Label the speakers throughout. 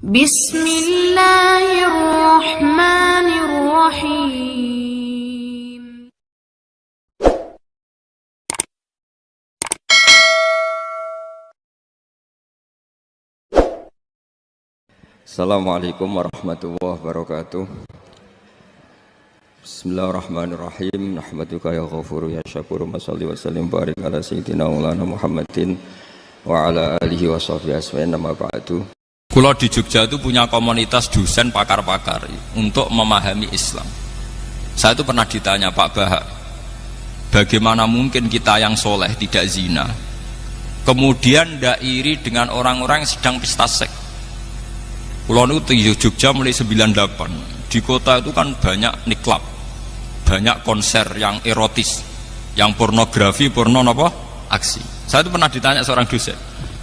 Speaker 1: Bismillahirrahmanirrahim.
Speaker 2: Assalamualaikum warahmatullahi wabarakatuh. Bismillahirrahmanirrahim. Nahmaduka ya ghafuru ya syakuru. Mashalli wa sallim barik ala sayyidina maulana Muhammadin wa ala alihi wa sahbihi asma'in nama ba'du. Kula di Jogja itu punya komunitas dosen pakar-pakar untuk memahami Islam. Saya itu pernah ditanya, Pak Bahak, bagaimana mungkin kita yang soleh tidak zina, kemudian tidak iri dengan orang-orang yang sedang pesta seks? Kula itu di Jogja mulai 98. Di kota itu kan banyak niklab, banyak konser yang erotis, yang pornografi, aksi. Saya itu pernah ditanya seorang dosen,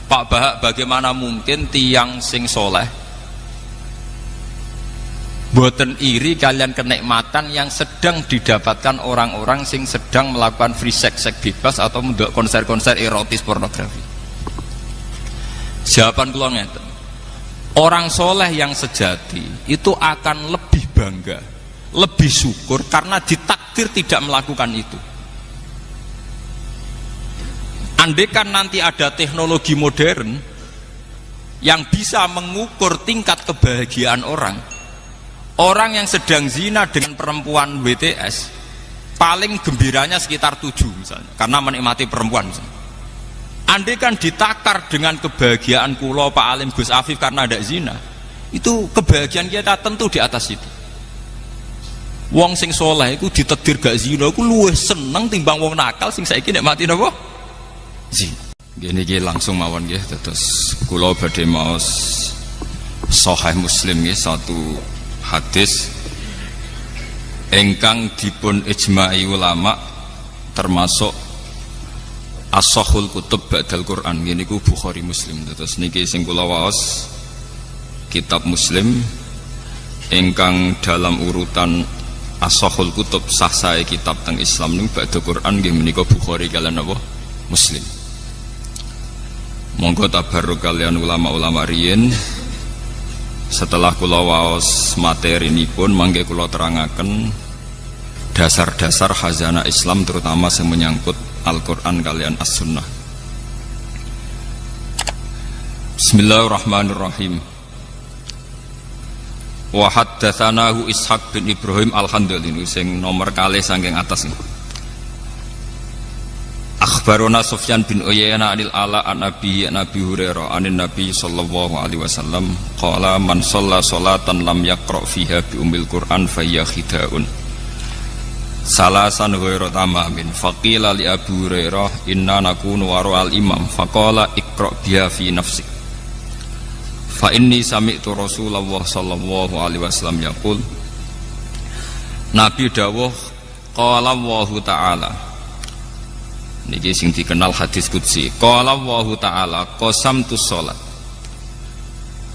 Speaker 2: Pak Bahak, bagaimana mungkin tiang sing soleh boten iri kalian kenikmatan yang sedang didapatkan orang-orang sing sedang melakukan free sex, seks bebas atau untuk konser-konser erotis pornografi? Jawaban kula ngeten, orang soleh yang sejati itu akan lebih bangga, lebih syukur karena ditakdir tidak melakukan itu. Andaikan nanti ada teknologi modern yang bisa mengukur tingkat kebahagiaan orang yang sedang zina dengan perempuan WTS paling gembiranya sekitar 7 misalnya, karena menikmati perempuan misalnya. Andaikan ditakar dengan kebahagiaan kula Pak Alim Gus Afif karena ada zina, itu kebahagiaan kita tentu di atas itu. Wong sing soleh itu ditedir gak zina, aku luwih seneng timbang wong nakal sing saiki nikmati napa? Zina. Gini langsung mawon nggih, terus kula badhe maos Sahih Muslim nggih, satu hadis ingkang dipun ijma'i ulama termasuk as-sahhul kutub ba'dal Quran. Gini ku Bukhari Muslim. Terus niki sing kula waos kitab Muslim ingkang dalam urutan as-sahhul kutub sah sae kitab teng Islam niku ba'dal Quran nggih menika Bukhari kalian apa? Muslim. Monggo tabarruk kalian ulama-ulama riyin. Setelah kula waos materi nipun mangke kula terangaken dasar-dasar khazanah Islam terutama yang menyangkut Al-Quran kalian As-Sunnah. Bismillahirrahmanirrahim. Wa haddatsanahu Ishaq bin Ibrahim Al-Handali sing nomor kalih saking atas nih. Akhbarona Sufyan bin Uyainah anil Ala an Nabi Hurairah anin Nabi sallallahu alaihi wasallam qala man shalla sholatan lam yaqra fiha bi ummil Qur'an fa hiya khidaun salasan ghairu tamamin faqila li Abu Hurairah inna nakunu wara al imam faqala iqra biha fi nafsik fa inni sami'tu Rasulullah sallallahu alaihi wasallam yaqul. Nabi dawuh qala Allahu ta'ala, niki sing dikenal hadis qudsi, qala Allahu ta'ala qasamtu sholat,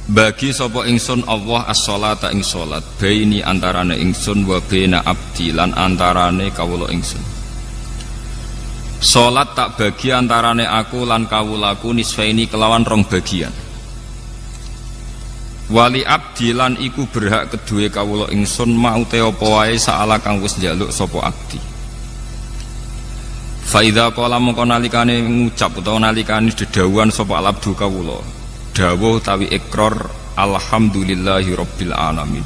Speaker 2: bagi sapa ingsun Allah as-sholata ing sholat, baini antarane ingsun wa baina abdi lan antarane kawula ingsun. Sholat tak bagi antarane aku lan kawulaku nisfaini kelawan rong bagian. Wali abdi lan iku berhak kedue kawula ingsun mau te apa wae saala kang wis njaluk sapa abdi. Faidha qala mongko nalikane ngucap utawa nalikane dedawuhan sapa abdu kawula, dawuh tawi ikrar alhamdulillahi rabbil alamin.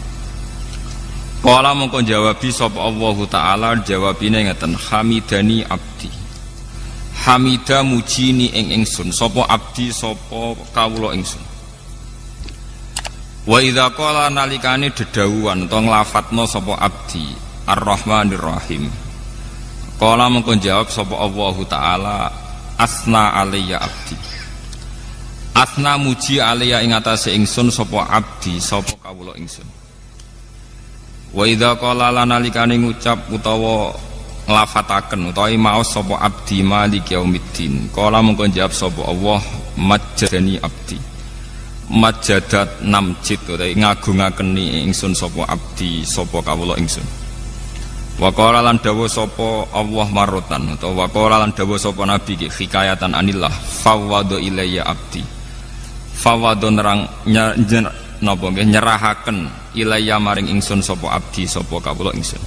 Speaker 2: Qala mongko jawabi sapa Allah taala, jawabine ngeten, hamidani abdi. Hamida mujini ing ingsun sapa abdi sapa kawula ingsun. Wa idza qala nalikane dedawuhan utawa nglafatna sapa abdi Ar-Rahmanir Rahim, qala mengko jawab sapa Allah taala asna alayya abdi. Asna muji alayya ing atase ingsun sapa abdi sapa kawula ingsun. Wa idza qala lanalikane ngucap utawa nglafataken utawa maos sapa abdi maliki yaumiddin, qala mengko jawab sapa Allah majjadani abdi. Majjadat namjid utawa ngagung-ageni ingsun sapa abdi sapa kawula ingsun. Wa qala lan dawuh sapa Allah marrotan utawa wa qala lan dawuh sapa nabi ki hikayatan anillah fawwadu ilayya abdi. Fawwadu napa nggih nyerahaken ilayya maring ingsun sapa abdi sapa kawula ingsun.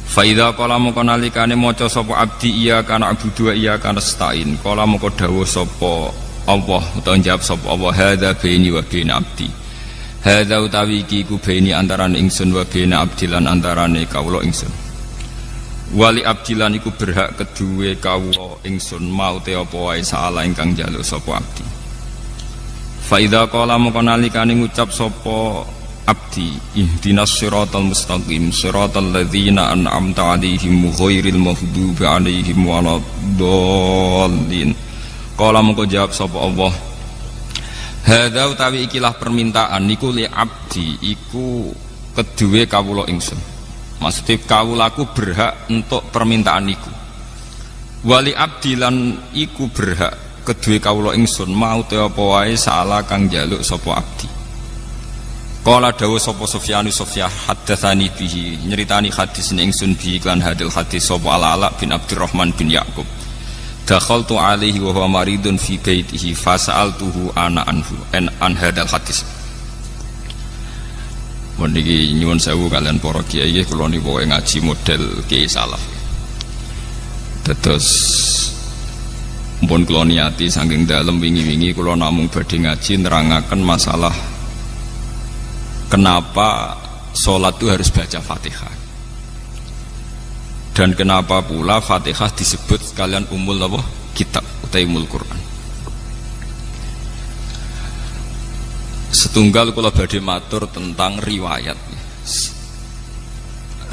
Speaker 2: Fa idza qala moko nalikane maca sapa abdi iya kana abudu iya kana stain qala moko dawuh sapa Allah utawa jawab sapa Allah hadza baini wa baina abdi. Hadza utawi iki ku baini antarane ingsun wa baina abdi lan antarane kawula ingsun. Wali abdilan iku berhak kedue kawula ingsun maute apa wae saala ingkang njaluk sapa abdi. Fa idza qala moko nalikane ngucap sapa abdi ihdinas siratal mustaqim siratal ladzina an'amta 'alaihim ghairil maghdubi 'alaihim waladdallin. Qala moko jawab sapa Allah hadza utawi ikilah permintaan niku li abdi iku kedue kawula ingsun. Maksudnya kawulaku berhak untuk permintaan iku. Wali abdilan iku berhak kedue kawula ingsun mau te apa wae saala kang njaluk sapa abdi. Qala dawuh sapa Sufyan haddatsani bihi nyeritani hadis ingsun bi iklan hadil hadis sapa Ala bin Abdurrahman bin Yaqub. Dakhaltu alaihi wa huwa maridun fi baitihi fasa'altuhu ana anhu an hadal hadis. Meniki nyuwun sewu kalian para kiai kula niku ngaji model kiai salaf. Dados mpun kula niati saking dalem wingi-wingi kula namung badhe ngaji nerangaken masalah kenapa sholat itu harus baca Fatihah. Dan kenapa pula Fatihah disebut sekalian umul apa? Kitab utawi umul Quran. Setunggal kula badhe matur tentang riwayat.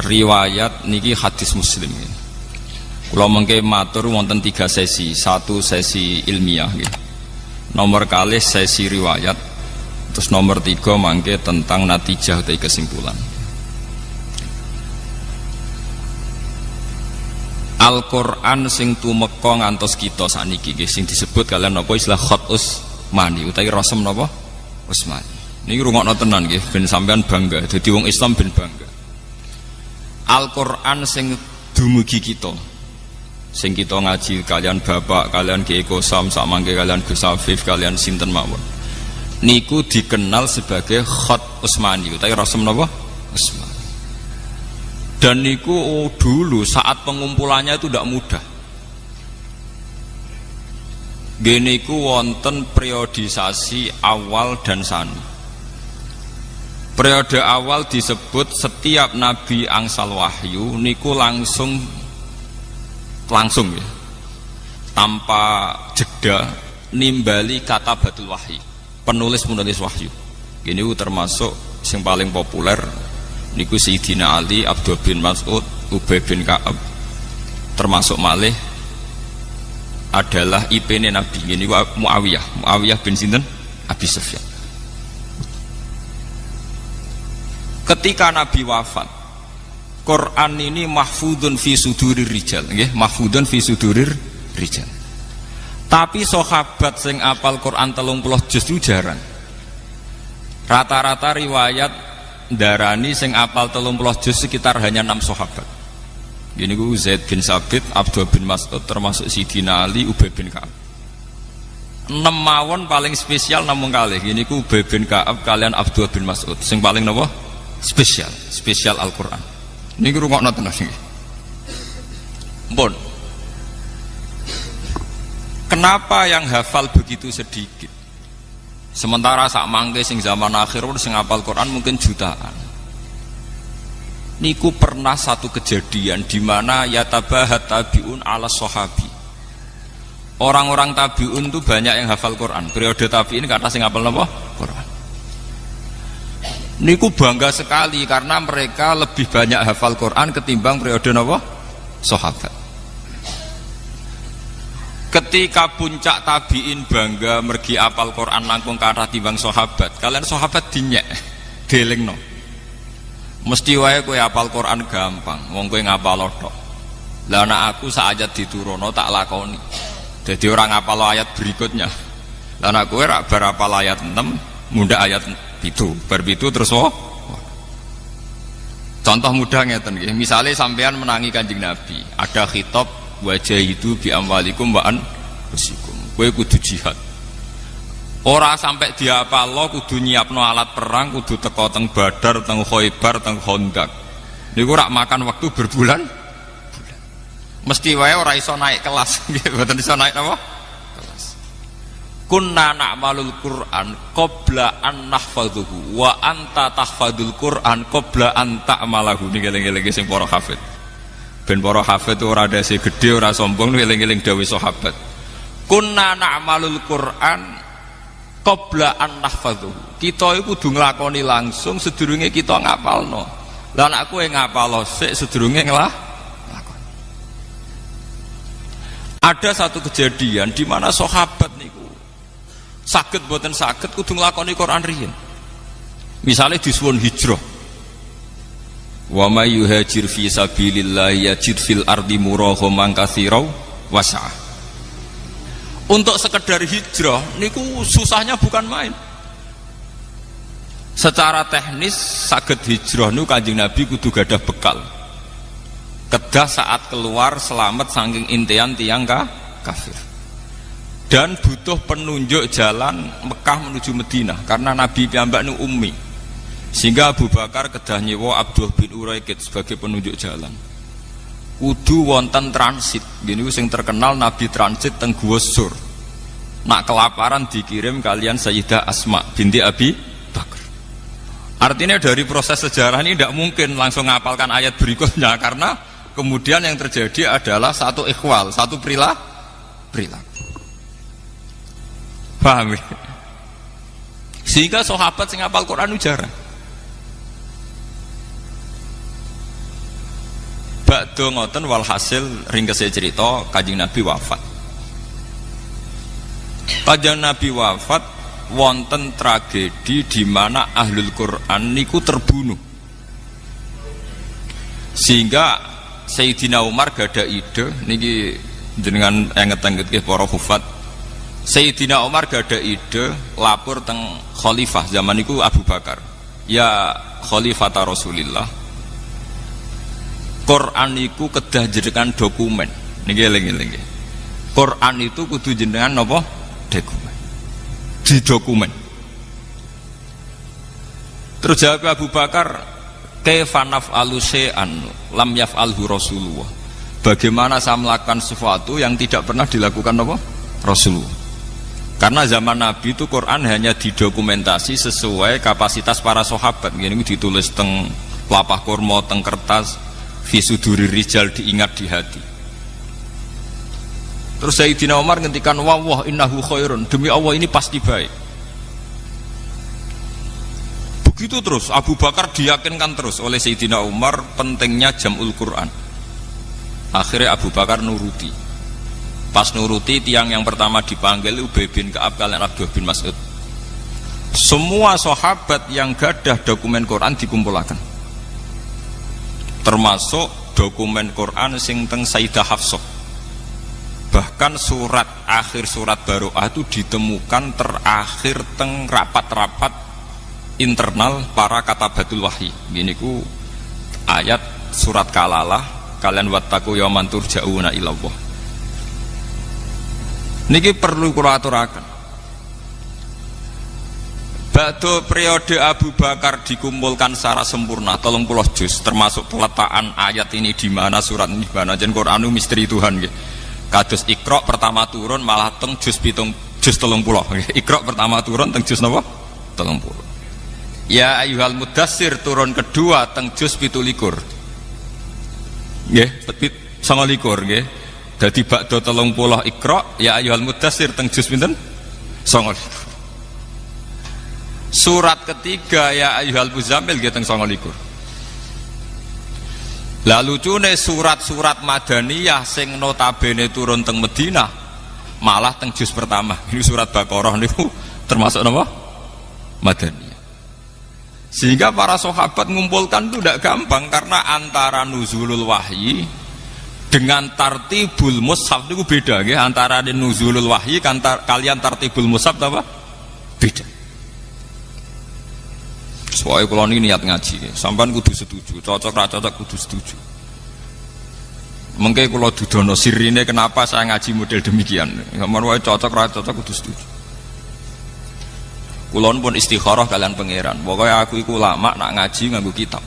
Speaker 2: Riwayat niki hadis Muslim. Kula mengke matur wonten 3 sesi. 1 sesi ilmiah nggih. Nomor kalih sesi riwayat. Terus nomor 3 mangke tentang natijah utawi kesimpulan. Al-Qur'an sing tumeka ngantos kita saniki nggih sing disebut kalian napa istilah khat Usmani utawi rasem napa? Usmani. Niki rungokno tenan nggih ben sampean bangga. Dadi wong Islam ben bangga. Al-Qur'an sing dumugi kita. Sing kita ngaji kalian bapak, kalian Ki Eko Sam, sak mangke kalian Gus Afif, kalian sinten mawon. Niku dikenal sebagai khat Usmani utawi rasem napa? Usmani. Dan niku dulu saat pengumpulannya itu tidak mudah. Geniku wonten periodisasi awal dan sani. Periode awal disebut setiap nabi angsal wahyu niku langsung ya, tanpa jeda nimbali kata batul wahyu, penulis wahyu. Gini termasuk yang paling populer niku Sayyidina Ali, Abdul bin Mas'ud, Ubay bin Ka'ab, termasuk malih adalah IP-ne Nabi. Ini Muawiyah bin sinten? Abi Sufyan. Ketika Nabi wafat, Quran ini mahfudun fi sudurir rijal, nggih, mahfudun fi sudurir rijal. Tapi sahabat sing apal Quran 30 juz itu jarang. Rata-rata riwayat darani sing apal 30 juz sekitar hanya 6 sahabat. Gini ku Zaid bin Sabit, Abdul bin Mas'ud, termasuk Sidina Ali, Ubay bin Ka'ab. 6 mawon paling spesial namun kali. Gini ku Ubay bin Ka'ab kalian Abdul bin Mas'ud. Sing paling napa? Spesial Al-Qur'an. Niki rungokno tenan iki. Mpun. Kenapa yang hafal begitu sedikit? Sementara sak mangke sing zaman akhir sing hafal Quran mungkin jutaan. Niku pernah satu kejadian di mana yatabahat tabiun ala sahabi. Orang-orang tabiun itu banyak yang hafal Quran. Periode tabiin kata sing hafal napa? Quran. Niku bangga sekali karena mereka lebih banyak hafal Quran ketimbang periode napa? Sahabat. Ketika puncak tabiin bangga mergi apal Quran langkung kathah timbang sahabat, kalian sahabat dinyek, delingno. Mesti wae kowe apal Quran gampang, wong kowe ngapal tok. Lah nek aku sak ayat diturono tak lakoni. Jadi orang ngapal ayat berikutnya. Lah nek kowe rak bar apal ayat 6, mundhak ayat 7, bar 7 terus Contoh mudah ngeten nggih. Misale sampean menangi Kanjeng Nabi, ada khitab wajah itu bi amwalikum wa anfusikum. Kowe kudu jihad. Ora sampai diapalno kudu nyiapno alat perang, kudu teko teng Badar, teng Khaibar, teng Khandaq. Niku rak makan waktu berbulan. Mesti wae ora iso naik kelas, nggih, mboten iso naik apa? Kelas. Kunna na'malul Qur'an qabla an nahfadhuhu wa anta tahfadzul Qur'an qabla an ta'malahu. Niki eling-eling sing para hafid. Ben para hafid ora dase gedhe, ora sombong, eling-eling dawuh sahabat. Kunna na'malul Qur'an qabla an nahfadhuhu. Kita iku kudu nglakoni langsung sedurunge kita ngapalno. Lah nek kowe ngapalno sik sedurunge nglakoni. Ada satu kejadian di mana sahabat niku saged boten saged kudu nglakoni Quran riyen. Misale disuwun hijrah. Wa may yuhajir fi sabilillah yajid fil ardi muraghaman katsira wasa'ah. Untuk sekedar hijrah niku susahnya bukan main. Secara teknis saged hijrah niku Kanjeng Nabi kudu gadah bekal. Kedah saat keluar selamat saking intian tiang kafir. Dan butuh penunjuk jalan Mekah menuju Madinah karena Nabi piyambak niku ummi. Sehingga Abu Bakar kedah nyewa Abdullah bin Uraikid sebagai penunjuk jalan. Kudu wonten transit, gini sing terkenal Nabi transit teng Gua Sur. Nak kelaparan dikirim kalian Sayyidah Asma binti Abi Bakar. Artinya dari proses sejarah ini tidak mungkin langsung ngapalkan ayat berikutnya karena kemudian yang terjadi adalah satu ikhwal, satu perilaku. Paham ya? Sehingga sahabat sing ngapal Quran jarang. Bakdo ngoten walhasil ringkese cerita Kanjeng Nabi wafat. Kanjeng Nabi wafat wonten tragedi di mana ahlul Quran niku terbunuh. Sehingga Sayyidina Umar gada ide niki jenengan anget-anget para hufat. Sayyidina Umar gada ide lapor teng khalifah zaman niku Abu Bakar. Ya khalifata Rasulillah. Quran itu kedah jenengan dokumen. Niki eling-eling. Quran itu kudu jenengan napa? Dokumen. Di dokumen. Terus jawab Abu Bakar, kaifa naf'alu syai'an lam yaf'alhu Rasulullah. Bagaimana saya melakukan sesuatu yang tidak pernah dilakukan apa? Rasulullah. Karena zaman Nabi itu Quran hanya didokumentasi sesuai kapasitas para sahabat. Ini ditulis teng lapah kurma, teng kertas. Fisuduri rijal diingat di hati. Terus Sayyidina Umar ngendikan wah innahu khairun, demi Allah ini pasti baik. Begitu terus Abu Bakar diyakinkan terus oleh Sayyidina Umar pentingnya jam'ul Quran. Akhirnya Abu Bakar nuruti. Pas nuruti tiang yang pertama dipanggil Ubay bin Ka'ab kalian Abdullah bin Mas'ud. Semua sahabat yang gadah dokumen Quran dikumpulkan. Termasuk dokumen Quran sing teng Sayyidah Hafsah. Bahkan akhir surat Baroah itu ditemukan terakhir teng rapat-rapat internal para katabatul wahyi. Gini ku ayat surat Kalalah kalian wattaqu yauman turja'una ilallah. Niki perlu kula aturaken. Ba'da periode Abu Bakar dikumpulkan secara sempurna 30 juz termasuk peletakan ayat ini di mana surat ini di mana jen Quran misteri Tuhan nggih. Kados Iqra pertama turun malah teng juz 30 nggih. Iqra pertama turun teng juz napa? 30. Ya ayyuhal mudassir turun kedua teng juz 17. Nggih, 29 nggih. Dadi ba'da 30 Iqra ya ayyuhal mudassir teng juz pinten? 29. Surat ketiga ya ayyuhal muzammil nggih teng 29. Lah lucune surat-surat Madaniyah sing notabene turun teng Madinah malah teng juz pertama. Ini surat Baqarah niku termasuk napa? Madaniyah. Sehingga para sahabat mengumpulkan itu tidak gampang karena antara nuzulul wahyi dengan tartibul mushaf niku beda nggih, antara nuzulul wahyi kalian tartibul mushaf apa? Beda. Soalnya kalau ini niat ngaji, sampai kudu setuju, cocok ra cocok kudu setuju. Mengke kalau dudono sirine kenapa saya ngaji model demikian? Sampeyan wae cocok ra cocok kudu setuju. Kulon pun istikharah kalian pangeran. Pokoknya aku iku ulama nak ngaji nganggo kitab.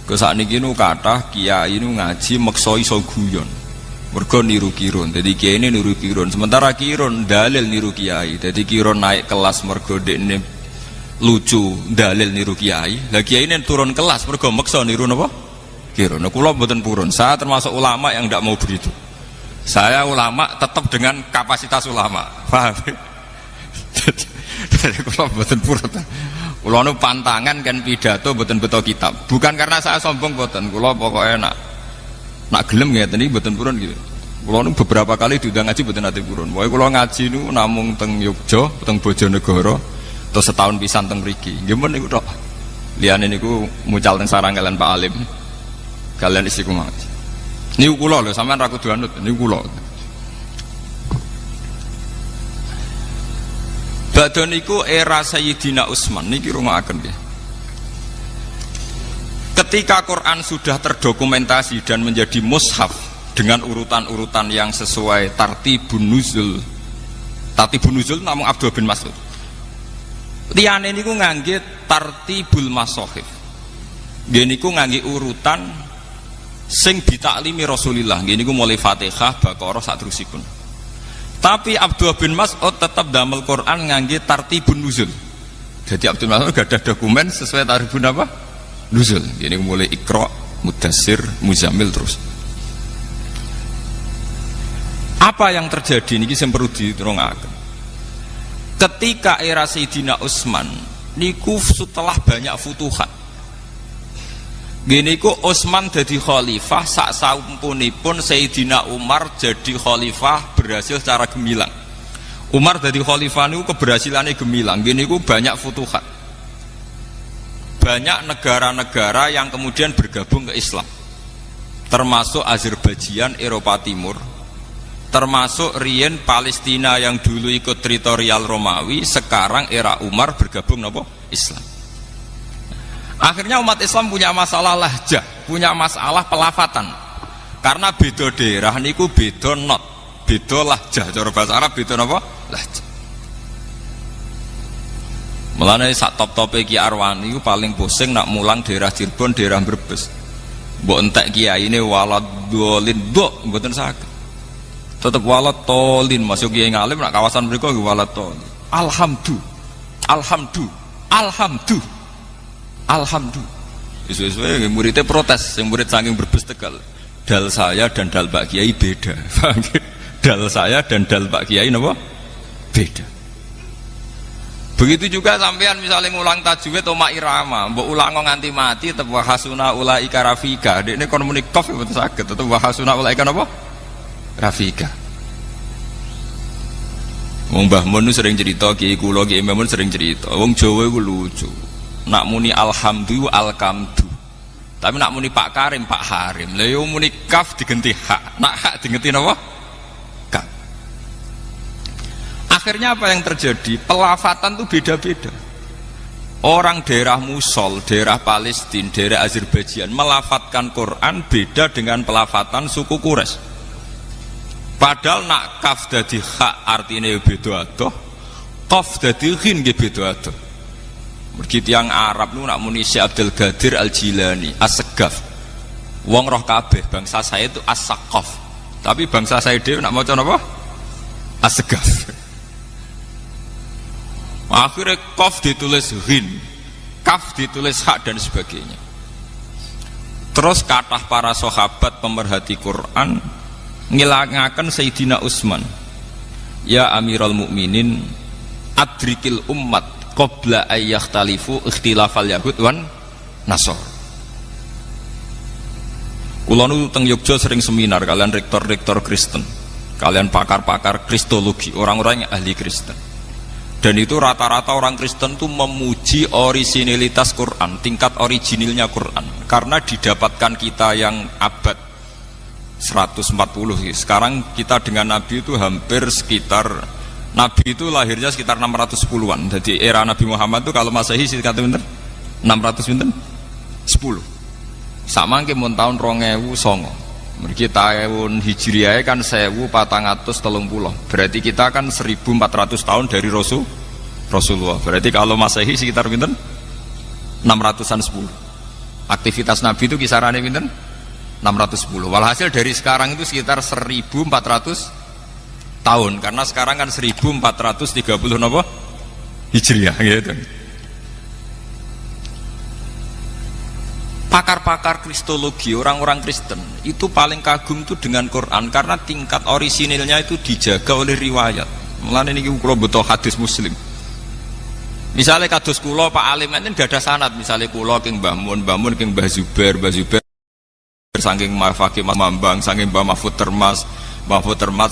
Speaker 2: Ke sakniki nu kathah kiai nu ngaji meksa iso guyon. Mergo niru kirun. Dadi kiai ini niru kirun. Sementara kirun dalil niru kiai. Dadi kirun naik kelas mergo dekne lucu dalil niru kiai. Lah kiai ini turun kelas mergo meksa niru napa? Kirun. Nah, kula mboten purun. Saya termasuk ulama yang tidak mau begitu. Saya ulama tetap dengan kapasitas ulama. Paham? Jadi kula mboten purun. Kula nu pantangan kan pidato mboten beto kitab. Bukan karena saya sombong mboten. Kula pokoke nak gelem ngeten iki mboten purun gitu. Kula nu beberapa kali diundang ngaji mboten ate purun. Pokoke kula ngaji nu namung teng Yogya, teng Bojonegoro, terus setahun pisan teng mriki. Nggih men niku tok. Liyane niku mucal teng sarang kalian Pak Alim. Kalian istiqomah. Niku kula lho, sampean ra kudu anut, niku kula. Badhe niku era Sayyidina Utsman niki rungokaken nggih. Ketika Quran sudah terdokumentasi dan menjadi mushaf dengan urutan-urutan yang sesuai tartibun nuzul. Tartibun nuzul namung Abdul bin Mas'ud. Liyane niku ngangge tartibul masahif. Nggih niku ngangge urutan sing ditaklimi Rasulullah. Nggih niku mulai Fatihah, Baqarah saterusipun. Tapi Abdul bin Mas'ud tetap damel Quran ngangge tartibun nuzul. Jadi Abdul Mas'ud gak ada dokumen sesuai tartibun apa? Nuzul. Ini mulai Iqra, Mudassir, Muzammil terus. Apa yang terjadi niki sing perlu diterungaken. Ketika era Sayyidina Utsman niku setelah banyak futuhat. Gini ku Utsman jadi khalifah sak saumpunipun Sayyidina Umar jadi khalifah berhasil secara gemilang. Umar jadi khalifah niku keberhasilannya gemilang. Gini ku banyak futuhat. Banyak negara-negara yang kemudian bergabung ke Islam, termasuk Azerbaijan, Eropa Timur, termasuk Rien Palestina yang dulu ikut teritorial Romawi, sekarang era Umar bergabung nopo Islam. Akhirnya umat Islam punya masalah lahjah, punya masalah pelafatan, karena beda daerah niku beda not, beda lahjah, cara bahasa Arab beda nopo lahjah. Mulane sak top-tope Ki Arwani itu paling pusing nak mulang daerah Cirebon, daerah Brebes. Mbok entek kiyaine waladolin nduk mboten saged. Tetep waladolin masuk kiai ngalim nak kawasan mriku nggih waladolin. Alhamdulillah. Isu-isu muridnya protes, yang murid saking Brebes Tegal. Dal saya dan dal Pak Kiai beda. Dal saya dan dal Pak Kiai napa? Beda. Begitu juga sampean misalnya ngulang tajwid atau irama, mbok ulang nganti mati tetep wahasuna ulaika rafika. Dekne kon muni qaf mboten saged, tetep wahasuna ulaika napa? Rafika. Wong Mbah Mun sering cerita, Ki kula Ki Imam sering cerita. Wong Jawa iku lucu. Nak muni alhamdulillah alkamdu. Tapi nak muni Pak Karim Pak Harim. Lah yo muni kaf digenti hak. Nak hak digenti napa? Kaf. Akhirnya apa yang terjadi? Pelafatan itu beda-beda. Orang daerah Musol, daerah Palestina, daerah Azerbaijan melafatkan Quran beda dengan pelafatan suku Quraisy. Padahal nak kaf dadi hak artinya beda adoh, qaf dadi ghin nggih beda adoh. Mergi tiyang Arab nu nak muni Syekh Abdul Qadir Al-Jilani, As-Segaf. Wong roh kabeh bangsa saya itu As-Saqaf. Tapi bangsa saya dhewe nak maca napa? As-Segaf. Akhirnya qaf ditulis ghin, kaf ditulis hak dan sebagainya. Terus kathah para sahabat pemerhati Quran ngilangaken Sayyidina Utsman, ya Amirul Mukminin adrikil ummat qabla ayyakhtalifu ikhtilafal yahud wan nasor. Kula nu teng Yogya sering seminar kalian rektor-rektor Kristen, kalian pakar-pakar kristologi, orang-orang yang ahli Kristen. Dan itu rata-rata orang Kristen itu memuji originalitas Quran, tingkat originilnya Quran, karena didapatkan kita yang abad 140. Sekarang kita dengan Nabi itu hampir sekitar, Nabi itu lahirnya sekitar 610-an. Jadi era Nabi Muhammad itu kalau Masehi sekitar 600 10. Sama ke mun tahun 2009. Mergi tahun Hijriah kan 1430. Berarti kita kan 1400 tahun dari Rasulullah. Rasulullah. Berarti kalau Masehi sekitar pinten? 600-an 10. Aktivitas Nabi itu kisarannya pinten? 610. Walhasil dari sekarang itu sekitar 1400 tahun, karena sekarang kan 1430 napa? Hijriah gitu. Pakar-pakar kristologi, orang-orang Kristen itu paling kagum itu dengan Quran karena tingkat orisinilnya itu dijaga oleh riwayat. Mulane niki kula butuh hadis Muslim. Misalnya kados kula Pak Alim enten gak ada sanad, misalnya kula king Mbah Mun, Mbah Mun king Mbah Zubair saking Mafaki Mambang, saking Mbah Mahfud Termas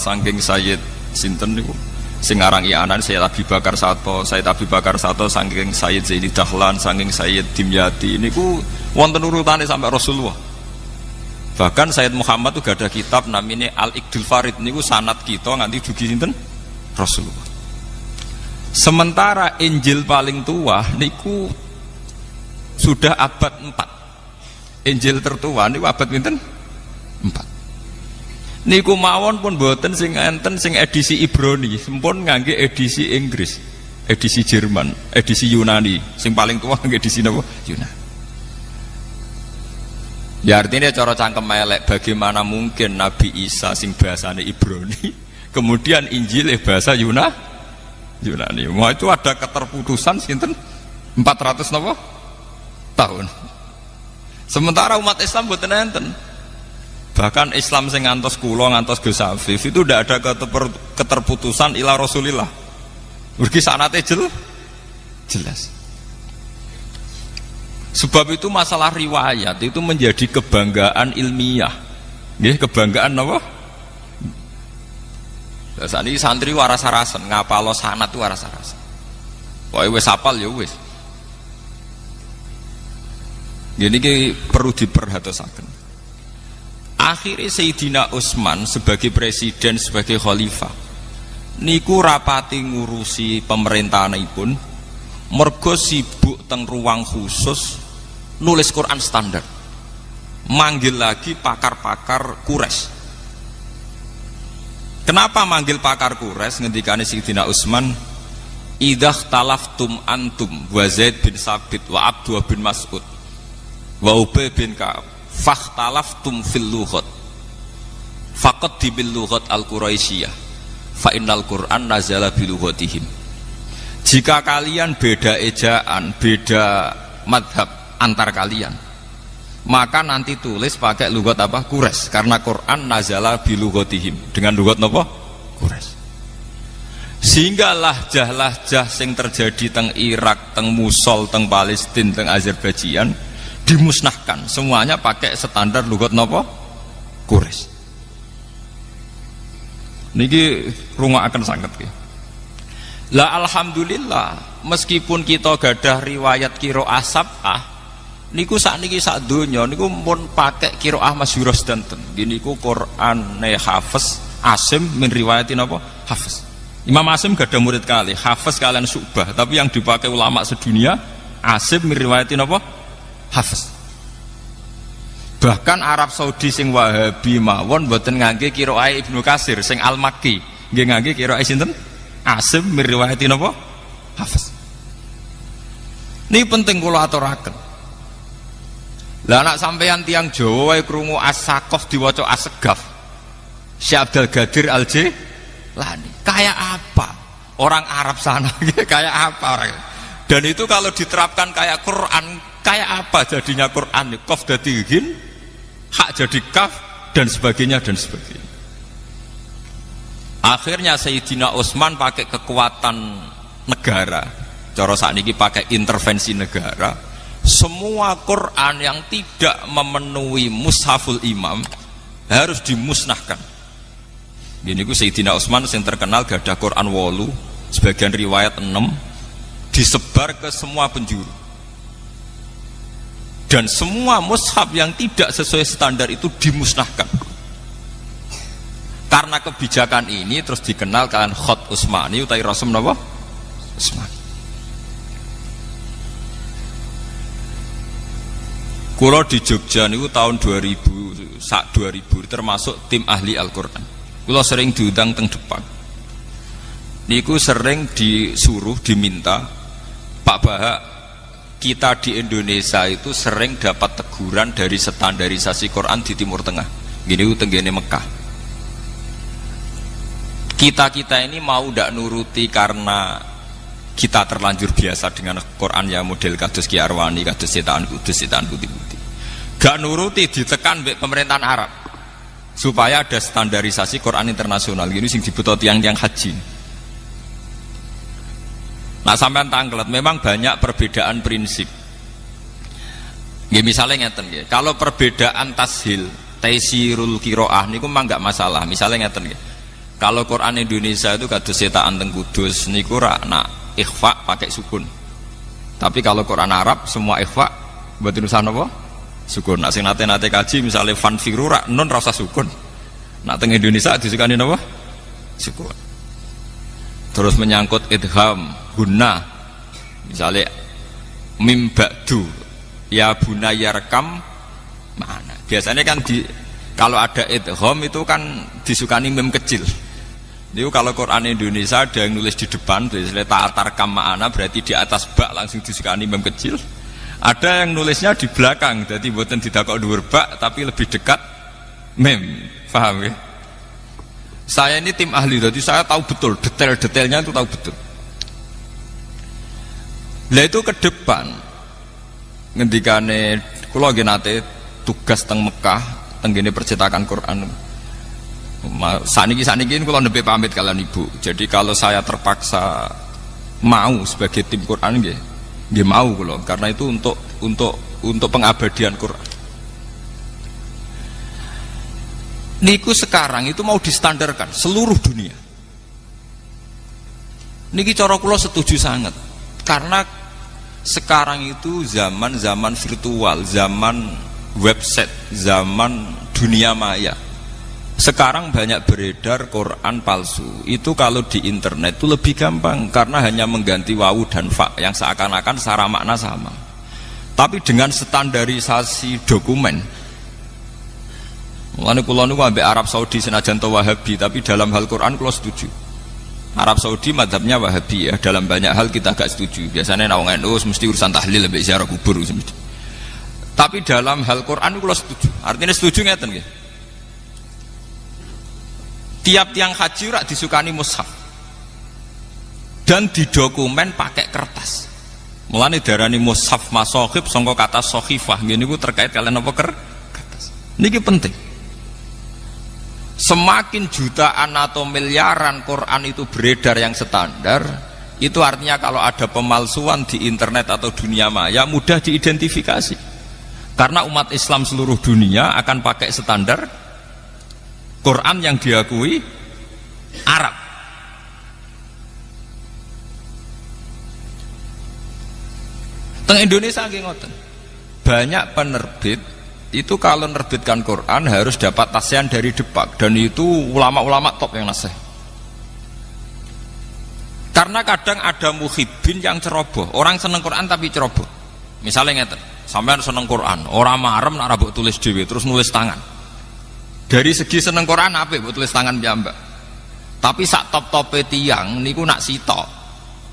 Speaker 2: saking Sayyid sinten niku sing aran Ianan Sayyid Abi Bakar Sato saking Sayyid Zaini Dahlan, saking Sayyid Dimyati niku wonten urutane sampai Rasulullah. Bahkan Sayyid Muhammad itu gak ada kitab namanya Al-Iqdul Farid niku sanad kita nganti dugi sinten Rasulullah. Sementara Injil paling tua niku sudah abad 4. Injil tertua niku abad pinten? 4. Niku mawon pun boten sing enten sing edisi Ibrani, sempun ngangge edisi Inggris, edisi Jerman, edisi Yunani. Sing paling tua ngangge edisi napa? Yunani. Ya artinya cara cangkem elek, bagaimana mungkin Nabi Isa sing bahasane Ibrani kemudian Injil bahasa Yunani. Wah itu ada keterputusan sinten 400 napa tahun. Sementara umat Islam boten enten. Bahkan Islam sing ngantos kula ngantos Gus Afif itu tidak ada keterputusan ila Rasulillah. Mergi sanate jelas. Sebab itu masalah riwayat itu menjadi kebanggaan ilmiah. Nggih, kebanggaan napa? Saat ini santri waras-arasan, ngapalo sanad itu waras-arasan. Pokoke wis hafal ya wis. Gini perlu diperhatosaken. Akhirnya Sayyidina Utsman sebagai presiden, sebagai khalifah niku rapati ngurusi pemerintahanipun mergo sibuk teng ruang khusus nulis Quran standar, manggil lagi pakar-pakar Quraisy. Kenapa manggil pakar Quraisy? Ngendikane Sayyidina Utsman, idah talaftum antum wa Zaid bin Sabit wa Abdullah bin Mas'ud wa Ubay bin Ka'ab fakhtalaftum fil lughat faqaddibil lughat al-Quraisyiyah fa innal Qur'an nazala bi lughatihim. Jika kalian beda ejaan, beda madhab antar kalian, maka nanti tulis pakai lughat apa? Quraisy, karena Quran nazala bi lughatihim, dengan lughat napa? Quraisy. Sehingga lahjah-lahjah sing terjadi teng Irak, teng Mosul, teng Palestina, teng Azerbaijan dimusnahkan, semuanya pakai standar lughat napa? Quraisy. Niki rungokaken sanget nggih. Lah alhamdulillah, meskipun kita gadah riwayat qiraah sab'ah, niku sakniki sak donya niku pun pakai qiraah masyhurah sedanten. Nggih niku Qur'ane Hafiz Asim min riwayatin napa? Hafiz. Imam Asim gadah murid kali, Hafiz kalian Syu'bah, tapi yang dipakai ulama sedunia Asim min riwayatin napa? Hafiz. Bahkan Arab Saudi sing Wahabi mawon mboten ngangge qiraah Ibnu Katsir sing Al-Makki, nggih ngangge qiraah sinten? Asim min riwayati napa? Hafiz. Ini penting kula aturaken. Lah anak sampeyan tiang Jawa wae krungu As-Saqaf diwaca As-Segaf. Syekh Abdul Qadir Al-Jilani. Kayak apa? Orang Arab sana kayak apa orang? Dan itu kalau diterapkan kayak Quran, kayak apa jadinya Quran? Qaf dadi ghin, hak jadi kaf, dan sebagainya dan sebagainya. Akhirnya Sayyidina Utsman pakai kekuatan negara, cara sakniki pakai intervensi negara. Semua Quran yang tidak memenuhi mushaful imam harus dimusnahkan. Gini ku Sayyidina Utsman yang terkenal gadah Quran 8, sebagian riwayat 6, disebar ke semua penjuru. Dan semua mushaf yang tidak sesuai standar itu dimusnahkan. Karena kebijakan ini terus dikenal kalian Khot Utsmani utai Rasul napa? Utsmani. Kula di Jogja niku tahun 2000 termasuk tim ahli Al-Qur'an. Kula sering diundang teng depan. niku sering disuruh diminta Pak Bahak, kita di Indonesia itu sering dapat teguran dari standarisasi Quran di Timur Tengah. Gini tenggene Mekah. Kita ini mau ndak nuruti karena kita terlanjur biasa dengan Quran ya model kados Ki Arwani, kados cetakan Kudus, cetakan putih-putih. Gak nuruti ditekan mbek pemerintahan Arab supaya ada standarisasi Quran internasional. Gini sing dibutuh tiang-tiang haji. Nah sampean tanglet, memang banyak perbedaan prinsip. Nggih misalnya ngeten nggih, kalau perbedaan tashil, taisirul qiraah niku mah enggak masalah. Misalnya ngeten nggih. Kalau Quran Indonesia itu kados cetakan teng Kudus niku ra nak ikhfa pakai sukun. Tapi kalau Quran Arab semua ikhfa mboten usah napa? Sukun. Nak sing nate-nate kaji misalnya fanfiru ra nun ra usah sukun. Nak teng Indonesia disukani napa? Sukun. Terus menyangkut idgham guna misalnya mim ba'du ya bunayya rekam mana biasanya kan kalau ada idgham itu kan disukani mim kecil. Itu kalau Quran Indonesia ada yang nulis di depan misalnya ta'atarkam ma'ana berarti di atas bak langsung disukani mim kecil, ada yang nulisnya di belakang jadi buatan didakok dhuwur bak tapi lebih dekat mim. Paham ya? Saya ini tim ahli, jadi saya tahu betul detail-detailnya itu tahu betul. Lah itu ke depan ngendikane kula nggih nate tugas teng Mekah teng gene percetakan Quran. Saniki kula nembe pamit kalian Ibu. Jadi kalau saya terpaksa mau sebagai tim Quran nggih mau kula karena itu untuk pengabadian Quran. Niku sekarang itu mau distandarkan seluruh dunia. Niki cara kula setuju sangat. Karena sekarang itu zaman virtual, zaman website, zaman dunia maya. Sekarang banyak beredar Quran palsu. Itu kalau di internet itu lebih gampang karena hanya mengganti wawu dan fa yang seakan-akan secara makna sama. Tapi dengan standarisasi dokumen, mulane kula niku ambek Arab Saudi senajan to Wahabi, tapi dalam hal Quran kula setuju. Arab Saudi mazhabnya Wahabi ya, dalam banyak hal kita agak setuju. Biasanya wong NU mesti urusan tahlil ambek ziarah kubur mesti. Tapi dalam hal Quran kula setuju. Artinya setuju ngeten nggih. Tiap tiang haji rak disukani mushaf. Dan didokumen pakai kertas. Mulane darani mushaf masohib sangka kata sohifah. Nggih niku terkait kalian apa kertas. Niki penting. Semakin jutaan atau miliaran Quran itu beredar yang standar, itu artinya kalau ada pemalsuan di internet atau dunia maya mudah diidentifikasi. Karena umat Islam seluruh dunia akan pakai standar Quran yang diakui Arab. Teng Indonesia nggih ngoten. Banyak penerbit itu kalau menerbitkan Quran harus dapat tasian dari Depak, dan itu ulama-ulama top yang nasih. Karena kadang ada muhibbin yang ceroboh, orang seneng Quran tapi ceroboh. Misalnya ngeten, sampean seneng Quran, orang marem nak rabuk tulis dhewe terus nulis tangan. Dari segi seneng Quran apik mbok tulis tangan piyambak. Tapi sak top-tope tiyang niku nak sitok.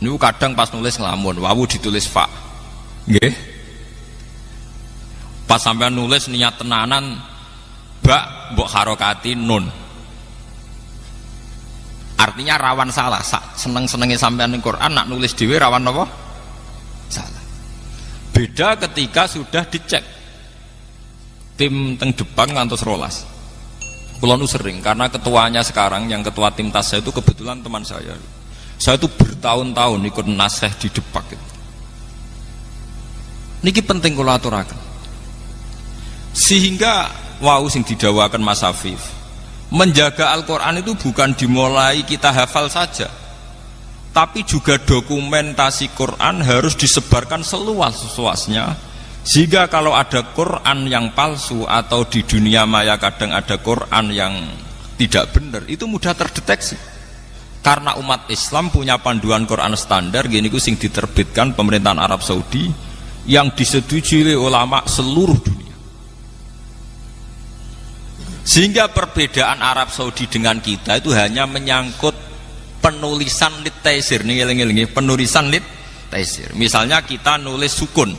Speaker 2: Niku kadang pas nulis nglamun, wawu ditulis fa. Nggih. Pas sampean nulis niat tenanan bak mbok harokati nun. Artinya rawan salah. Seneng-senenge sampean ning Quran nak nulis dhewe rawan apa? Salah. Beda ketika sudah dicek. Tim teng Depan ngantos rolas. Kula nu sering karena ketuanya sekarang yang ketua tim tas saya itu kebetulan teman saya. Saya itu bertahun-tahun ikut nasih di Depak gitu. Niki penting kula aturaken. Sehingga wau sing didawakan Mas Afif, menjaga Al-Quran itu bukan dimulai kita hafal saja, tapi juga dokumentasi Quran harus disebarkan seluas-luasnya, sehingga kalau ada Quran yang palsu atau di dunia maya kadang ada Quran yang tidak benar, itu mudah terdeteksi. Karena umat Islam punya panduan Quran standar, gini ku sing diterbitkan pemerintahan Arab Saudi yang disetujui oleh ulama seluruh dunia. Sehingga perbedaan Arab Saudi dengan kita itu hanya menyangkut penulisan lit taisir. Nih eling-eling penulisan lit taisir. Misalnya kita nulis sukun,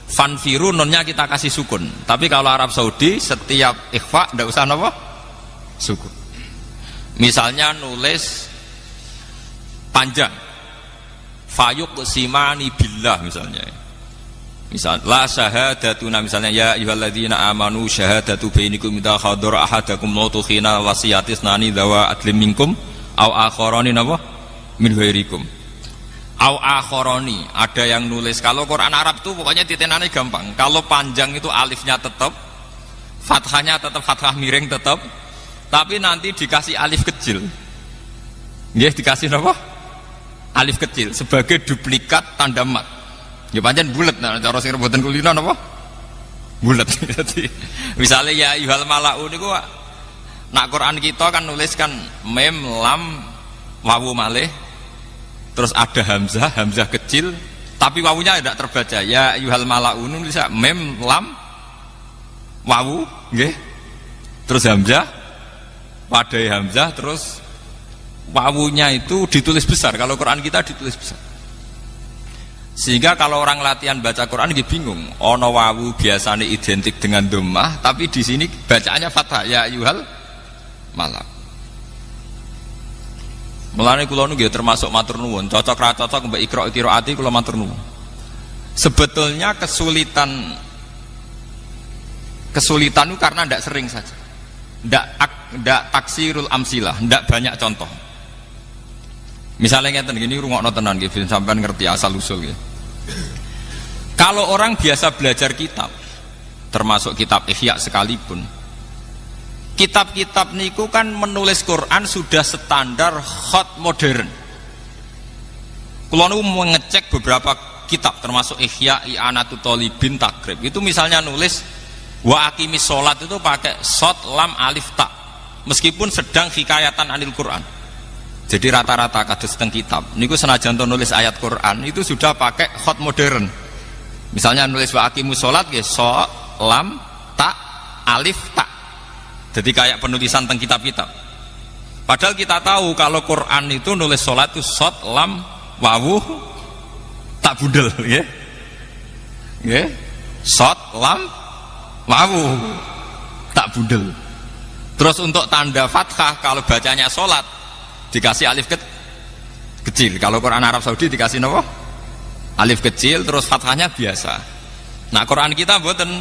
Speaker 2: fanfiru nonnya kita kasih sukun. Tapi kalau Arab Saudi setiap ikhfa ndak usah apa? Sukun. Misalnya nulis panjang, fayuq simani billah misalnya. Misal la syahadatuna misalnya ya ayyuhalladzina amanu syahadatu bainakum idza hadara ahadakum mautu khina wasiyatis nani dawa adlim minkum au akharani napa min ghairikum au akharani. Ada yang nulis, kalau Quran Arab tuh pokoknya titenane gampang. Kalau panjang itu alifnya tetap, fathahnya tetap fathah miring tetap, tapi nanti dikasih alif kecil. Nggih, dikasih napa? Alif kecil sebagai duplikat tanda mat. Ya pancen bulet, nah cara sing rebutan kulino napa? Bulet. Jadi misalnya ya ayyuhal mala'u niku nak Quran kita kan nuliskan mem lam wawu malih, terus ada hamzah kecil, tapi wawunya tidak terbaca. Ya ayyuhal mala'u nulis mem lam wawu, nggih. Terus hamzah, wadai hamzah, terus wawunya itu ditulis besar. Kalau Quran kita ditulis besar. Sehingga kalau orang latihan baca Quran dia bingung. Ono wawu biasanya identik dengan dhammah, tapi di sini bacaannya fathah. Ya ayyuhal malak. Mulane kula nu nggih termasuk matur nuwun, cocok ra cocok mbek Iqra qiraati kula matur nuwun. Sebetulnya kesulitan itu karena ndak sering saja. Ndak taksirul amsilah, ndak banyak contoh. Misalnya ngeten gini, rungokno tenan nggih sampean ngerti asal usul nggih. Kalau orang biasa belajar kitab, termasuk kitab Ihya sekalipun, kitab-kitab niku kan menulis Quran sudah standar khat modern. Kula niku mengecek beberapa kitab termasuk Ihya, I'anatut Thalibin, Takrib. Itu misalnya nulis wa aqimis sholat itu pakai shad lam alif ta. Meskipun sedang hikayatan anil Quran. Jadi rata-rata kados teng kitab niku senajan to nulis ayat Quran itu sudah pakai khat modern. Misalnya nulis wa aqimus sholat nggih shad lam ta alif ta. Jadi kayak penulisan teng kitab-kitab. Padahal kita tahu kalau Quran itu nulis sholat itu shad lam wawu tak budel nggih. Nggih. Shad lam wawu tak budel. Terus untuk tanda fathah kalau bacanya sholat dikasih alif kecil. Kalau Quran Arab Saudi dikasih apa? Alif kecil terus fathahnya biasa. Nah Quran kita mboten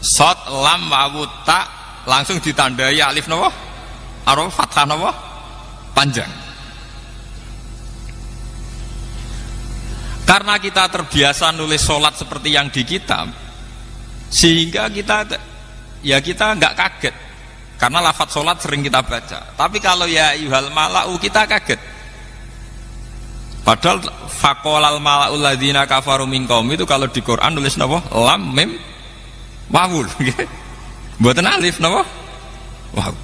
Speaker 2: shad lam wawu ta langsung ditandai alif napa? Arab fathah napa? Panjang. Karena kita terbiasa nulis sholat seperti yang di kitab, sehingga kita nggak kaget. Karena lafadz sholat sering kita baca. Tapi kalau ya ayyuhal mala'u kita kaget. Padahal faqolal mala'ul ladzina kafaru min qaum itu kalau di Quran nulis napa? Lam mim wawul. Mboten alif napa? Waw.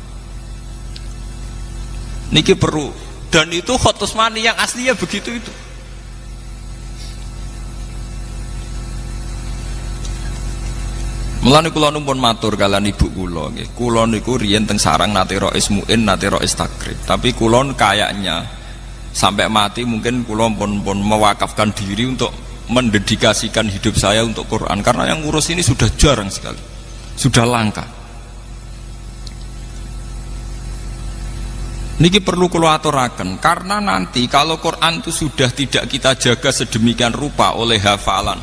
Speaker 2: Niki perlu, dan itu khat Utsmani yang aslinya begitu itu. Mulane kula numpun matur kalian ibu kula nggih. Kula niku riyen teng sarang nate rois muin, nate rois takrib. Tapi kula kayaknya sampai mati mungkin kula pun mewakafkan diri untuk mendedikasikan hidup saya untuk Quran, karena yang ngurus ini sudah jarang sekali. Sudah langka. Niki perlu kula aturaken karena nanti kalau Quran itu sudah tidak kita jaga sedemikian rupa oleh hafalan.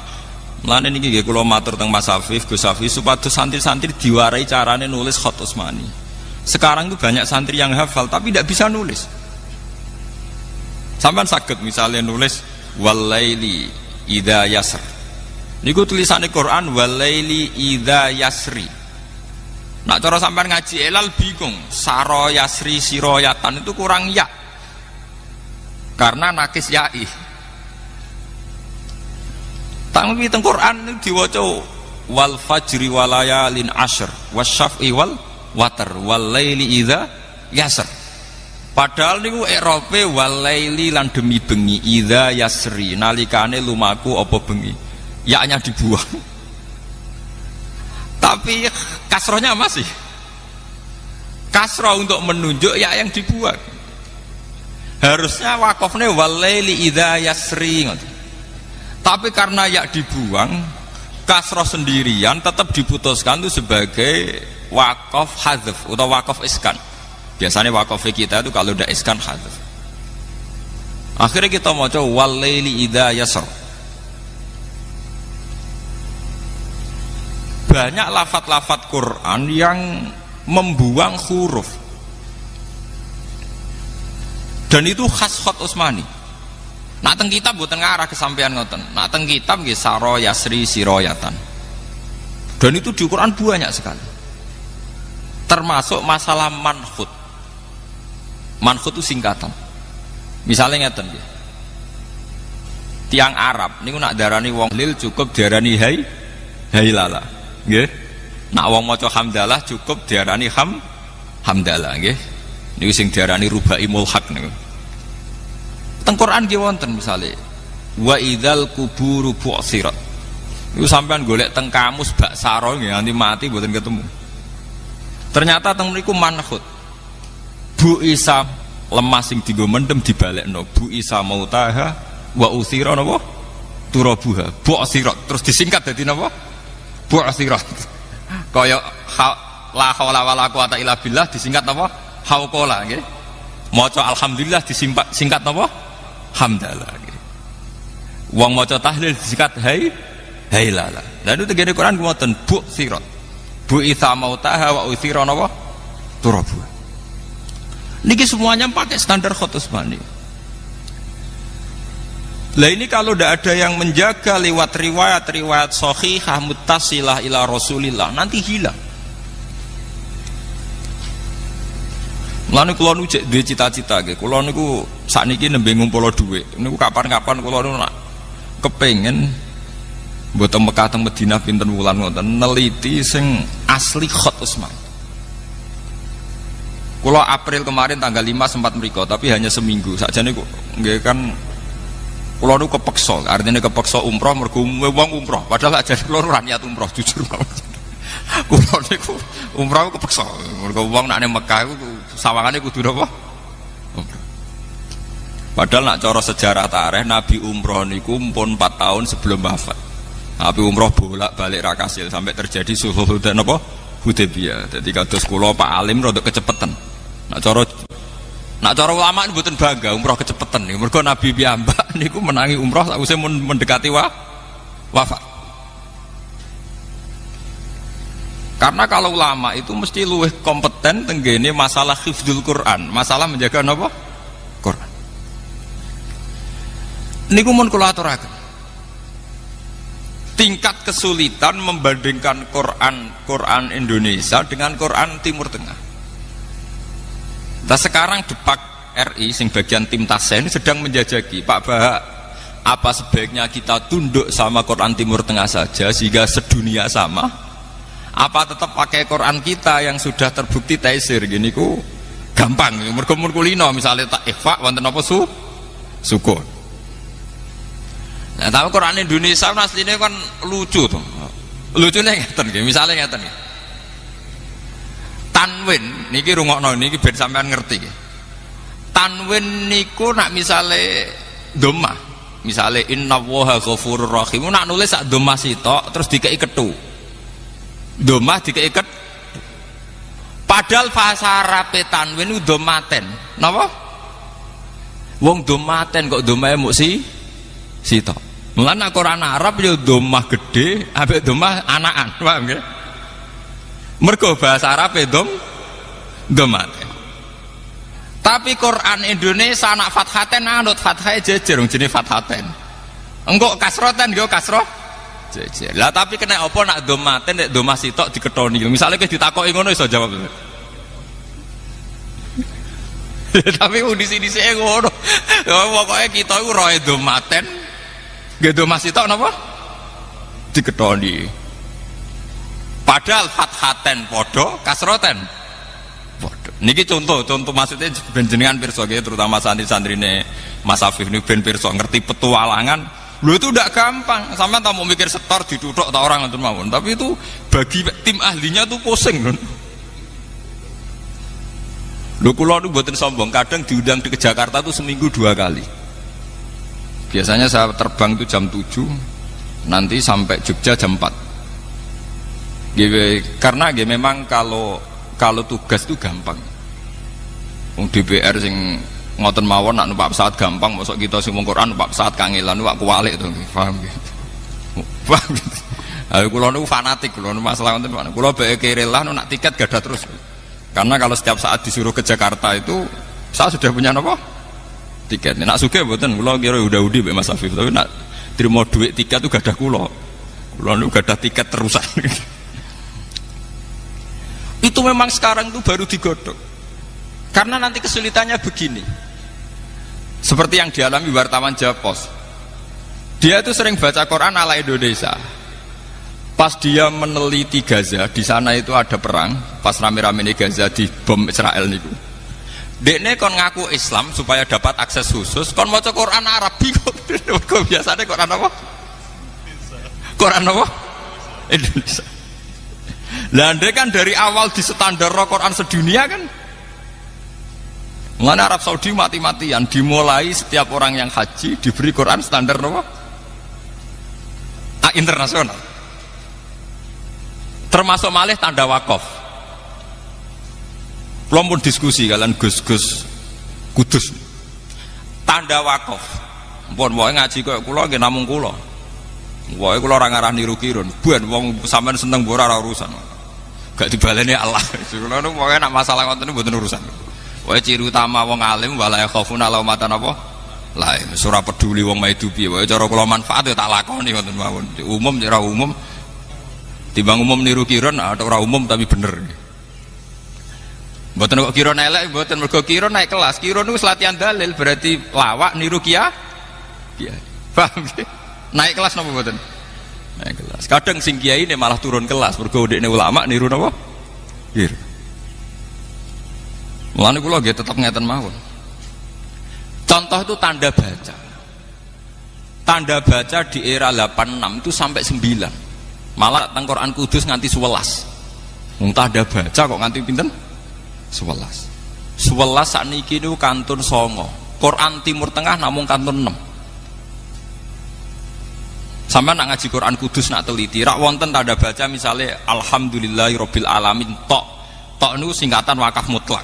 Speaker 2: Mulane niki nggih kula matur teng Mas Hafif, Gus Hafif supados santri-santri diwarai carane nulis khat Utsmani. Sekarang itu banyak santri yang hafal tapi tidak bisa nulis. Sampeyan saged misalnya nulis walaili idza yasr. Niku tulisane Quran walaili idza yasri. Nak cara sampeyan ngaji elal bingung, saro yasri siroyatan itu kurang ya. Karena nakis ya'i. Tapi teng Quran diwaca wal fajri walayalin ashr wasyaf'i wal watar wal laili idza yasr. Padahal niku i'rabe wal laili lan demi bengi idza yasri nalikane lumaku apa bengi. Ya-nya dibuang. Tapi kasrohnya masih. Kasroh untuk menunjuk ya yang dibuang. Harusnya wakofnya walaili idza yasri. Tapi karena ya dibuang, kasroh sendirian tetap diputuskan itu sebagai wakof hadzf atau wakof iskan. Biasanya wakof kita itu kalau udah iskan hadzf. Akhirnya kita mau coba walaili idza yasr. Banyak lafat-lafat Quran yang membuang huruf. Dan itu khas Khat Utsmani. Nak teng kitab mboten ngarah kesampean ngoten. Nak teng kitab nggih saro yasri siroyatan. Dan itu di Quran banyak sekali. Termasuk masalah manhut. Manhut itu singkatan. Misalnya ngeten nggih. Tiang Arab niku nak darani wong lil cukup diarani hailala. Nggih. Nak wong maca hamdalah cukup diarani hamdalah nggih. Niku sing diarani rubai mulhaq niku. Teng Quran nggih wonten misale wa idzal kuburu bu'sirat. Niku sampean golek teng kamus bak saro nggih nganti mati mboten ketemu. Ternyata teng mriku manhut. Bu Isa lemah sing dienggo mendem dibalekno. Bu Isa mautaha wa utsira napa? Turabuha. Bu'sirat terus disingkat dadi napa? Bu'sirat. Kaya la haula wala quwata illa billah disingkat napa? Hauqala nggih. Maca alhamdulillah disingkat napa? Hamdalah. Wong maca tahlil disingkat hailala. Lah itu tegene Quran ngoten bu sirat. Bu itsa mautaha wa utsira napa? Turabu. Niki semuanya pakai standar Khat Utsmani. Lah ini kalau tidak ada yang menjaga lewat riwayat-riwayat sahihah muttasilah ila Rasulillah nanti hilang. Lalu kalau nu cek duwe cita-cita ge, kalau niku sakniki nembe ngumpul dhuwit. Niku kapan-kapan kalau nu nak kepengen mboten Mekah teng Madinah pinten wulan ngoten neliti sing asli Khat Utsmani. Kalau April kemarin tanggal 5 sempat mriko, tapi hanya seminggu. Sakjane kok nggih kan kula nu kepeksa, artinya kepeksa umroh mergo wong umroh. Padahal ajane kula ora niat umroh jujur mawon. Kula niku umroh kepeksa. Mergo wong nek nang Mekah iku sawangane kudu napa? Padahal nak cara sejarah tarikh Nabi umroh niku pun 4 tahun sebelum wafat. Nabi umroh bolak-balik ra kasil sampai terjadi sulhul Hudaybiyah. Dadi kados kula Pak Alim rada kecepetan. Nak cara ulama mboten bangga umroh kecepetan niku. Mergo Nabi piyambak niku menangi umroh sakwise mendekati wafat. Karena kalau ulama itu mesti luwih kompeten tenggene masalah hifdzul Quran, masalah menjaga napa? Quran. Niku mun kula aturaken. Tingkat kesulitan membandingkan Quran Indonesia dengan Quran Timur Tengah. Nah sekarang Depak RI sing bagian tim Tasya ini sedang menjajaki, Pak Bahak, apa sebaiknya kita tunduk sama Quran Timur Tengah saja sehingga sedunia sama? Apa tetap pakai Quran kita yang sudah terbukti taisir gini ku gampang mergo kulino misalnya tak ikhfa wonten apa sukun. Nah, tapi Quran Indonesia aslinya kan lucu tuh. Lucunya ngeten nggih, misale ngeten nggih. Tanwin niki rungokno niki ben sampean ngerti nggih. Tanwin niku nak misale dhammah, misale innallaha ghafurur rahim nak nulis sak dhammah sitok terus dikei kethu. Domah dikeiket padahal bahasa Arab tanwin itu domaten napa? Wong domaten kok domahe muk sitok. Mulane Quran Arab ya domah gede ambek domah anakan, paham nggih? Mergo bahasa Arab domaten. Tapi Quran Indonesia anak fathaten anut fathahe jejer wong jenenge fathaten. Engko kasroten yo kasroh jejer. Lah tapi kena apa nak domaten nek domah sitok diketoni. Misale kowe ditakoki ngono iso jawab. Tapi udisi-udisi ngono. Pokoke kita iku roe domaten. Nggih domah sitok napa? Diketoni. Padahal fathaten padha, kasroten padha. Niki contoh maksudnya ben jenengan pirsa nggih terutama santri-santrine Mas Afif niku ben pirsa ngerti petualangan. Lu itu tidak gampang, sampai tak mau mikir setor ditutuk tak orang untuk mawon. Tapi itu bagi tim ahlinya tuh pusing, Lho kula niku mboten sombong, kadang diundang ke Jakarta tuh seminggu 2 kali. Biasanya saya terbang itu jam 7, nanti sampai Jogja jam 4. Karena memang kalau tugas itu gampang. Wong DPR sing ngoten mawon nak numpak pesawat gampang, mosok kita sing wong Quran numpak pesawat kangelan numpak kuwalik to, paham nggih. Paham gitu. Kula niku fanatik, kula masalah ngoten. Kula bae kerelah nak tiket gadah terus. Karena kalau setiap saat disuruh ke Jakarta itu saya sudah punya apa? Tiket. Nak sugih mboten kula kira udah-udi mbek Mas Afif, tapi nak trimo duit tiket itu gadah kula. Kula niku gadah tiket terusan. Itu memang sekarang itu baru digodok. Karena nanti kesulitannya begini. Seperti yang dialami wartawan Japos. Dia itu sering baca Quran ala Indonesia. Pas dia meneliti Gaza, di sana itu ada perang, pas rame-rame di Gaza di bom Israel niku. Dekne kon ngaku Islam supaya dapat akses khusus, kon maca Quran Arab bingung. Kok biasanya Quran apa? Quran apa? Indonesia. Lah ndek kan dari awal di standar Quran sedunia kan. Mengenai Arab Saudi mati-matian, dimulai setiap orang yang haji diberi Quran standar apa? Internasional. Termasuk malih tanda wakaf. Belum pun diskusi kalian Gus-Gus Kudus. Tanda wakaf. Mpun wae ngaji kok kula nggih namung kula. Wae kula ora ngarah niru kirun. Ben wong sampean seneng ora urusan. Gak dibaleni Allah. Kula nu pokoke nek masalah ngoten niku mboten urusan. Wae ciri utama wong alim wala yakhafuna laumatan apa? Lain ora peduli wong maidu piye. Wae cara kula manfaat ya tak lakoni ngoten mawon. Umum ora umum. Timbang umum niru kiron atau ora umum tapi bener. Mboten kok kiron elek, mboten mergo kiron naik kelas. Kiron niku latihan dalil berarti lawak niru kiai. Paham nggih? Naik kelas napa mboten? Naik kelas. Kadang sing kiai ini malah turun kelas mergo dekne ulama niru napa? Kir. Mulane kula nggih tetep ngeten mawon. Contoh itu tanda baca. Tanda baca di era 86 itu sampai 9. Malah teng Quran Kudus nganti 11. Wong tanda baca kok nganti pinten? 11. 11 sakniki niku kantun 9. Quran Timur Tengah namung kantun 6. Sampai nak ngaji Quran Kudus nak teliti, rak wonten tanda baca misalnya alhamdulillahirabbil alamin tok. Tok niku singkatan wakaf mutlak.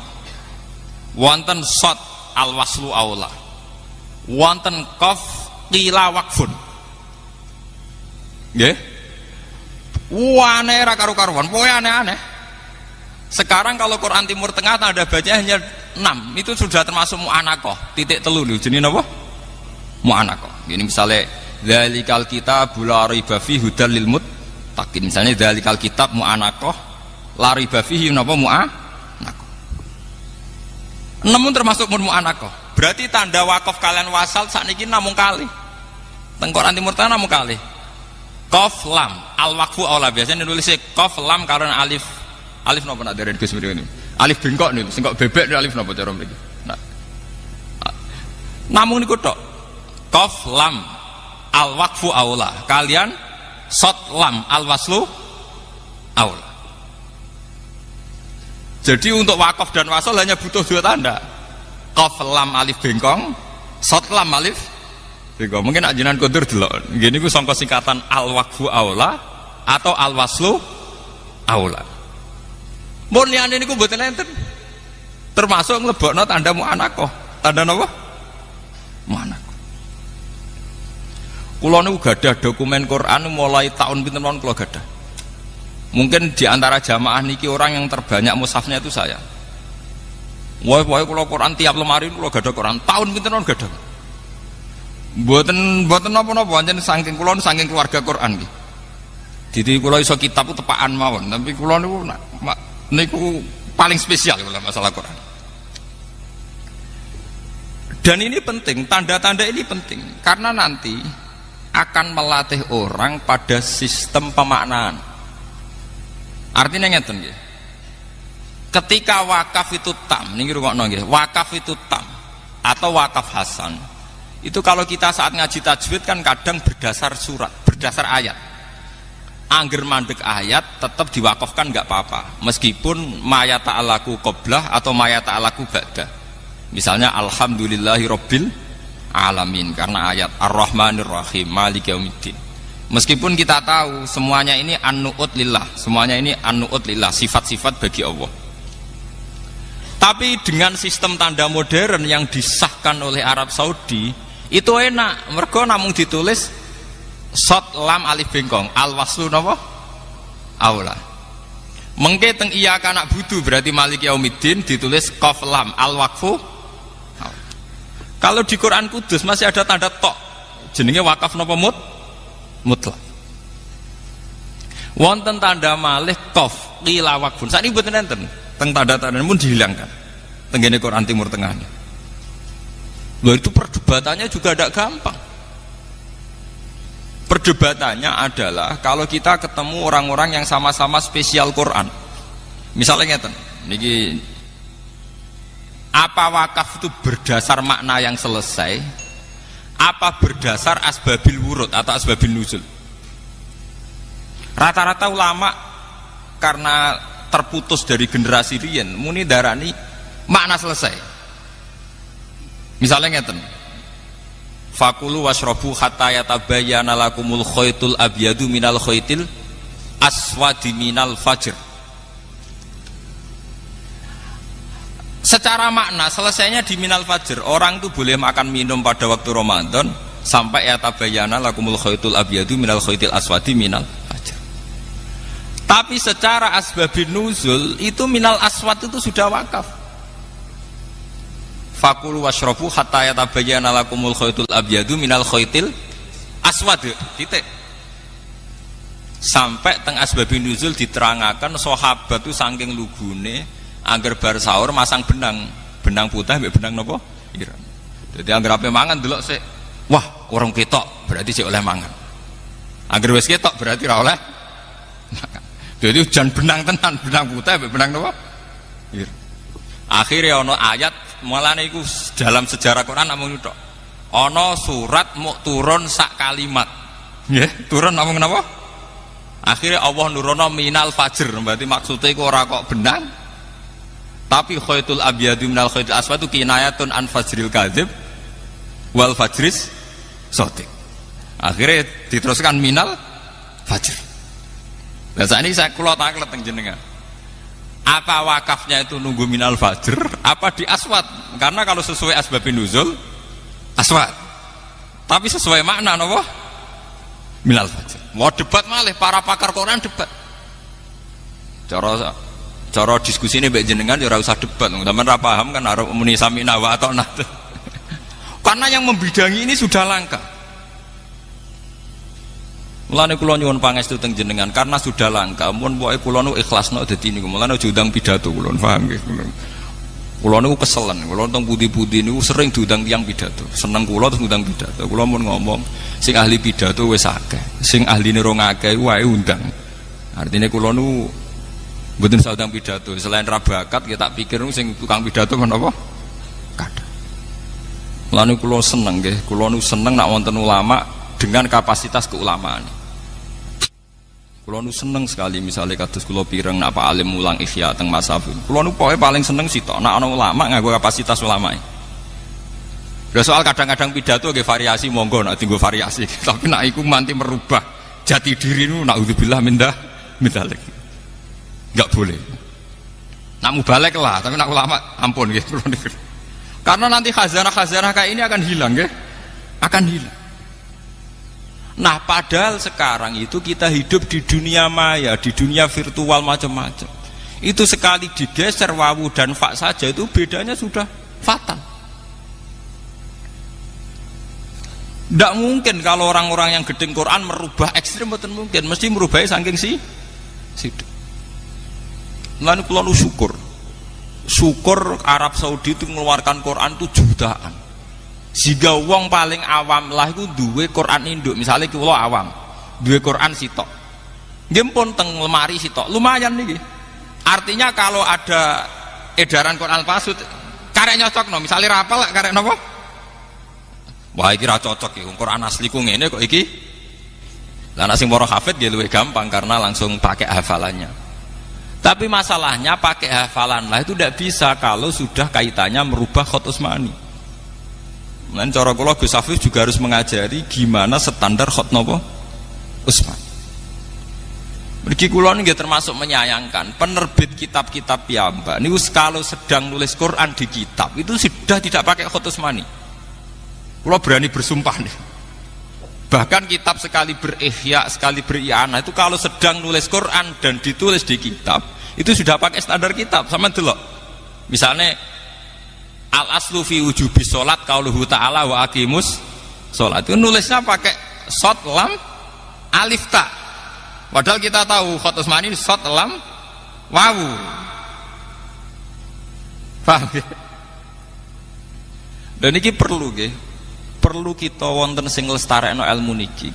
Speaker 2: Wonten shot al-waslu aula. Wonten qaf qila waqfun. Nggih? Aneh ra karu-karuan, pokoknya aneh-aneh. Sekarang kalau Quran Timur Tengah tanda baca hanya 6, itu sudah termasuk mu'anakoh. Titik telu lho, jenis apa? Mu'anakoh. Ini misalnya dzalikal kitabul la raiba fihi hudal lil muttaqin. Misalnya dzalikal kitab mu'anakoh la raiba fihi napa mu'anakoh. 6 termasuk mu'anakoh. Berarti tanda wakaf kalian wasal sakniki namung kali. Teng Quran Timur Tengah namung kali. Qaf lam al waqfu aula biasanya nulisnya qaf lam karena alif napa nak dereng Gus mriki. Alif bengkok niku sing kok bebek alif napa cara mriki. Nah. Namung niku tok. Qaf lam al waqfu aula. Kalian shot lam al waslu aula. Jadi untuk wakaf dan wasal hanya butuh 2 tanda. Qaf lam alif bengkong, shot lam alif bengkong. Mungkin ajinan kondur delok. Gini ku sangka singkatan al waqfu aula atau al waslu aula. Mun liyane niku mboten enten. Termasuk nglebokno tanda mu'anakoh. Tanda napa? Mu'anakoh. Kula niku gadah dokumen Quran mulai tahun pinten mawon kula gadah. Mungkin di antara jamaah niki orang yang terbanyak mushafnya itu saya. Wah kula Quran tiap lemari kula gadah Quran. Tahun pinten mawon gadah. Mboten napa-napa pancen saking kula saking keluarga Quran nggih. Dadi kula iso kitab tepakan mawon, tapi kula niku paling spesial kalau masalah Quran. Dan ini penting, tanda-tanda ini penting karena nanti akan melatih orang pada sistem pemaknaan. Artinya ngeten nggih. Ketika wakaf itu tam, niki rungokno nggih, wakaf itu tam atau wakaf hasan. Itu kalau kita saat ngaji tajwid kan kadang berdasar surat, berdasar ayat. angger mandek ayat tetap diwakafkan nggak apa-apa, meskipun ma ta'alaku qoblah atau ma ta'alaku ba'dah. Misalnya alhamdulillahi rabbil alamin karena ayat ar-rahmanir rahim maliki yaumiddin. Meskipun kita tahu semuanya ini an-nu'ut lillah, semuanya ini an-nu'ut lillah, sifat-sifat bagi Allah. Tapi dengan sistem tanda modern yang disahkan oleh Arab Saudi itu enak, mergo namung ditulis sot lam alif bengkong al waslu napa aula. Mengke teng iya kana budu berarti maliki yaumiddin ditulis qaf lam al waqfu. Kalau di Quran Kudus masih ada tanda tok, jenenge wakaf napa mutlak. Wonten tanda malih qaf qila waqfun. Sakniki mboten enten. Teng tanda-tanda pun dihilangkan. Tenggene Quran Timur Tengah. Loh itu perdebatannya juga tidak gampang. Perdebatannya adalah kalau kita ketemu orang-orang yang sama-sama spesial Quran. Misalnya ngeten, niki apa wakaf itu berdasar makna yang selesai? Apa berdasar asbabil wurud atau asbabil nuzul? Rata-rata ulama karena terputus dari generasi riyen muni darani makna selesai. Misalnya ngeten, fakulu washrobu hatta yatabayyana lakumul khaytul abyadu minal khaytil aswadi minal fajr. Secara makna selesainya di minal fajr. Orang tuh boleh makan minum pada waktu Ramadan sampai yatabayyana lakumul khaytul abyadu minal khaytil aswadi minal fajr. Tapi secara asbabin nuzul itu minal aswad itu sudah wakaf. Fakulu washrobu hatta yatabayyana lakumul khaytul abyadu minal khaytil aswad titik. Sampai teng asbabin nuzul diterangkan sahabat itu saking lugune angger bar sahur masang benang putih mbek benang napa ireng. Dadi angger ape mangan delok sik, wah orang ketok berarti sik oleh mangan. Angger wis ketok berarti ora oleh mangan. Jadi hujan benang tenan, benang putih, benang apa? Akhirnya ono ayat, mulane iku dalam sejarah Quran namung tok. Ono surat mau turun sak kalimat, nggih, turun namung napa? Akhirnya Allah nurono minal fajr, berarti maksudnya iku ora kok benang, tapi khaytul abyadu minal khaytil aswad itu kinayatun an fajril kadzib wal fajris shadiq. Akhirnya diteruskan minal fajr. Nah saat ini saya keluar taklet teng jenengan. Apa wakafnya itu nunggu minal fajr? Apa di aswad? Karena kalau sesuai asbabin nuzul aswad. Tapi sesuai makna nopo? Minal fajr. Mau debat malih para pakar Quran debat. Cara diskusi ini mbek jenengan ya ora usah debat. Sampeyan ora paham kan arep muni samina wa ata'na. Karena yang membidangi ini sudah langka. Mulane kula nyuwun pangestu teng jenengan karena sudah langka. Mun pokoke kula nu ikhlasno dadi niku. Mulane aja ndang pidato kula, paham nggih. Kula niku keselen. Kula teng pundi-pundi niku sering diundang tiyang pidato. Seneng kula terus ngundang pidato. Kula mun ngomong sing ahli pidato wis akeh. Sing ahline rong akeh wae undang. Artinya kula nu mboten saudang pidato. Selain ra bakat ya tak pikir sing tukang pidato menapa? Kadang. Mulane kula seneng nggih. Kula nu seneng nek wonten ulama dengan kapasitas keulamaan. Kulo nu seneng sekali misalnya kados kula pireng nak Pak Alim mulang Ihya teng Masafun. Kulo nu pokoke paling seneng sitok nak ana ulama nganggo kapasitas ulamae. Lha soal kadang-kadang pidato nggih variasi monggo nak dienggo variasi. Tapi nak iku manti merubah jati diri nu naudzubillah mindah midalik. Enggak boleh. Nak mubalek lah, tapi nak ulama ampun nggih. Karena nanti khazanah-khazanah kayak ini akan hilang nggih. Akan hilang. Nah padahal sekarang itu kita hidup di dunia maya, di dunia virtual macam-macam. Itu sekali digeser wawu dan fa saja itu bedanya sudah fatal. Tidak mungkin kalau orang-orang yang gedeng Quran merubah ekstrim, betul mungkin. Mesti merubahnya saking situ. Lalu kalau syukur Arab Saudi itu mengeluarkan Quran itu jutaan. Jika wong paling awam lah itu duwe Quran induk, misalnya kula awam duwe Quran sitok, nggih pun teng lemari sitok, lumayan nih. Artinya kalau ada edaran Quran palsu, karek nyocok no, misalnya rapal karek nopo, wah iki ra cocok iki, Quran asli ku ngene kok iki Lah nek sing para hafid ya luwih gampang karena langsung pakai hafalannya. Tapi masalahnya pakai hafalan lah itu tidak bisa kalau sudah kaitannya merubah khot Utsmani. Dan cara kula Gus Afif juga harus mengajari gimana standar khot napa Utsmani. Mergi kula niki termasuk menyayangkan penerbit kitab-kitab piyambak niku kalau sedang nulis Quran di kitab itu sudah tidak pakai khot Utsmani. Kula berani bersumpah nih. Bahkan kitab sekali berihya, sekali beri'anah itu kalau sedang nulis Quran dan ditulis di kitab itu sudah pakai standar kitab. Sama delok. Misalnya al-aslu fi wujubi sholat qauluhu ta'ala wa aqimus sholat. Itu nulisnya pakai shad lam alif ta. Padahal kita tahu khot Utsmani shad lam wawu. Paham ya? Dan ini perlu nggih. Perlu kita wonten sing lestarekno ilmu niki.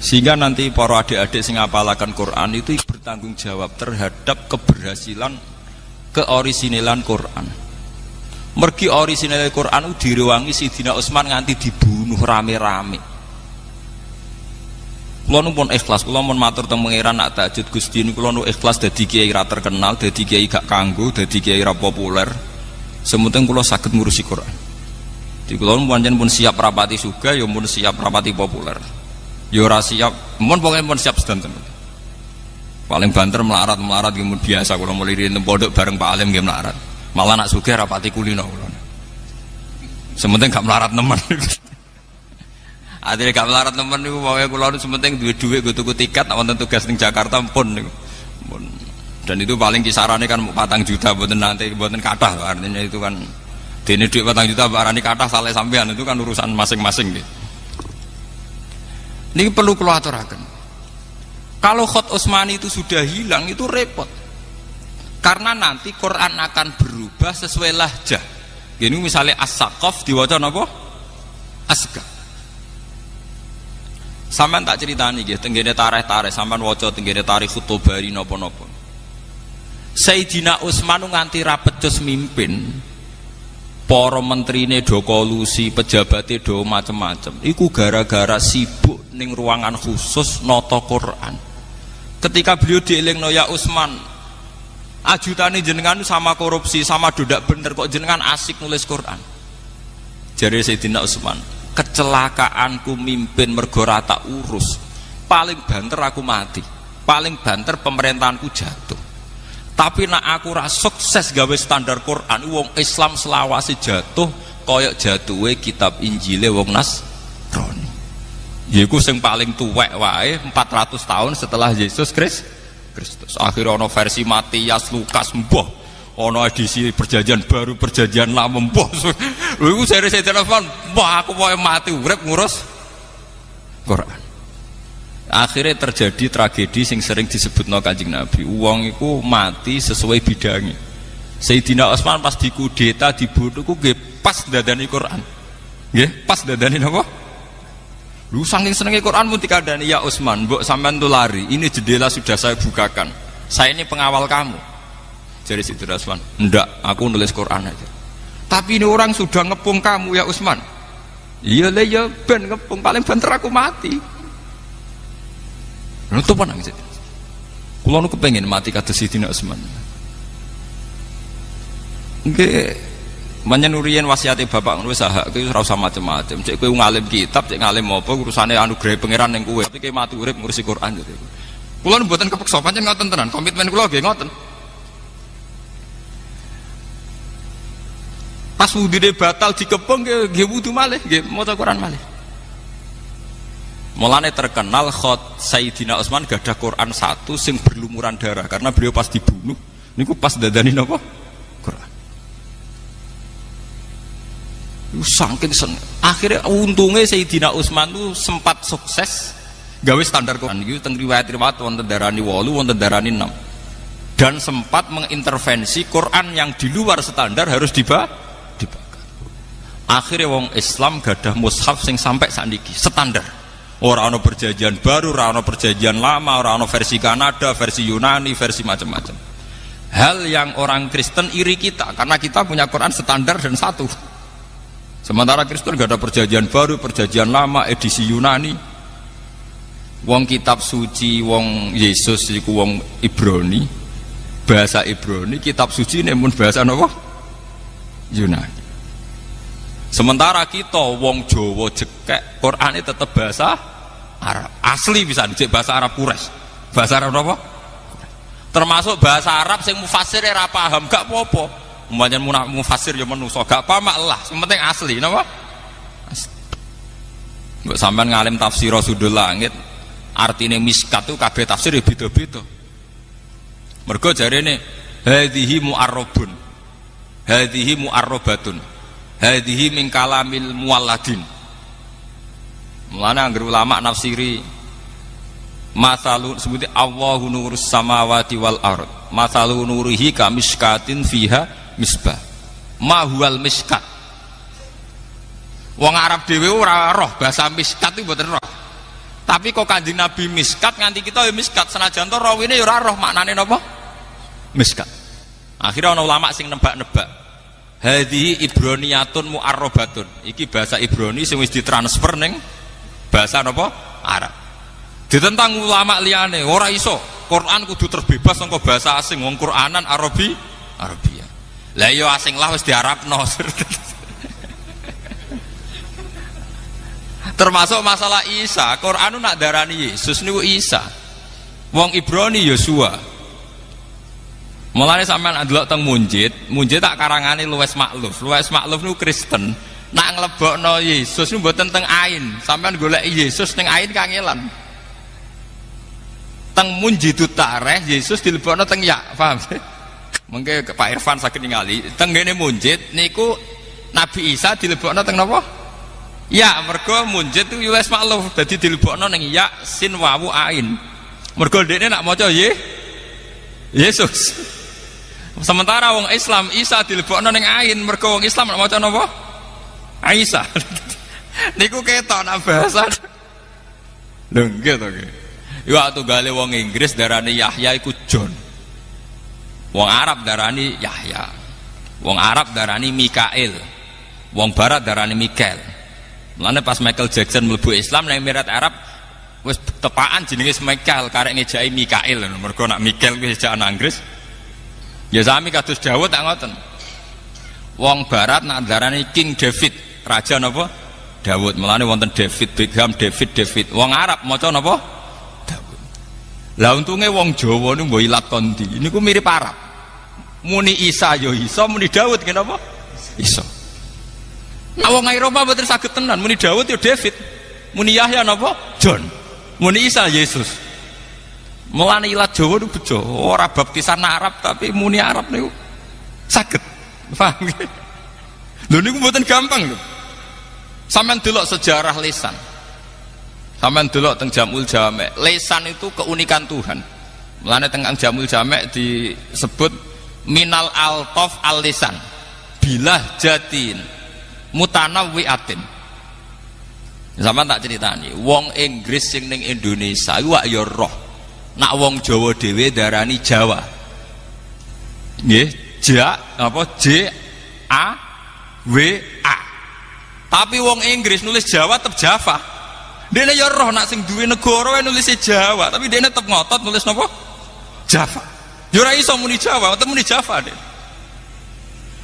Speaker 2: Sehingga nanti para adik-adik sing ngapalaken Quran itu bertanggung jawab terhadap keberhasilan keorisinalan Quran. Mergi orisinal Quran direwangi Sidina Utsman nganti dibunuh rame-rame. Kula pun ikhlas, kula mun matur teng pangeran nak tahajud Gusti niku kula nu ikhlas dadi kiai ra terkenal, dadi kiai gak kanggo, dadi kiai ra populer. Sementing kula saged ngurusi Quran. Di kula pancen pun siap rapati suga, ya pun siap rapati populer. Ya ora siap, mun pokoke pun siap sedanten. Paling banter melarat kemudian biasa kula mulai di pondok bareng Pak Alim nggih melarat. Malah nak sugih rapati kulino kula. Sementing gak melarat nemen. Adile gak melarat nemen niku pokoke kula sementing duwe dhuwit go tuku tiket wonten tugas ning Jakarta pun niku. Dan itu paling kisarannya kan 4 juta mboten nanti mboten kathah artinya itu kan dene dhuwit 4 juta barani kathah saleh sampean itu kan urusan masing-masing nggih. Niki perlu kula aturaken. Kalau khot Utsmani itu sudah hilang itu repot. Karena nanti Quran akan berubah sesuai lahjah. Gini misalnya as-saqaf diwaca napa? Asqa. Sampeyan tak critani nggih tenggene tarikh-tarikh sampeyan waca tenggene tarikh Khutobari napa-napa. Sayyidina Utsman nganti ra pecus mimpin. Para menterine do kolusi, pejabate do macem-macem. Iku gara-gara sibuk ning ruangan khusus nata Quran. Ketika beliau dielingno ya Utsman, ajutane jenengan sama korupsi, sama dodak bener kok jenengan asik nulis Quran. Jare Sayyidina Utsman, kecelakaanku mimpin mergo ra tak urus. Paling banter aku mati. Paling banter pemerintahanku jatuh. Tapi nak aku ra sukses gawe standar Quran, wong Islam selawase jatuh koyok jatuhe kitab Injile wong Nasrani. Yaiku sing paling tuwek wae 400 tahun setelah Yesus Kristus. Akhirnya ono versi Matias, Lukas, mbah. Ono edisi perjanjian baru, perjanjian lama, mbah. Lha iku seri telepon, mbah aku mau mati urip ngurus Quran. Akhirnya terjadi tragedi sing sering disebutno Kanjeng Nabi. Wong iku mati sesuai bidangi. Sayyidina Utsman pas dikudeta dibunuh ku nggih pas dadani Quran. Nggih, pas dadani napa? Lu saking senenge Quran pun dikandani ya Utsman, mbok sampean tuh lari. Ini jendela sudah saya bukakan. Saya ini pengawal kamu. Jadi Sayyidina Utsman, "Ndak, aku nulis Quran aja." Tapi ini orang sudah ngepung kamu ya Utsman. Iya lah ya ben ngepung paling banter aku mati. Itu apa nangis? Kulo nu kepengen mati kata Sayyidina Utsman. Nggih, manjen uriyen wasiate bapak ngono wis hak kowe ora usah macem-macem. Cek kowe ngalim kitab, cek ngalim apa urusane anugerah pangeran ning kowe. Tapi kowe mati urip ngurusi Quran gitu. Kulo nu mboten kepeksa pancen ngoten tenan, komitmen kulo nggih ngoten. Pas wudune batal dikepung nggih wudu malih, nggih maca Quran malih. Mulane terkenal khot Sayyidina Utsman gadah Quran 1 sing berlumuran darah karena beliau pas dibunuh niku pas dadani napa? Quran. Saking seneng. Akhirnya untungnya Sayyidina Utsman itu sempat sukses gawe standar Quran iki teng riwayat-riwayat wonten darani 8, wonten darani 6. Dan sempat mengintervensi Quran yang di luar standar harus dibakar. Akhirnya wong Islam gadah mushaf sing sampai sakniki standar. Ora ana perjanjian baru, ora ana perjanjian lama, ora ana versi Kanada, versi Yunani, versi macam-macam. Hal yang orang Kristen iri kita karena kita punya Quran standar dan satu. Sementara Kristen gak ada perjanjian baru, perjanjian lama, edisi Yunani. Wong kitab suci, wong Yesus iku wong Ibrani, bahasa Ibrani, kitab suci nemun bahasa apa? Yunani. Sementara kita wong Jawa jekek, Qur'ane tetap bahasa Arab. Asli bisa dicek bahasa Arab Quraisy. Bahasa Arab apa? Termasuk bahasa Arab sing mufasir ora paham, gak apa-apa. Umpamane mufasir ya manusa, gak paham lah, sing penting asli, napa? Asli. Mbok sampean ngalim tafsir Sudul Langit, artine miskat itu kabeh tafsir ya beda-beda. Mergo jarene hadhihi mu'arrabun. Hadhihi mu'arrabatun. Hadhihi min kalamil mualladin. Mulane anggere ulama nafsiri masalun sebuti Allahu nurus samawati wal ard. Masalu nurihi kamiskatin fiha misbah. Ma huwal miskat. Wong Arab dhewe ora roh bahasa miskat itu mboten roh. Tapi kok Kanjeng Nabi miskat nganti kita ya miskat senajan to rawine ya ora roh maknane napa? Miskat. Akhirnya ana ulama sing nebak-nebak. Hadhihi ibroniyatun mu'arrabatun. Iki bahasa Ibrani sing wis ditransfer ning bahasa napa? Arab. Ditentang ulama liyane, ora iso. Quran kudu terbebas saka bahasa asing, wong Quranan Arabia. Lah iya asing lah wis diarabno. Termasuk masalah Isa, Quran nak darani Yesus niku Isa. Wong Ibrani Yosua. Mulane sampean ndelok teng Munjid tak karangane Luwes Makluf. Luwes Makluf niku Kristen. Nak nglebokno Yesus niku mboten teng Ain. Sampean golek Yesus ning Ain kangelan. Teng Munjidut Tareh Yesus dilebokno teng Ya, paham? Mengke Pak Irfan saged ningali teng ngene Munjid niku Nabi Isa dilebokno teng napa? Ya, mergo Munjid itu Luwes Makluf dadi dilebokno ning Ya sin wawu ain. Mergo dekne nak maca Yesus. Sementara wong Islam Isa dilebokno ning ain, mergo wong Islam nak maca napa? Isa. Niku ketok nak bahasa. Lho nggih to nggih. Waktu gale wong Inggris darani Yahya iku John. Wong Arab darani Yahya. Wong Arab darani Mikael. Wong Barat darani Mikael. Mulane pas Michael Jackson mlebu Islam nang Emirat Arab wis tepaan jenenge Mikael karek ngejaki Mikael mergo nak Mikael kuwi ejaan Inggris. Ya sami kados Daud tak ngoten. Wong Barat nak darani King David, raja napa? Daud. Mulane wonten David Beckham, David. Wong Arab maca napa? Lah untunge wong Jawa niku mbok ilat kondi. Niku mirip Arab. Muni Isa ya Isa, muni Daud kenapa? Isa. Nah wong Eropa mboten saged tenan, muni Daud ya David. Muni Yahya napa? John. Muni Isa Yesus. Mulane ilat Jawa niku bejo, ora baptisan Arab tapi muni Arab niku saged. Paham nggih? Lho niku mboten gampang lho. Sampeyan delok sejarah lisan. Sampeyan delok teng Jamul Jamek, lisan itu keunikan Tuhan. Mulane teng Jamul Jamek disebut minal altaf al lisan. Bilah jatin mutanawwiatin. Sampeyan tak critani, wong Inggris sing ning Indonesia iku ya roh. Nak wong Jawa dhewe darani Jawa. Nggih, J A W A. Tapi wong Inggris nulis Jawa tetep Java. Dene ya roh nak sing duwe negara nulis Jawa, tapi dene tetep ngotot nulis napa? Java. Ya ora iso muni Jawa, tetep muni Java deh.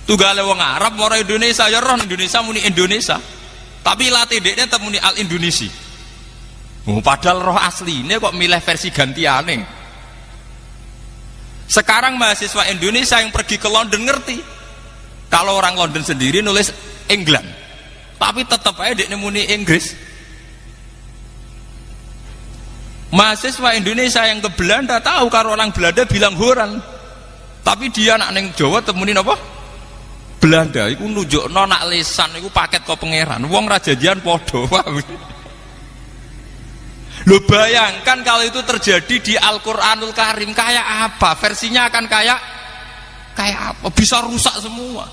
Speaker 2: Tunggale wong Arab ora Indonesia ya roh Indonesia muni Indonesia. Tapi latih dekne tetep muni Al Indonesi. Oh, padahal roh asline kok milih versi gantiane. Sekarang mahasiswa Indonesia yang pergi ke London ngerti. Kalau orang London sendiri nulis England. Tapi tetep aja dekne muni Inggris. Mahasiswa Indonesia yang ke Belanda tahu kalau orang Belanda bilang Horan, tapi dia nak neng Jawa temunin apa? Belanda. Iku nunjukno nak lisan, iku paket kok pangeran. Wong rajadian podo. Lo bayangkan kalau itu terjadi di Al-Quranul Karim kayak apa? Versinya akan kayak apa? Bisa rusak semua.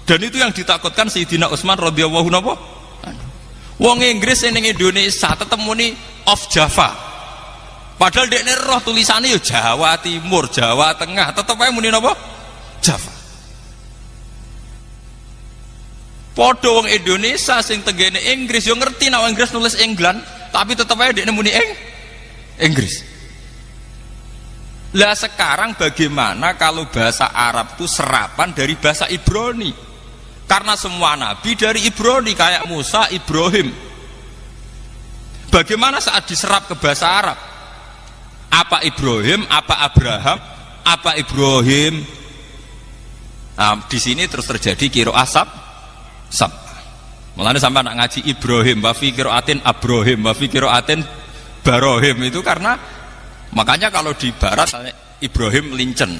Speaker 2: Dan itu yang ditakutkan Sayyidina Utsman radhiyallahu anhu. Wong Inggris ning Indonesia tetep muni of Java. Padahal dekne roh tulisannya ya Jawa Timur, Jawa Tengah, tetep ae muni napa? Jawa. Padha wong Indonesia sing tenggene Inggris yo ngerti nek Inggris nulis England, tapi tetep ae dekne muni Inggris. Lah sekarang bagaimana kalau bahasa Arab itu serapan dari bahasa Ibrani? Karena semua nabi dari Ibrani, kayak Musa, Ibrahim. Bagaimana saat diserap ke bahasa Arab? Apa Ibrahim, apa Abraham, apa Ibrahim? Nah, di sini terus terjadi qiraah sab. Mulane sampai nak ngaji Ibrahim, wa fi qiraatin Abrahim, wa fi qiraatin Barohim, itu karena makanya kalau di barat Ibrahim lincen,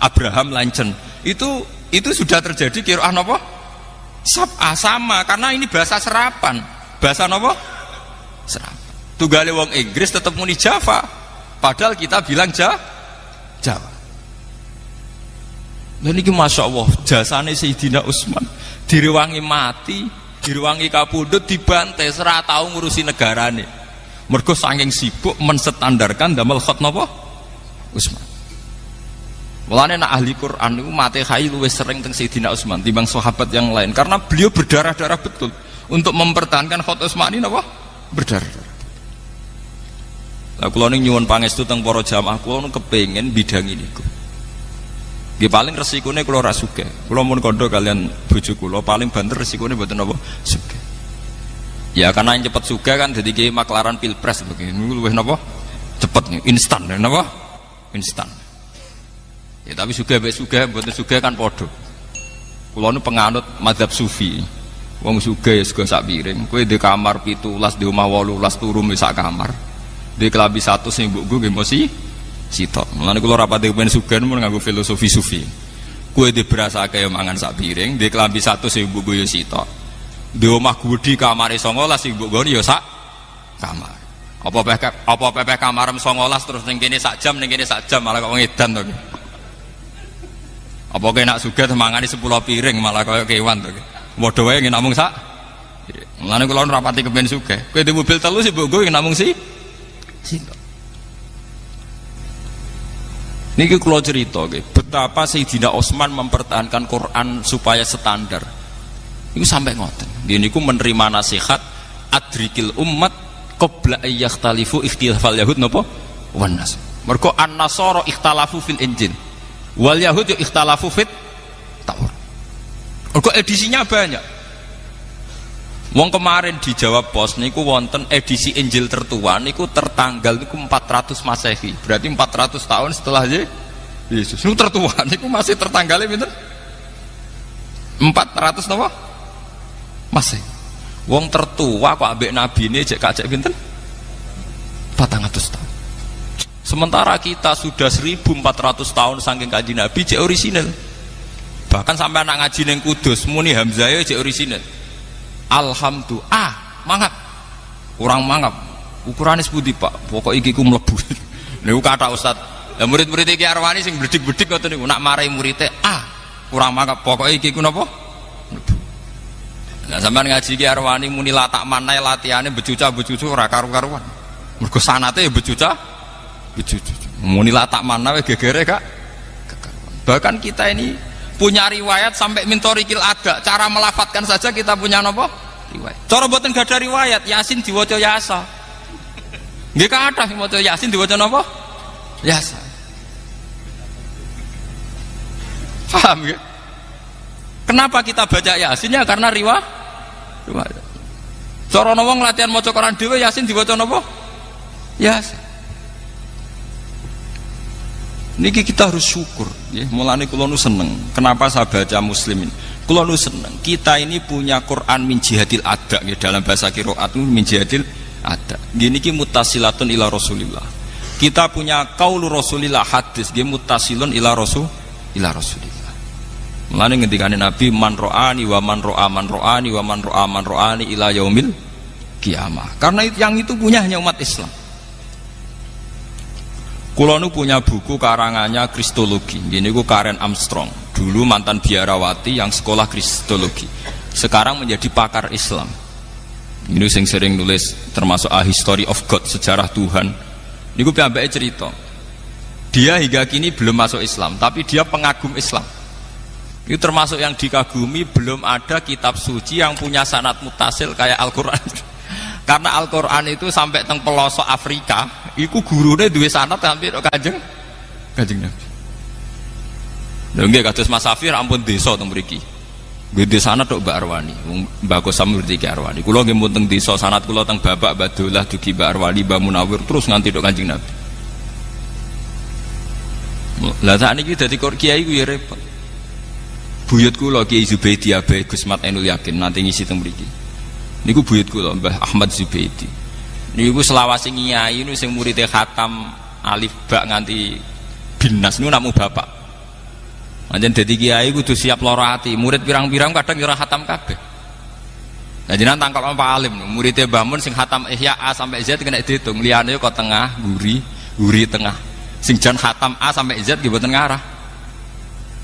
Speaker 2: Abraham lancen, itu sudah terjadi qiraah napa? Sab'a, sama, karena ini bahasa serapan. Bahasa napa? Serapan. Tunggale wong Inggris tetap muni Java, padahal kita bilang Jawa. Dan ini masya Allah jasane Sayyidina Utsman, direwangi mati, direwangi kapundhut, dibantai, ora tau ngurusi negarane. Mergo saking sibuk menstandarkan damel khat napa? Utsman. Mulane nak ahli Quran niku mate khai luwih sering teng Sayyidina Utsman timbang sahabat yang lain, karena beliau berdarah-darah betul untuk mempertahankan khat Utsmani napa? Berdarah. Lah kula ning nyuwun pangestu teng para jamaah, kula kepengin bidang niku. Nggih paling resikone kula ora sugih. Kula mun kandha kalian bojo kula paling banter resikone mboten napa? Sugih. Ya karena yang cepet sugih kan dadi ki maklaran pilpres begini luwih napa? Cepet nih, instan napa? Instan. Ya tapi sugih mbek sugih mboten sugih kan padha. Kula nu penganut mazhab sufi. Wong sugih ya sego sak piring. Kowe di kamar 17, di omah 18 turu sak kamar. Di kelambi 1 sing mbokku nggih mesti sitok. Mulane kula rapati kepen sugih mun nganggo filosofi sufi. Kowe di beras akeh mangan sak piring, di kelambi 1 sing mbokku ya sitok. Di omah gudi kamare 19 sing mbokku ya sak kamar. Apa pepeh kamarem 19 terus ning kene sak jam, ning kene sak jam malah kok ngedan to. Apa kowe nak sugih mangani 10 piring malah kaya kewan to. Padha wae namung sak. Mulane kula rapati kepen sugih. Kowe di mobil telu sih mbokku namung sitok. Niki kula cerita betapa Sayyidina Utsman mempertahankan Quran supaya standar. Iku sampai ngoten. Dia niku menerima nasihat adrikil ummat qabla ayyakhtalifu ikhtilafal yahud napa? Wan nas. Mergo an-nasara ikhtalafu fil injil. Wal yahud ikhtalafu fit Taurat. Mergo edisinya banyak. Wong kemarin di Jawa Pos niku wonten edisi Injil tertua niku tertanggal niku 400 Masehi. Berarti 400 tahun setelah Yesus. Niku tertua niku masih tertanggalnya pinten? 400 napa? Masehi. Wong tertua kok ambek nabine jek kacek pinten? 400 tahun. Sementara kita sudah 1400 tahun saking kanjeng Nabi jek orisinal. Bahkan sampai anak ngaji ning Kudus muni Hamzah jek orisinal. Alhamdulillah, mangap. Kurang mangap. Ukurane sepundi, Pak? Pokoke iki ku mlebu. Niku kata Ustaz. Lah murid-murid iki Arwani sing bledik-bledik ngoten niku nak marai murite, kurang mangap. Pokoke iki ku napa? Mlebu. Lah sampean ngaji iki Arwani muni latak manai latihane becuca-becucu ora karu-karuan. Mergo sanate ya becuca. Muni latak manai gegere Kak. Bahkan kita ini punya riwayat sampai mintorikil ada, cara melafatkan saja kita punya nopo riwayat. Cara mboten gak ada riwayat, Yasin diwaca Yasa. Nggih kathah sing maca Yasin diwaca napa? Yasa. Paham ya? Kenapa kita baca Yasin? Ya karena riwayat. Cara wong latihan maca Quran dhewe Yasin diwaca napa? Yasa. Niki kita harus syukur ya. Mulane kula nu seneng. Kenapa saya baca Muslimin? Kula nu seneng. Kita ini punya Quran min jihadil ada ya, dalam bahasa qiraat min jihadil ada. Gini ki muttasilatun ila Rasulillah. Kita punya qaulu Rasulillah hadis nggih muttasilun ila Rasulillah. Mulane ngendikane Nabi man ro'ani wa man ro'a man ro'ani wa man ro'a man ro'ani ila yaumil kiamah. Karena yang itu punya hanya umat Islam. Kulo nu punya buku karangannya Kristologi. Gini ku Karen Armstrong. Dulu mantan biarawati yang sekolah Kristologi. Sekarang menjadi pakar Islam. Ini sing sering nulis termasuk A History of God, sejarah Tuhan. Ini ku piyambake cerita. Dia hingga kini belum masuk Islam, tapi dia pengagum Islam. Itu termasuk yang dikagumi, belum ada kitab suci yang punya sanad mutasil kayak Al-Qur'an. Karena Al-Qur'an itu sampai teng pelosok Afrika, iku gurune duwe sanad hampir Kanjeng Nabi. Lha nggih kados Mas Safir ampun desa teng mriki. Nggih desa sanad tok Mbak Arwani, Mbak Kosam ngerti Ki Arwani. Kula nggih mun teng desa sanad kula teng Bapak Badullah dugi Mbak Arwani, Mbak Munawir terus nganti tok Kanjeng Nabi. Lah sakniki dadi kiai ku ya repot. Buyut kula Kiai Zubaidi Abai Gusmat Ainul Yakin nanti ngisi teng mriki. Niku buyut kula Mbah Ahmad Zubaidi. Niku selawase nyai niku sing muridé khatam alif ba nganti binas niku namung bapak. Anjen dadi kiai kudu siap lara ati, murid pirang-pirang kadang ora khatam kabeh. Lah jenengan tangkal Pak Alim, muridé Mbah Mun sing khatam Ihya A sampai Z kena diitung, liyane kok tengah, guri tengah. Sing jan khatam A sampai Z nggih mboten ngarah.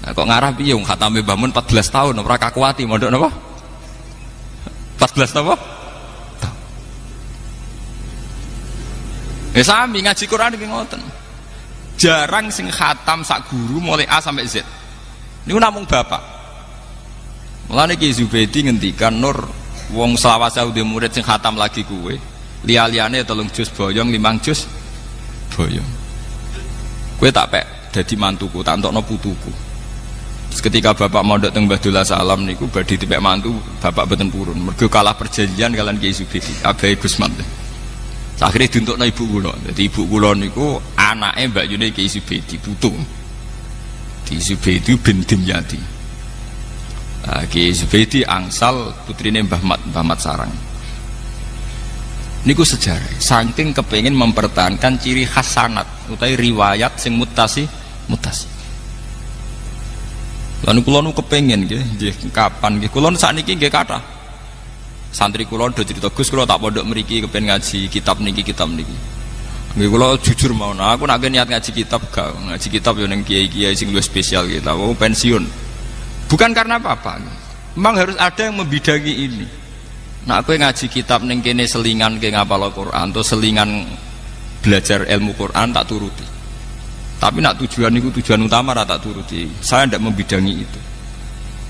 Speaker 2: Nah, kok ngarah piye wong khatame Mbah Mun 14 tahun ora kakuati mondok napa? 14 napa? Sami ngaji Quran iki ngoten. Jarang sing khatam sak guru mulai A sampai Z. Niku namung bapak. Mulane Ki Zubaidi ngendikan Nur wong selawase udah murid sing khatam lagi kuwe. Liya-liyane 3 juz boyong, 5 juz boyong. Kowe tak pek dadi mantuku, tak entokno putuku. Terus ketika bapak mondok teng Mbah Salam niku badhe dipek mantu, bapak boten purun. Mergo kalah perjanjian kalian Kiai Zubaidi, Abai Gusman. Akhirnya diuntukno ibu kula. Dadi ibu kula niku anake Mbak Yune Kiai Zubaidi putu. Di Zubaidi bin Dimyati. Kiai Zubaidi angsal putrine Mbah Mat Sarang. Niku sejarah. Saking kepengin mempertahankan ciri khas sanad utawi riwayat sing mutasi. Lan kula nu kepengin nggih kapan nggih kula sakniki nggih kathah. Santri kula do cerita Gus kula tak pondok mriki kepen ngaji kitab niki. Nggih kula jujur mau aku nek niat ngaji kitab gak ngaji kitab yo ning kiai-kiai sing luwih spesial kita pensiun. Bukan karena apa-apa. Memang harus ada yang membidangi ini. Nek kowe ngaji kitab ning kene selingan ke ngapal Al-Qur'an atau selingan belajar ilmu Quran tak turuti. Tapi nak tujuan itu tujuan utama tak turuti. Saya tidak membidangi itu.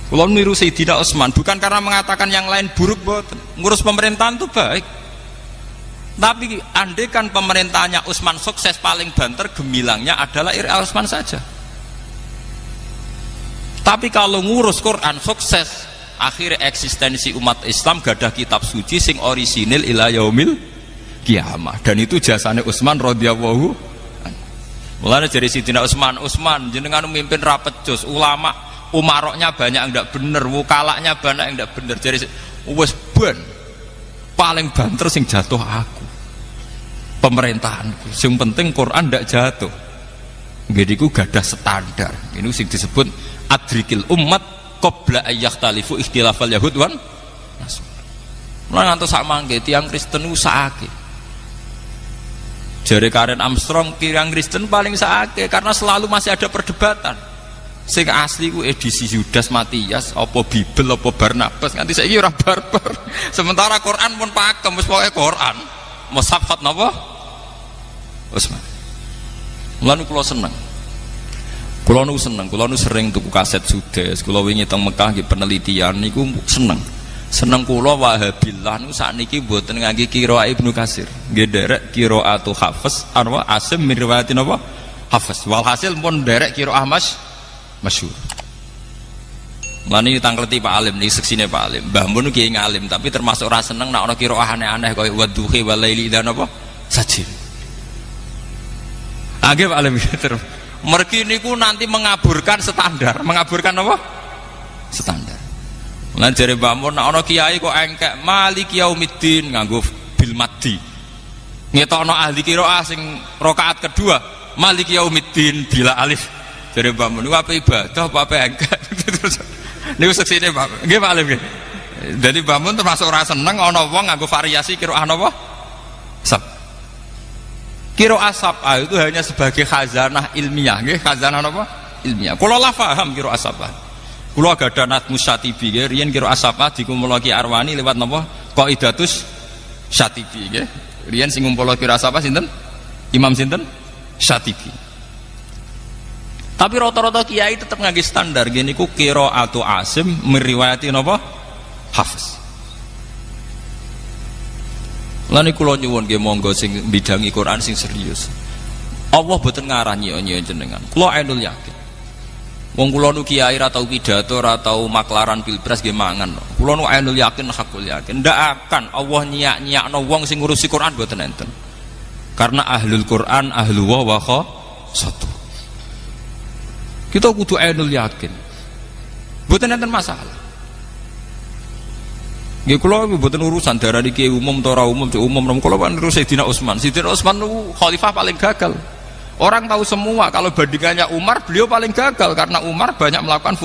Speaker 2: Kalau meniru Sayyidina Utsman bukan karena mengatakan yang lain buruk, boten. Ngurus pemerintahan itu baik. Tapi andai kan pemerintahnya Utsman sukses, paling banter gemilangnya adalah Ira Utsman saja. Tapi kalau ngurus Quran sukses, akhirnya eksistensi umat Islam gadah kitab suci sing orisinil ila yaumil kiamah. Dan itu jasane Utsman radhiyallahu. Mulane dari Sayyidina Utsman jenengan memimpin rapet jos, ulama umaroknya banyak yang tidak bener, wukalanya banyak yang tidak bener. Jadi wes ben paling banter sing jatuh aku pemerintahanku. Sing penting Quran tidak jatuh. Jadi ku gadah standar. Ini sing disebut adrikil umat qabla ayyakhtalifu ikhtilafal yahud wan nasr. Mulane ngantos sak mangke tiyang Kristen usahake. Jare Karen Armstrong kirang Kristen paling sakit karena selalu masih ada perdebatan. Sing asli ku edisi Yudas Matias apa Bibel apa Barnabas nganti saiki ora barbar. Sementara Quran pun pakem wis pokoke Quran. Mushaf khat napa? Utsman. Mulane kula seneng. Kula nu sering tuku kaset Sudes. Kula wingi teng Mekah nggih penelitian niku seneng. Seneng kula Wahabillah niku sakniki mboten ngangge qiraah Ibnu Katsir. Nggih derek qiraatu Hafiz arwa Asim min riwayatin apa? Hafiz. Walhasil pun derek qiraah masyhur. Mulane tangkleti Pak Alim niki seksine Pak Alim. Mbah Mun kiai ngalim tapi termasuk ora seneng nek ana qiraah aneh-aneh kaya wadduhi walaili dan apa? Sajin. Nggih Pak Alim terus. Mergi niku nanti mengaburkan standar. Mengaburkan apa? Standar. Lan jare Mbah Mun nek ana kiai kok engkek Maliki Yaumiddin nganggo bil maddi. Ngetokno ahli qiraah sing rakaat kedua Maliki Yaumiddin bila alif. Jare Mbah Mun niku apa ibadah apa engkek. Niku seksine Pak. Nggih Pak Alif nggih. Dadi Mbah Mun termasuk ora seneng ana wong nganggo variasi qiraah napa? Sab. Qiraah sab'ah itu hanya sebagai khazanah ilmiah nggih, khazanah napa? Ilmiah. Kula la paham qiraah sab'ah. Kula gadah Natmus Syatibi nggih, riyen qiraah sab'ah dikumpulna Ki Arwani lewat napa? Qaidatus Syatibi nggih. Riyen sing ngumpulna qiraah sab'ah sinten? Imam sinten? Syatibi. Tapi rata-rata kiai tetap ngangge standar gini ku qiraatu Asim meriwayati napa Hafiz. Lan niku kula nyuwun nggih monggo sing bidangi Quran sing serius. Allah boten ngarah nyek jenengan. Kula ainul yakin. Wong kula nu kiai ra tau pidato, ra tau maklaran pilpres nggih mangan. Kula nu ainul yakin hakul yakin. Ndak akan Allah nyiak-nyiakno wong sing ngurusi Quran boten enten. Karena ahlul Quran ahlu wa satu. Kita kudu ainul yakin. Boten enten masalah. Nggih kula mboten urusan darani kiai umum ta ora umum, umum kula kan terus Sayyidina Utsman. Sayyidina Utsman itu khalifah paling gagal. Orang tahu semua kalau bandingannya Umar, beliau paling gagal karena Umar banyak melakukan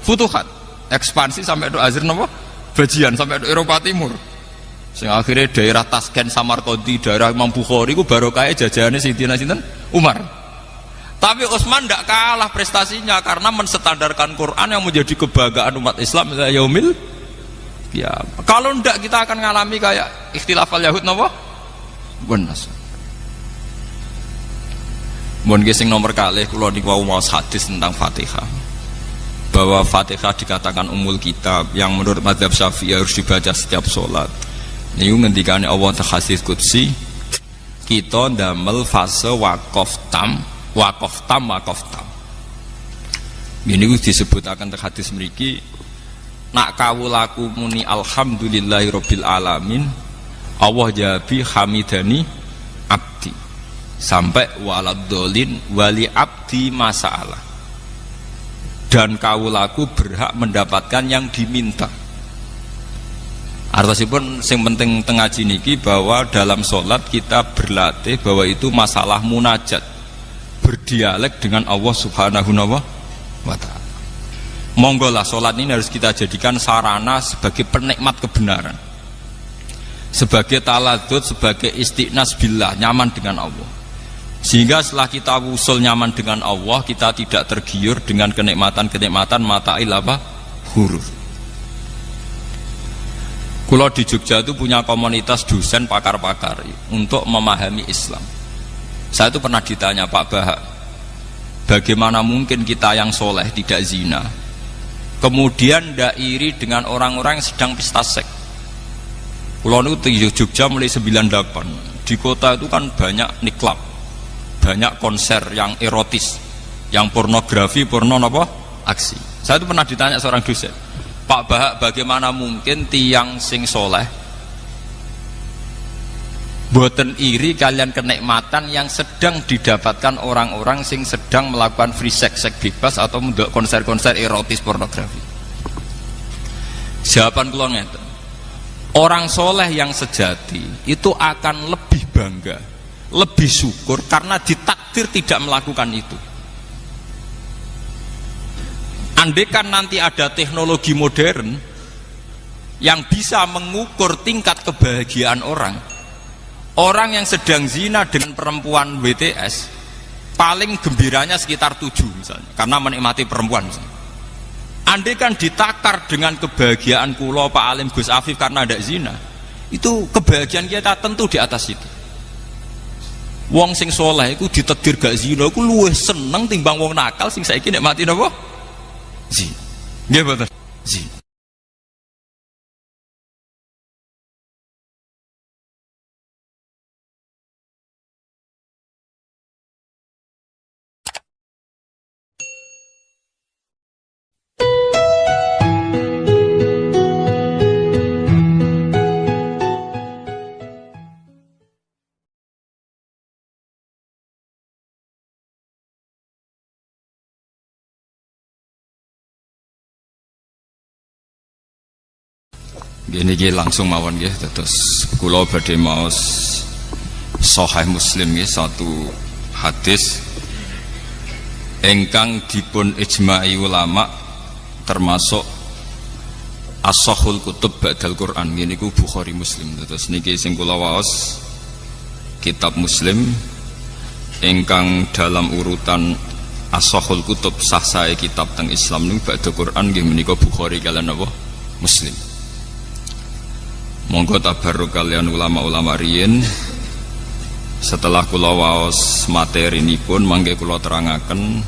Speaker 2: futuhat, ekspansi sampai ke Azir napa? Bajian sampai ke Eropa Timur. Sehingga akhirnya daerah Tasken, Samarkandi, daerah Imam Bukhari ku barokah jajahane Sayyidina sinten? Umar. Tapi Utsman tidak kalah prestasinya karena menstandarkan Quran yang menjadi kebanggaan umat Islam ila yaumil qiyamah. Kalau tidak kita akan ngalami kayak ikhtilafal Yahud napa? Benas. Mun sing nomor kalih kula niku maos hadis tentang Fatihah. Bahwa Fatihah dikatakan umul kitab yang menurut mazhab Syafi'i harus dibaca setiap sholat. Niku ngendikane Allah hadis qudsi, kita ndamel fase waqaf tam. Ini disebutaken teng hadis mriki, nak kawulaku muni alhamdulillahirabbil alamin, Allah jabi hamidani abdi. Sampai waladolin wali abdi masalah, dan kawulaku berhak mendapatkan yang diminta. Artosipun sing penting tengah niki bahwa dalam sholat kita berlatih bahwa itu masalah munajat, berdialek dengan Allah subhanahu wa ta'ala. Monggolah sholat ini harus kita jadikan sarana sebagai penikmat kebenaran, sebagai taladud, sebagai istiqnas billah, nyaman dengan Allah. Sehingga setelah kita usul nyaman dengan Allah, kita tidak tergiur dengan kenikmatan-kenikmatan mata'il apa? Huruf. Kalau di Jogja itu punya komunitas dosen pakar-pakar untuk memahami Islam. Saya itu pernah ditanya, Pak Bahak, bagaimana mungkin kita yang soleh tidak zina, kemudian tidak iri dengan orang-orang yang sedang pesta seks? Kalau itu di Jogja mulai 98, di kota itu kan banyak niklab, banyak konser yang erotis, yang pornografi, aksi. Saya itu pernah ditanya seorang dosen, Pak Bahak, bagaimana mungkin tiang sing soleh boten iri kalian kenikmatan yang sedang didapatkan orang-orang sing sedang melakukan free sex bebas atau mendelok konser-konser erotis pornografi? Jawaban kula ngeten, orang soleh yang sejati itu akan lebih bangga, lebih syukur karena ditakdir tidak melakukan itu. Andaikan nanti ada teknologi modern yang bisa mengukur tingkat kebahagiaan orang yang sedang zina dengan perempuan WTS paling gembiranya sekitar 7 misalnya, karena menikmati perempuan misalnya. Andaikan ditakar dengan kebahagiaan kula Pak Alim Gus Afif karena ada zina, itu kebahagiaan kita tentu di atas itu. Wong sing soleh iku ditakdir gak zina iku luwih seneng timbang wong nakal sing saiki nikmati napa? Zina. Nggih mboten? Zina. Gini langsung mawon nggih, terus kula badhe maos Sahih Muslim nggih, satu hadis ingkang dipun ijma'i ulama termasuk as-sahhul kutub ba'dal Quran. Ngene niku Bukhari Muslim. Terus niki sing kula waos kitab Muslim ingkang dalam urutan as-sahhul kutub sah sae kitab teng Islam niku ba'dal Quran nggih menika Bukhari kaliyan apa? Muslim. Monggo tabarruk kalian ulama-ulama riyin. Setelah kula waos materi nipun mangke kula terangaken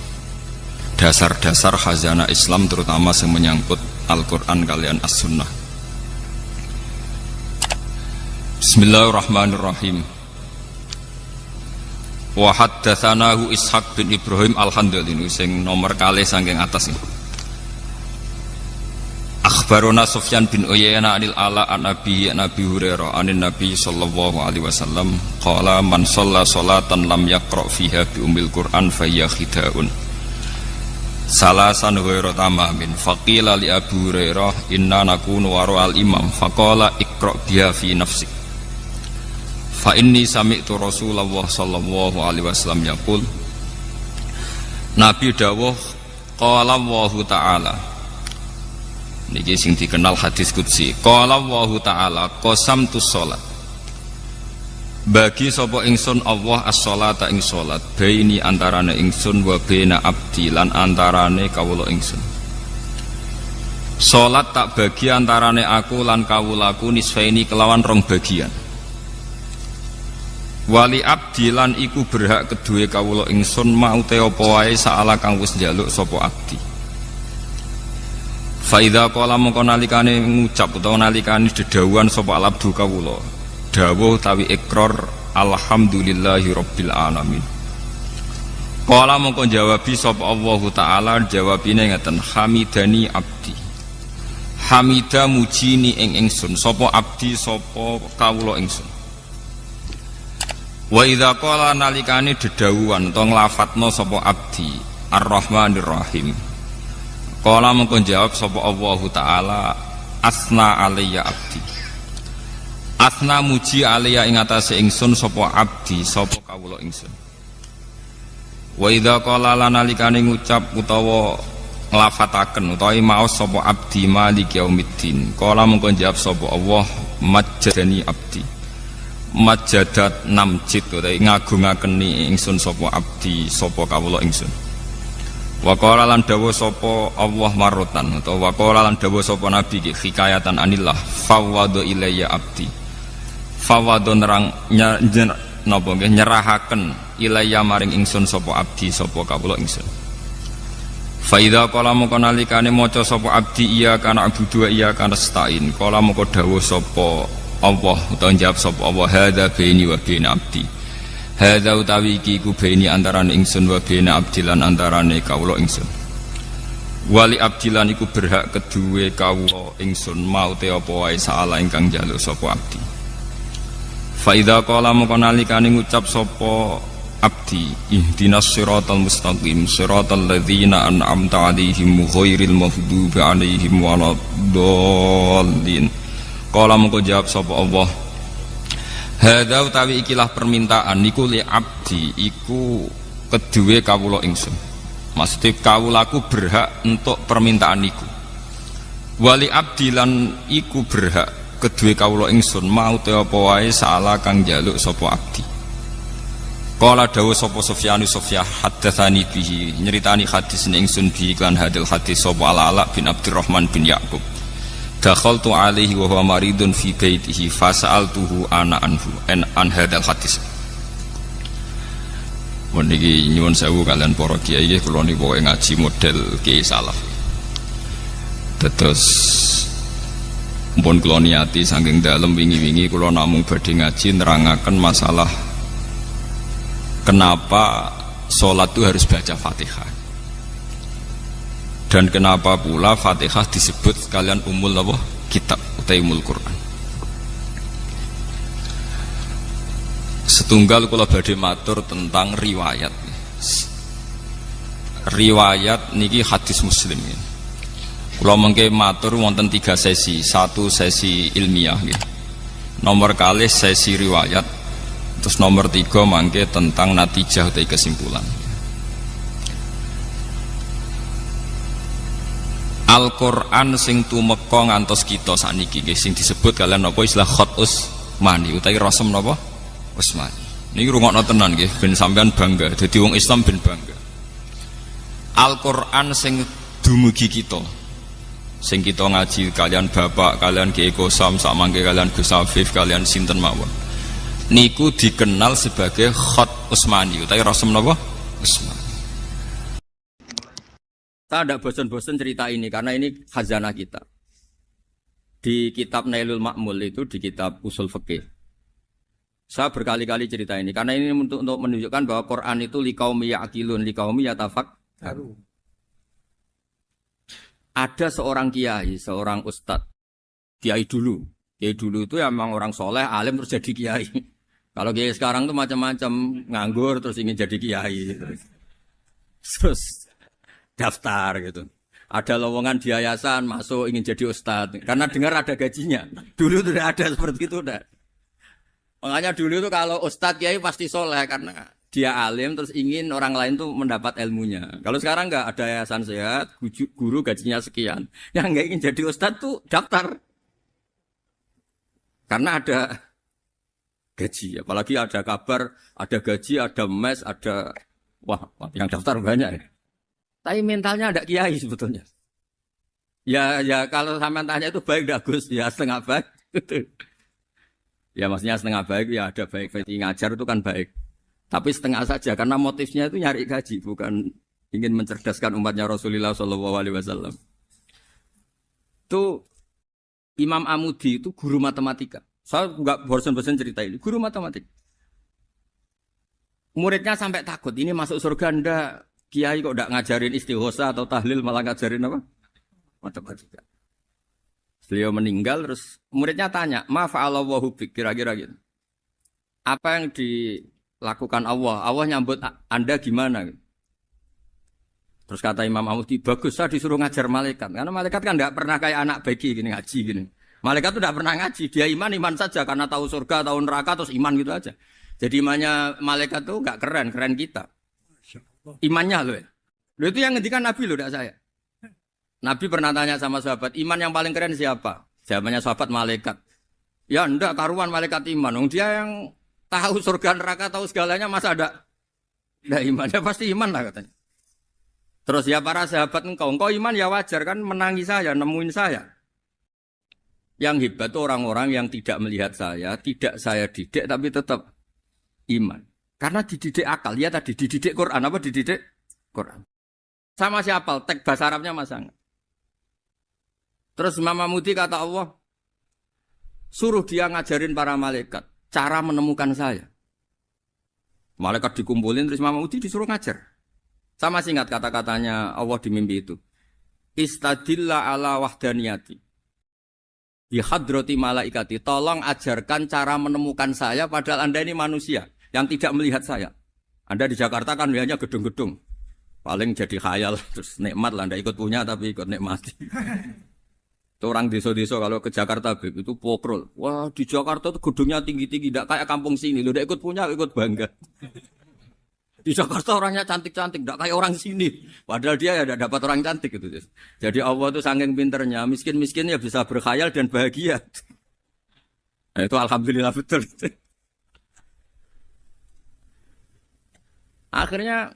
Speaker 2: dasar-dasar khazanah Islam terutama yang menyangkut Al-Quran kalian As-Sunnah. Bismillahirrahmanirrahim. Wa haddatsanahu Ishaq bin Ibrahim Al-Handali sing nomor kalih saking atas iki. Akhbarona Sufyan bin Uyainah anil Ala an Nabi Hurairah anin Nabi sallallahu alaihi wasallam qala man shalla sholatan lam yaqra fiha bi ummil Qur'an fa hiya khida'un. Salasan ghairu tamamin faqila li Abu Hurairah inna nakunu wara al imam faqala iqra biha fi nafsik. Fa inni sami'tu Rasulullah sallallahu alaihi wasallam yaqul. Nabi dawuh qala Allah taala. Niki sing dikenal hadis qudsi. Qala Allah taala qasamtu shalat. Bagi sapa ingsun Allah as-sholata ing salat baini antarane ingsun wa baina abdi lan antarane kawula ingsun. Salat tak bagi antarane aku lan kawulaku nisfaini kelawan rong bagian. Wali abdi lan iku berhak kedue kawula ingsun mau te apa wae saala kang wis njaluk sapa abdi. Fa idza qala mongko nalikane ngucap utawa nalikane dedhawuhan sapa abdu kawula dawuh tawi ikrar alhamdulillahi rabbil alamin. Qala mongko jawabi sapa Allah taala jawabine ngeten hamidani abdi. Hamida mujini ing ingsun sapa abdi sapa kawula ingsun. Wa idza qala nalikane dedhawuhan utawa nglafatna sapa abdi Ar-Rahmanir Rahim. Qala mengko jawab sapa Allah taala asna alayya abdi. Asna muji alayya ing atase ingsun sapa abdi sapa kawula ingsun. Wa idza qala nalikane ngucap utawa nglafataken utawa maos sapa abdi maliki yaumiddin. Qala mengko jawab sapa Allah majjadani abdi. Majadat namjid utawi ngagungakeni ingsun sapa abdi sapa kawula ingsun. Wa qala lan dawuh sapa Allah marotan utawa wa qala lan dawuh sapa nabi ki hikayatan anillah fawwadu ilayya abdi. Fawwadu nerang napa nggih nyerahaken ilayya maring ingsun sapa abdi sapa kawula ingsun. Fa idza qala moko nalikane maca sapa abdi iya kana abudu wa iya kana stain qala moko dawuh sapa Allah utawa jawab sapa Allah hadza baini wa baina abdi. Hadza utawi iki ku baini antarane ingsun wa baina abdi lan antarane kawula ingsun. Wali abdi lan iku berhak kedue kawula ingsun mau te apa wae saala ingkang njaluk sapa abdi. Fa idza qala moko nalikane ngucap sapa abdi ihdinas siratal mustaqim siratal ladzina an'amta 'alaihim ghairil maghdubi 'alaihim waladdallin. Qala mengko jawab sapa Allah hadza utawi ikilah permintaan niku li abdi iku kedue kawula ingsun. Maksudnya kawulaku berhak untuk permintaan niku. Wali abdi lan iku berhak kedue kawula ingsun mau te apa wae saala kang njaluk sapa abdi. Qala dawuh sapa Sufyan haddatsani bihi nyeritani hadis ingsun bi kan hadil hadis sapa Ala bin Abdurrahman bin Yaqub. Dakhaltu alaihi wa huwa maridun fi baitihi fasa'altuhu ana anhu an hadzal hadis. Niki nyuwun sewu kalian para kiai nggih kula niku pokoke ngaji model kiai salaf. Terus mpun kula niati saking dalem wingi-wingi kula namung badhe ngaji nerangaken masalah kenapa salat itu harus baca Fatihah. Dan kenapa pula Fatihah disebut sekalian umul apa? Kitab utai umul Quran. Setunggal kula badhe matur tentang riwayat. Riwayat niki hadis Muslim. Kula mengke matur wonten 3 sesi. 1 sesi ilmiah nggih. Nomor kalih sesi riwayat. Terus nomor 3 mangke tentang natijah utai kesimpulan. Al-Quran sing tumeka ngantos kita saniki sing disebut kalian apa istilah khat Utsmani utawi rasem napa Utsmani. Niki rungokno tenan nggih ben sampean bangga dadi wong Islam ben bangga. Al-Quran sing dumugi kita sing kita ngaji kalian bapak kalian Kiai Kosam sak mangke kalian Gus Afif kalian sinten mawon niku dikenal sebagai khat Utsmani utawi rasem napa Utsmani. Saya tidak bosan-bosan cerita ini karena ini khazanah kita. Di kitab Nailul Ma'mul itu, di kitab Usul Fikih. Saya berkali-kali cerita ini karena ini untuk menunjukkan bahwa Quran itu liqaumi ya'qilun, liqaumi yatafakkarun. Ada seorang kiai, seorang ustadz, kiai dulu. Kiai dulu itu ya memang orang soleh, alim terus jadi kiai. Kalau kiai sekarang tuh macam-macam, nganggur terus ingin jadi kiai. Terus daftar gitu. Ada lowongan di yayasan masuk ingin jadi ustadz karena dengar ada gajinya. Dulu tidak ada seperti itu udah. Makanya dulu itu kalau ustadz kiai pasti soleh karena dia alim terus ingin orang lain tuh mendapat ilmunya. Kalau sekarang nggak ada yayasan sehat, guru gajinya sekian. Yang nggak ingin jadi ustadz tuh daftar karena ada gaji. Apalagi ada kabar, ada gaji, ada mes, ada wah yang daftar banyak ya. Tapi mentalnya ada kiai sebetulnya. Ya kalau sama tanya itu baik dah Gus, ya setengah baik. Ya maksudnya setengah baik ya ada baik ngajar itu kan baik. Tapi setengah saja karena motifnya itu nyari gaji bukan ingin mencerdaskan umatnya Rasulullah SAW. Itu Imam Amudi itu guru matematika. Saya nggak bosan-bosan cerita ini. Guru matematika. Muridnya sampai takut ini masuk surga ndak. Kiai kok tidak ngajarin istighosa atau tahlil malah ngajarin apa? Matematika. Beliau meninggal terus muridnya tanya, "Ma fa'alallahu bik?" Kira-kira gitu. Apa yang dilakukan Allah? Allah nyambut Anda gimana? Terus kata Imam Amudi, "Bagus saya disuruh ngajar malaikat." Karena malaikat kan tidak pernah kayak anak bagi gini ngaji gini. Malaikat itu tidak pernah ngaji, dia iman saja karena tahu surga, tahu neraka terus iman gitu aja. Jadi imannya malaikat tuh enggak keren kita. Imannya loh. Loh itu yang ngendikan Nabi loh, tidak saya. Nabi pernah tanya sama sahabat, iman yang paling keren siapa? Jawabannya sahabat malaikat. Ya enggak, karuan malaikat iman. Dia yang tahu surga neraka, tahu segalanya masa ada iman? Ya pasti iman lah katanya. Terus ya para sahabat engkau iman ya wajar kan menangi saya, nemuin saya. Yang hebat itu orang-orang yang tidak melihat saya, tidak saya didik tapi tetap iman. Karena dididik akal, ya tadi dididik Quran, apa dididik Quran. Sama siapa? Teks bahasa Arabnya masang. Terus Imam Amudi kata Allah, suruh dia ngajarin para malaikat cara menemukan saya. Malaikat dikumpulin, terus Imam Amudi disuruh ngajar. Sama singkat kata-katanya Allah di mimpi itu. Istadilla ala wahdaniyati. Bihadrati malaikati. Tolong ajarkan cara menemukan saya padahal Anda ini manusia yang tidak melihat saya. Anda di Jakarta kan hanya gedung-gedung. Paling jadi khayal, terus nikmat lah. Anda ikut punya tapi ikut nikmati. Itu orang desa-desa kalau ke Jakarta itu pokrol. Wah di Jakarta itu gedungnya tinggi-tinggi. Tidak kayak kampung sini. Lu udah ikut punya, ikut bangga. Di Jakarta orangnya cantik-cantik. Tidak kayak orang sini. Padahal dia ya tidak dapat orang cantik. Gitu. Jadi Allah itu saking pinternya. Miskin-miskin ya bisa berkhayal dan bahagia. Nah, itu alhamdulillah betul. Akhirnya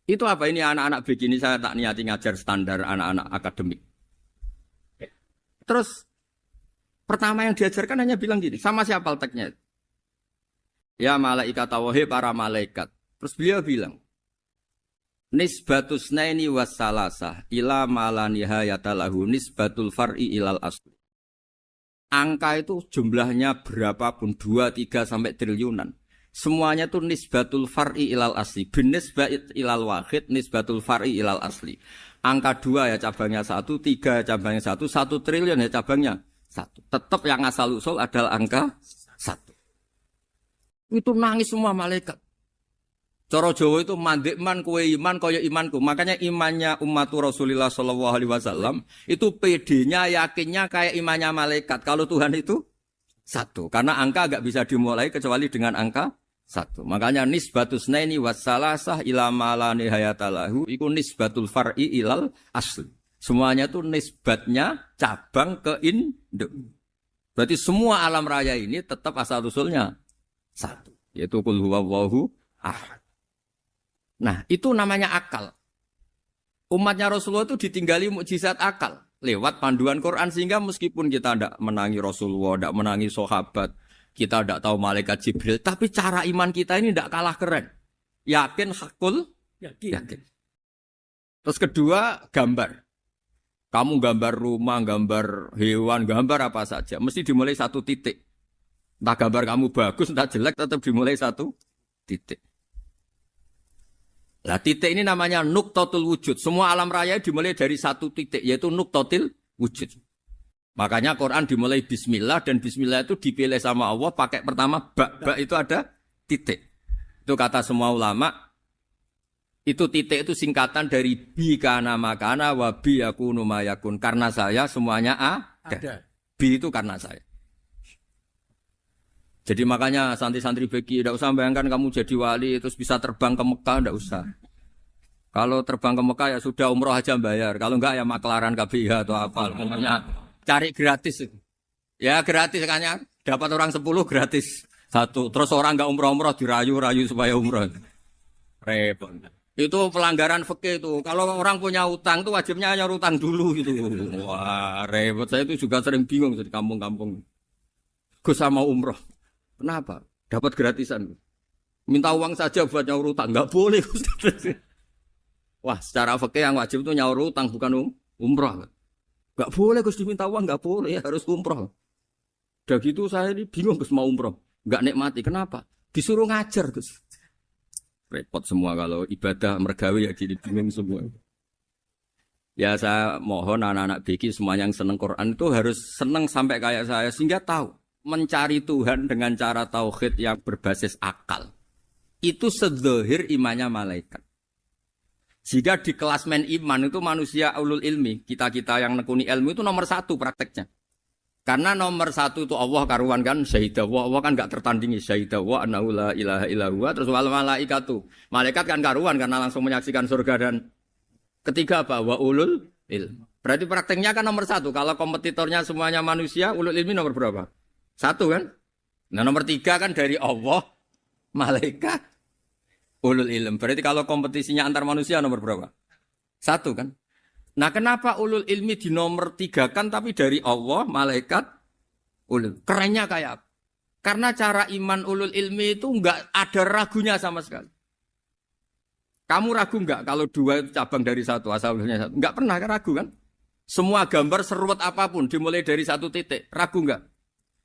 Speaker 2: itu apa ini anak-anak begini saya tak niati ngajar standar anak-anak akademik. Terus pertama yang diajarkan hanya bilang gini, sama siapa teknya? Ya malaikat wahai para malaikat. Terus beliau bilang, nisbatus naini wassalasah ila malanihayatalahu nisbatul far'i ilal asli. Angka itu jumlahnya berapapun 2, 3 sampai triliunan. Semuanya itu nisbatul far'i ilal asli. Binisbat ilal wahid nisbatul far'i ilal asli. Angka 2 ya cabangnya 1, 3 cabangnya 1, 1 triliun ya cabangnya 1. Tetap yang asal usul adalah angka 1. Itu nangis semua malaikat. Cara Jawa itu mandekman kue iman kaya imanku. Makanya imannya umat Rasulullah SAW itu PD-nya yakinnya kayak imannya malaikat. Kalau Tuhan itu 1. Karena angka agak bisa dimulai kecuali dengan angka 1. Makanya nisbatus naini wassalasah ila ma nihayatalahu iku nisbatul far'i ilal asli. Semuanya itu nisbatnya cabang ke induk. Berarti semua alam raya ini tetap asal usulnya 1. Yaitu qul huwallahu ahad. Nah, itu namanya akal. Umatnya Rasulullah itu ditinggali mukjizat akal lewat panduan Quran sehingga meskipun kita tidak menangi Rasulullah, tidak menangi sahabat, kita tidak tahu malaikat Jibril, tapi cara iman kita ini tidak kalah keren. Yakin hakul yakin. Terus kedua, gambar. Kamu gambar rumah, gambar hewan, gambar apa saja. Mesti dimulai satu titik. Entah gambar kamu bagus, entah jelek, tetap dimulai satu titik. Nah, titik ini namanya nuqtatul wujud. Semua alam raya dimulai dari satu titik, yaitu nuqtatil wujud. Makanya Quran dimulai bismillah, dan bismillah itu dipilih sama Allah pakai pertama ba itu ada titik. Itu kata semua ulama, itu titik itu singkatan dari bi kana makana wa bi yakunu mayakun. Karena saya semuanya ada. Bi itu karena saya. Jadi makanya santri-santri bagi, tidak usah bayangkan kamu jadi wali terus bisa terbang ke Mekah, tidak usah. Kalau terbang ke Mekah ya sudah umroh aja bayar. Kalau enggak ya maklaran KBH atau apa. Pokoknya cari gratis. Ya gratis kan ya. Dapat orang 10 gratis. Satu. Terus orang enggak umroh-umroh dirayu-rayu supaya umroh. Repot. Itu pelanggaran fikih itu. Kalau orang punya utang itu wajibnya nyaur utang dulu gitu. Wah repot. Saya itu juga sering bingung di kampung-kampung. Gus sama umroh. Kenapa? Dapat gratisan. Minta uang saja buat nyaur utang. Enggak boleh. Wah, secara fikih yang wajib itu nyaur utang bukan umroh. Enggak boleh Gus diminta uang, enggak boleh, harus umroh. Udah gitu saya ini bingung Gus mau umroh. Enggak nikmati. Kenapa? Disuruh ngajar Gus. Repot semua kalau ibadah mergawe ya jadi bingung semua. Ya saya mohon anak-anak BK semuanya yang seneng Quran itu harus seneng sampai kayak saya sehingga tahu mencari Tuhan dengan cara tauhid yang berbasis akal. Itu sedzahir imannya malaikat. Jika di klasmen iman itu manusia ulul ilmi, kita-kita yang nekuni ilmu itu nomor 1 prakteknya. Karena nomor 1 itu Allah karuan kan, syahidah Allah kan gak tertandingi, syahidah wa annahu la ilaha illallah, terus wal malaikatu. Malaikat kan karuan karena langsung menyaksikan surga, dan ketiga apa? Wa ulul ilmi. Berarti prakteknya kan nomor 1. Kalau kompetitornya semuanya manusia, ulul ilmi nomor berapa? 1 kan? Nah nomor 3 kan dari Allah, malaikat, ulul ilm. Berarti kalau kompetisinya antar manusia nomor berapa? 1 kan? Nah kenapa ulul ilmi di nomor 3 kan tapi dari Allah, malaikat, ulul. Kerennya kayak apa? Karena cara iman ulul ilmi itu enggak ada ragunya sama sekali. Kamu ragu enggak kalau 2 itu cabang dari 1, asalnya 1? Enggak pernah ragu kan? Semua gambar seruat apapun dimulai dari 1 titik. Ragu enggak?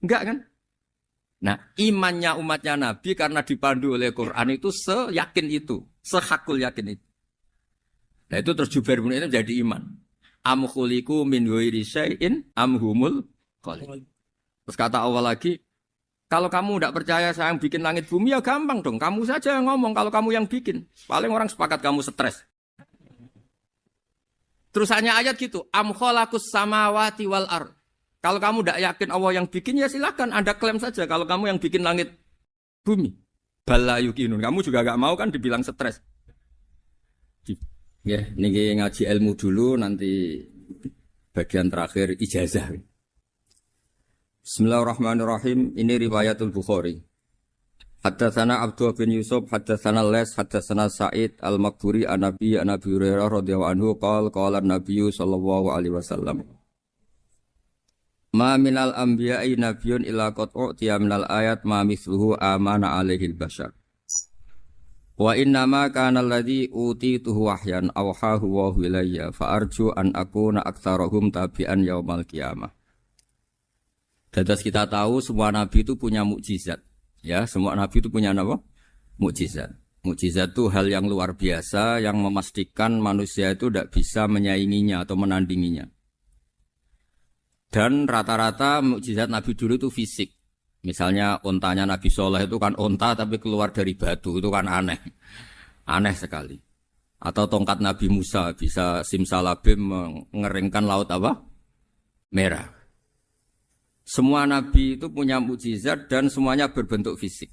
Speaker 2: Enggak kan? Nah, imannya umatnya Nabi karena dipandu oleh Quran itu seyakin itu, sehakul yakin itu. Nah, itu terus Jubair bin itu jadi iman. Am khuliqu min ghairi syai'in am humul khaliq. Terus kata Allah lagi, kalau kamu tidak percaya saya yang bikin langit bumi ya gampang dong, kamu saja yang ngomong kalau kamu yang bikin. Paling orang sepakat kamu stres. Terus hanya ayat gitu, am khalaqus samawati wal ardh. Kalau kamu tidak yakin Allah yang bikin, ya silakan Anda klaim saja kalau kamu yang bikin langit bumi. Bala yukinun. Kamu juga gak mau kan dibilang stres. Ya, ini ngaji ilmu dulu, nanti bagian terakhir ijazah. Bismillahirrahmanirrahim. Ini riwayatul Bukhari. Haddatsana Abdullah bin Yusuf, haddatsana Les, haddatsana Sa'id al-Maqburi an-Nabi Hurairah radhiyallahu anhu qala an-Nabi sallallahu alaihi wasallam. Ma minal anbiya'i nabiyyun illa qad u'tiya minal ayat ma mithluhu amana alaihi al-bashar. Wa inna ma kana alladhi utituhu wahyan awhahu wa ilayya fa arju an akuna aktsarahum tabi'an yaumal qiyamah. Dados kita tahu semua nabi itu punya mukjizat. Ya, semua nabi itu punya apa? Mukjizat. Mukjizat itu hal yang luar biasa yang memastikan manusia itu tidak bisa menyainginya atau menandinginya. Dan rata-rata mukjizat Nabi dulu itu fisik. Misalnya ontanya Nabi Soleh itu kan onta tapi keluar dari batu, itu kan aneh. Aneh sekali. Atau tongkat Nabi Musa bisa simsalabim mengeringkan laut apa? Merah. Semua Nabi itu punya mukjizat dan semuanya berbentuk fisik.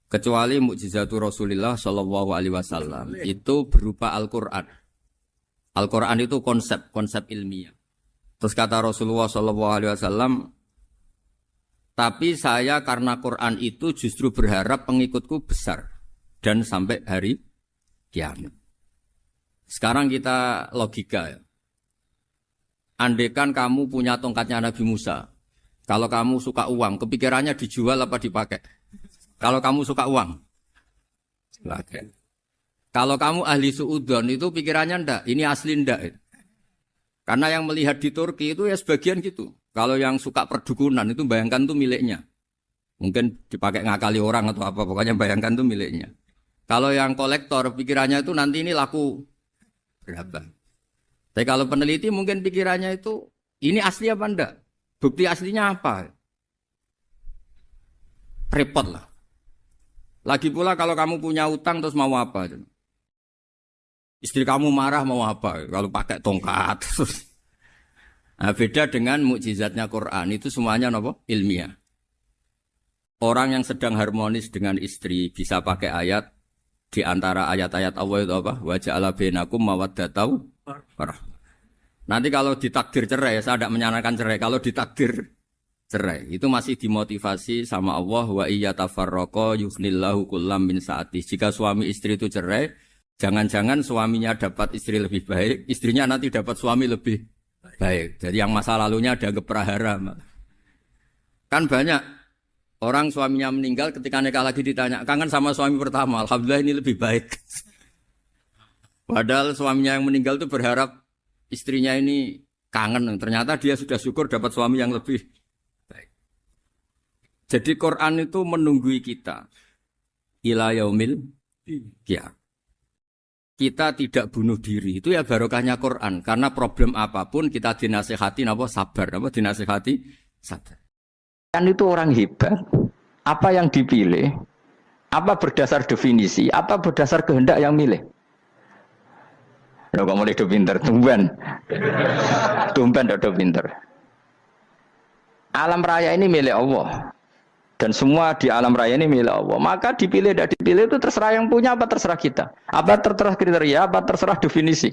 Speaker 2: Kecuali mukjizatul Rasulullah Shallallahu Alaihi Wasallam itu berupa Al-Quran. Al-Quran itu konsep ilmiah. Terus kata Rasulullah SAW, tapi saya karena Quran itu justru berharap pengikutku besar dan sampai hari kiamat. Sekarang kita logika ya. Andekan kamu punya tongkatnya Nabi Musa, kalau kamu suka uang, kepikirannya dijual apa dipakai? Kalau kamu suka uang, pakai.
Speaker 1: Kalau kamu ahli suudzon itu pikirannya ndak, ini asli ndak. Karena yang melihat di Turki itu ya sebagian gitu. Kalau yang suka perdukunan itu bayangkan tuh miliknya. Mungkin dipakai ngakali orang atau apa, pokoknya bayangkan tuh miliknya. Kalau yang kolektor pikirannya itu nanti ini laku berapa. Tapi kalau peneliti mungkin pikirannya itu ini asli apa ndak? Bukti aslinya apa? Repot lah. Lagi pula kalau kamu punya utang terus mau apa? Istri kamu marah mau apa? Kalau pakai tongkat. Nah, beda dengan mukjizatnya Quran itu semuanya apa? Ilmiah. Orang yang sedang harmonis dengan istri bisa pakai ayat di antara ayat-ayat Allah itu apa? Wa ja'ala bainakum mawaddatau warahmah. Nanti kalau ditakdir cerai, saya tidak menyarankan cerai. Kalau ditakdir cerai, itu masih dimotivasi sama Allah wa iyyatafarraqa yughnillahu kullam min sa'ati. Jika suami istri itu cerai, jangan-jangan suaminya dapat istri lebih baik, istrinya nanti dapat suami lebih baik. Jadi yang masa lalunya dianggap prahara. Kan banyak orang suaminya meninggal ketika nikah lagi ditanya, kangen sama suami pertama, alhamdulillah ini lebih baik. Padahal suaminya yang meninggal itu berharap istrinya ini kangen, ternyata dia sudah syukur dapat suami yang lebih baik. Jadi Quran itu menunggui kita ila yaumil qiyamah. Kita tidak bunuh diri, itu ya barokahnya Quran. Karena problem apapun kita dinasihati sabar, dinasihati sabar.
Speaker 3: Kan itu orang hebat. Apa yang dipilih? Apa berdasar definisi? Apa berdasar kehendak yang milih? Loh kamu udah pinter, tumben udah pinter. Alam raya ini milik Allah. Dan semua di alam raya ini milik Allah. Maka dipilih tidak dipilih itu terserah yang punya apa terserah kita. Apa terserah kriteria, apa terserah definisi.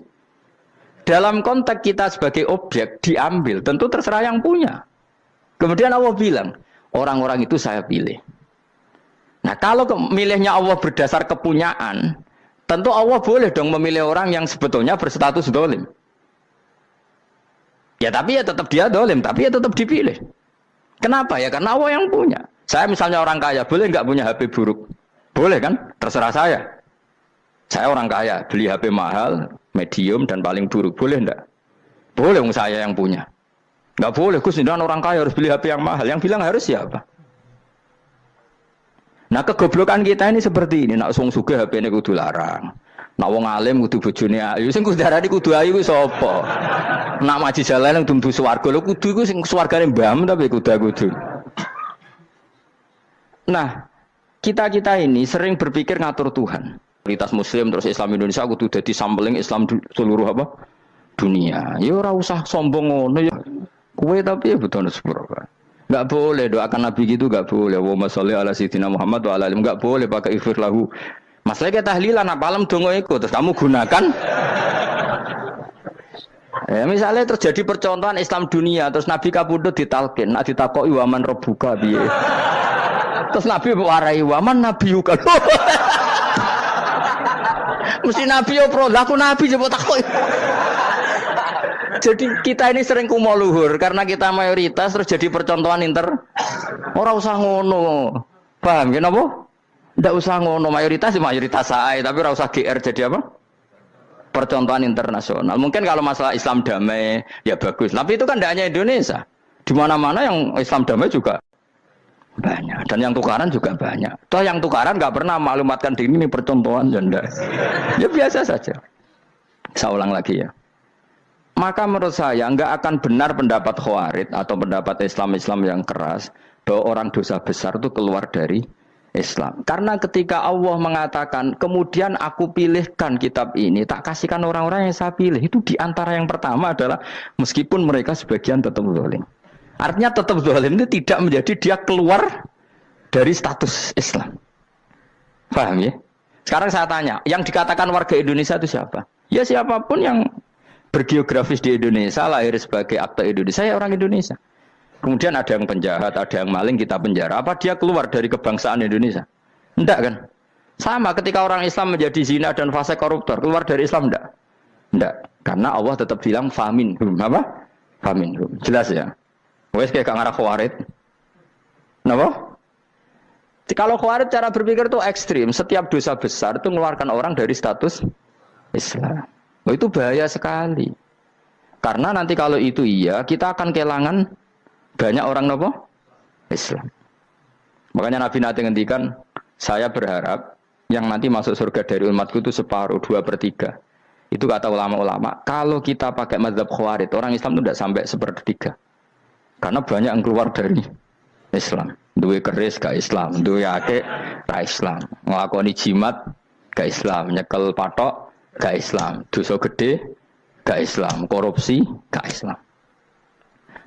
Speaker 3: Dalam konteks kita sebagai objek diambil, tentu terserah yang punya. Kemudian Allah bilang, orang-orang itu saya pilih. Nah kalau milihnya Allah berdasar kepunyaan, tentu Allah boleh dong memilih orang yang sebetulnya berstatus dolim. Ya tapi ya tetap dia dolim, tapi ya tetap dipilih. Kenapa ya? Karena Allah yang punya. Saya misalnya orang kaya, boleh nggak punya HP buruk? Boleh kan? Terserah saya. Saya orang kaya, beli HP mahal, medium dan paling buruk. Boleh enggak? Boleh saya yang punya. Nggak boleh, Gus, orang kaya harus beli HP yang mahal. Yang bilang harus siapa? Nah kegoblokan kita ini seperti ini. Nak wong sugih HP ini kudu larang. Nak wong alim kudu bojone ayu. Sing kudu darani kudu ayu kuwi sapa? Nak maji jalan yang tumbuh swarga lho kudu iku sing swargane mbam tapi kudu. Nah, kita ini sering berpikir ngatur Tuhan. Komunitas Muslim terus Islam Indonesia kudu dadi sampling Islam seluruh apa? Dunia. Ya ora usah sombong ngono ya. Kowe tapi ya betul sepuro. Enggak boleh doakan Nabi gitu enggak boleh. Allahumma sholli ala sayyidina Muhammad wa ala alihi. Enggak boleh pakai ighfir lahu. Masalah kita tahlilan apalem donga iku terus kamu gunakan. Misalnya terjadi percontohan Islam dunia terus Nabi kapundhut ditalkin, nak ditakoki waman rabbuka piye. Terus Nabi warai waman nabiyuka. Mesti Nabi yo pro, lah aku Nabi coba takut. Jadi kita ini sering kumo luhur karena kita mayoritas terus jadi percontohan ora usah ngono. Paham ya napa? Ndak usah ngono, mayoritas saya, tapi ora usah GR jadi apa? Percontohan internasional. Mungkin kalau masalah Islam damai ya bagus. Tapi itu kan tidak hanya Indonesia. Di mana-mana yang Islam damai juga banyak. Dan yang tukaran juga banyak. Toh yang tukaran nggak pernah maklumatkan diri ini percontohan janda. Ya biasa saja. Saya ulang lagi ya. Maka menurut saya nggak akan benar pendapat Khawarij atau pendapat Islam yang keras bahwa orang dosa besar itu keluar dari Islam. Karena ketika Allah mengatakan, kemudian aku pilihkan kitab ini, tak kasihkan orang-orang yang saya pilih. Itu diantara yang pertama adalah meskipun mereka sebagian tetap zalim. Artinya tetap zalim itu tidak menjadi dia keluar dari status Islam. Paham ya? Sekarang saya tanya, yang dikatakan warga Indonesia itu siapa? Ya siapapun yang bergeografis di Indonesia, lahir sebagai akta Indonesia, ya orang Indonesia. Kemudian ada yang penjahat, ada yang maling, kita penjara. Apa dia keluar dari kebangsaan Indonesia? Enggak kan? Sama ketika orang Islam menjadi zina dan fasik koruptor, keluar dari Islam enggak? Enggak. Karena Allah tetap bilang faminhum. Apa? Faminhum. Jelas ya? Wes kayak ngarah Khawarij. Napa? Kalau Khawarij cara berpikir itu ekstrim. Setiap dosa besar itu mengeluarkan orang dari status Islam. Oh, itu bahaya sekali. Karena nanti kalau itu iya, kita akan kehilangan banyak orang nopo Islam. Makanya Nabi nanti ngendikan, saya berharap yang nanti masuk surga dari umatku itu separuh, 2/3. Itu kata ulama-ulama. Kalau kita pakai mazhab Khawarij, orang Islam itu tidak sampai 1/3. Karena banyak yang keluar dari Islam. Duwe keris gak Islam, duwe akeh gak Islam, nglakoni jimat gak Islam, nyekel patok gak Islam, dosa gede gak Islam, korupsi gak Islam.